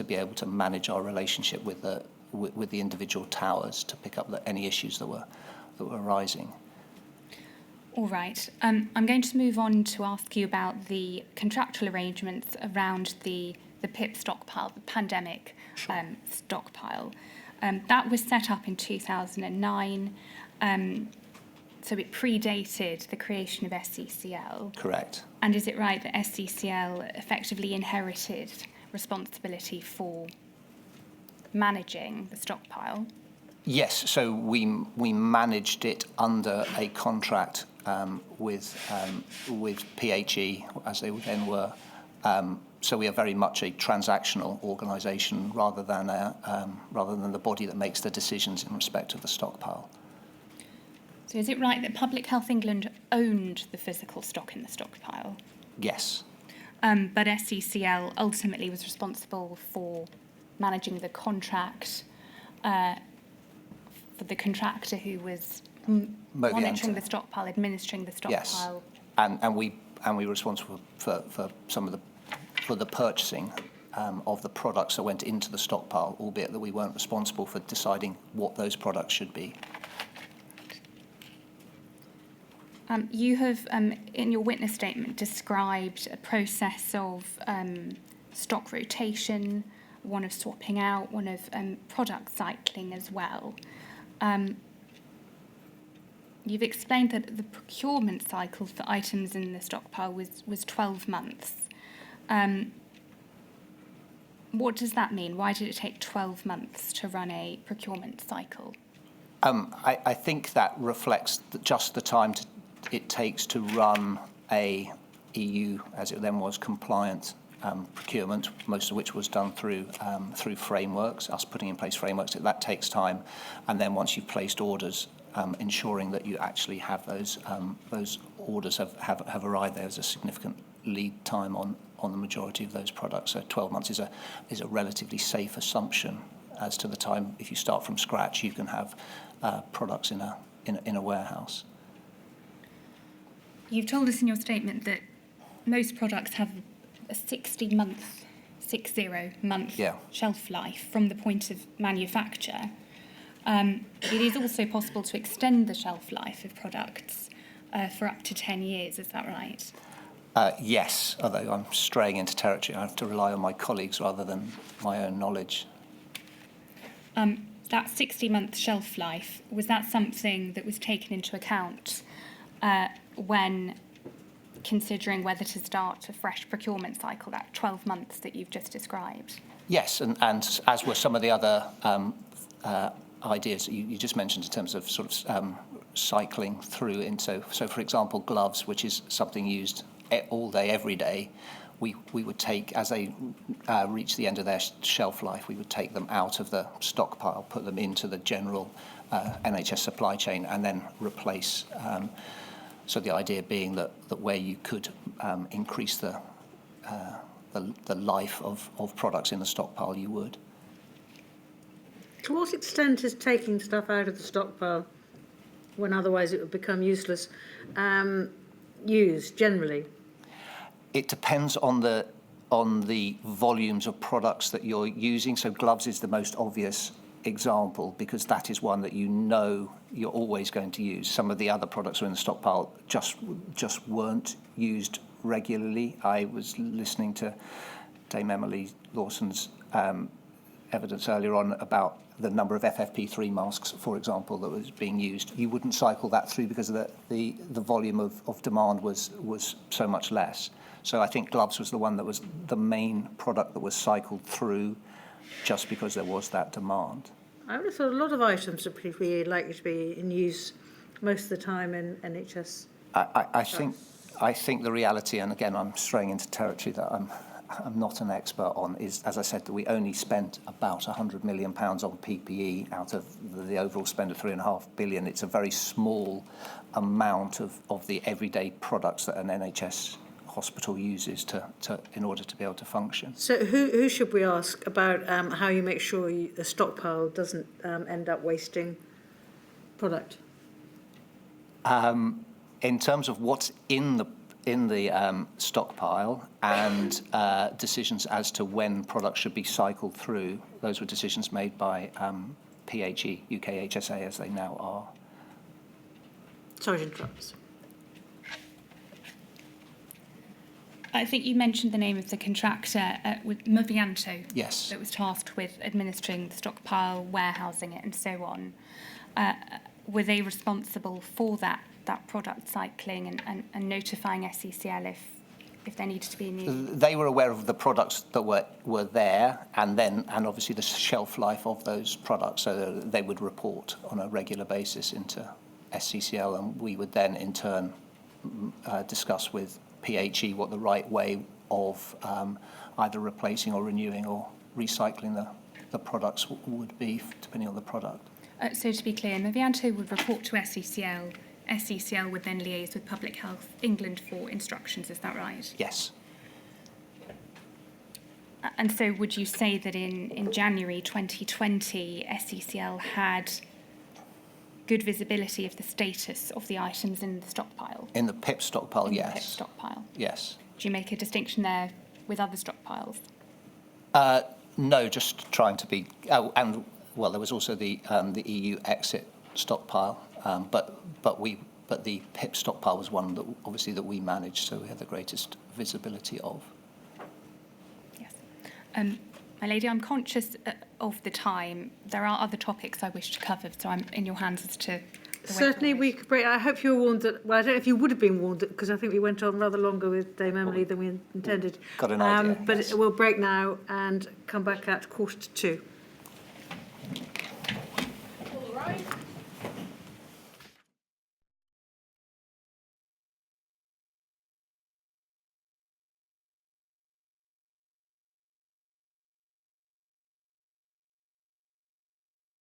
be able to manage our relationship with the individual towers to pick up any issues that were arising. All right. I'm going to move on to ask you about the contractual arrangements around the PIP stockpile, the pandemic stockpile. That was set up in 2009, so it predated the creation of SCCL. Correct. And is it right that SCCL effectively inherited responsibility for managing the stockpile? Yes, so we managed it under a contract with PHE, as they then were, So we are very much a transactional organisation rather than the body that makes the decisions in respect of the stockpile. So is it right that Public Health England owned the physical stock in the stockpile, Yes. but SCCL ultimately was responsible for managing the contract for the contractor who was monitoring the stockpile, administering the stockpile? Yes, and we were responsible for the purchasing of the products that went into the stockpile, albeit that we weren't responsible for deciding what those products should be. You have, in your witness statement, described a process of stock rotation, one of swapping out, one of product cycling as well. You've explained that the procurement cycle for items in the stockpile was 12 months. What does that mean? Why did it take 12 months to run a procurement cycle? I think that reflects just the time it takes to run a EU, as it then was, compliant procurement, most of which was done through frameworks, us putting in place frameworks. That takes time. And then once you've placed orders, ensuring that you actually have those orders have arrived. There's a significant lead time on the majority of those products. So 12 months is a relatively safe assumption as to the time. If you start from scratch, you can have products in a warehouse. You've told us in your statement that most products have a 60-month shelf life from the point of manufacture. It is also possible to extend the shelf life of products for up to 10 years, is that right? Yes, although I'm straying into territory, I have to rely on my colleagues rather than my own knowledge. That 60-month shelf life, was that something that was taken into account when considering whether to start a fresh procurement cycle, that 12 months that you've just described? Yes, and as were some of the other ideas that you just mentioned in terms of sort of cycling through into, so for example, gloves, which is something used all day, every day, we would take, as they reach the end of their shelf life, we would take them out of the stockpile, put them into the general NHS supply chain, and then replace. So the idea being that where you could increase the life of products in the stockpile, you would. To what extent is taking stuff out of the stockpile, when otherwise it would become useless, used generally? It depends on the volumes of products that you're using. So gloves is the most obvious example because that is one that you know you're always going to use. Some of the other products that are in the stockpile just weren't used regularly. I was listening to Dame Emily Lawson's evidence earlier on about the number of FFP3 masks, for example, that was being used. You wouldn't cycle that through because the volume of demand was so much less. So I think gloves was the one that was the main product that was cycled through just because there was that demand. I would have thought a lot of items are pretty likely to be in use most of the time in NHS. I think the reality, and again I'm straying into territory that I'm not an expert on, is, as I said, that we only spent about £100 million on PPE out of the overall spend of £3.5 billion. It's a very small amount of the everyday products that an NHS hospital uses in order to be able to function. So who should we ask about how you make sure the stockpile doesn't end up wasting product? In terms of what's in the stockpile and decisions as to when products should be cycled through, those were decisions made by PHE, UK HSA, as they now are. Sorry to interrupt. I think you mentioned the name of the contractor with Movianto. Yes. That was tasked with administering the stockpile, warehousing it, and so on. Were they responsible for that product cycling and notifying SCCL if there needed to be new? They were aware of the products that were there, and obviously the shelf life of those products, so they would report on a regular basis into SCCL, and we would then in turn discuss with PHE what the right way of either replacing or renewing or recycling the products would be, depending on the product. So to be clear, Movianto would report to SECL. SECL would then liaise with Public Health England for instructions, is that right? Yes. And so would you say that in January 2020, SECL had good visibility of the status of the items in the stockpile? In the PIP stockpile, In the yes. PIP stockpile. Yes. Do you make a distinction there with other stockpiles? No, just trying to be. Oh, and well, there was also the EU exit stockpile, but the PIP stockpile was one that obviously that we managed, so we had the greatest visibility of. Yes. My lady, I'm conscious of the time. There are other topics I wish to cover, so I'm in your hands as to the way Certainly, forward. we could break. I hope you were warned that. Well, I don't know if you would have been warned because I think we went on rather longer with Dame Emily than we intended. Got an idea, But yes. we'll break now and come back at 1:45.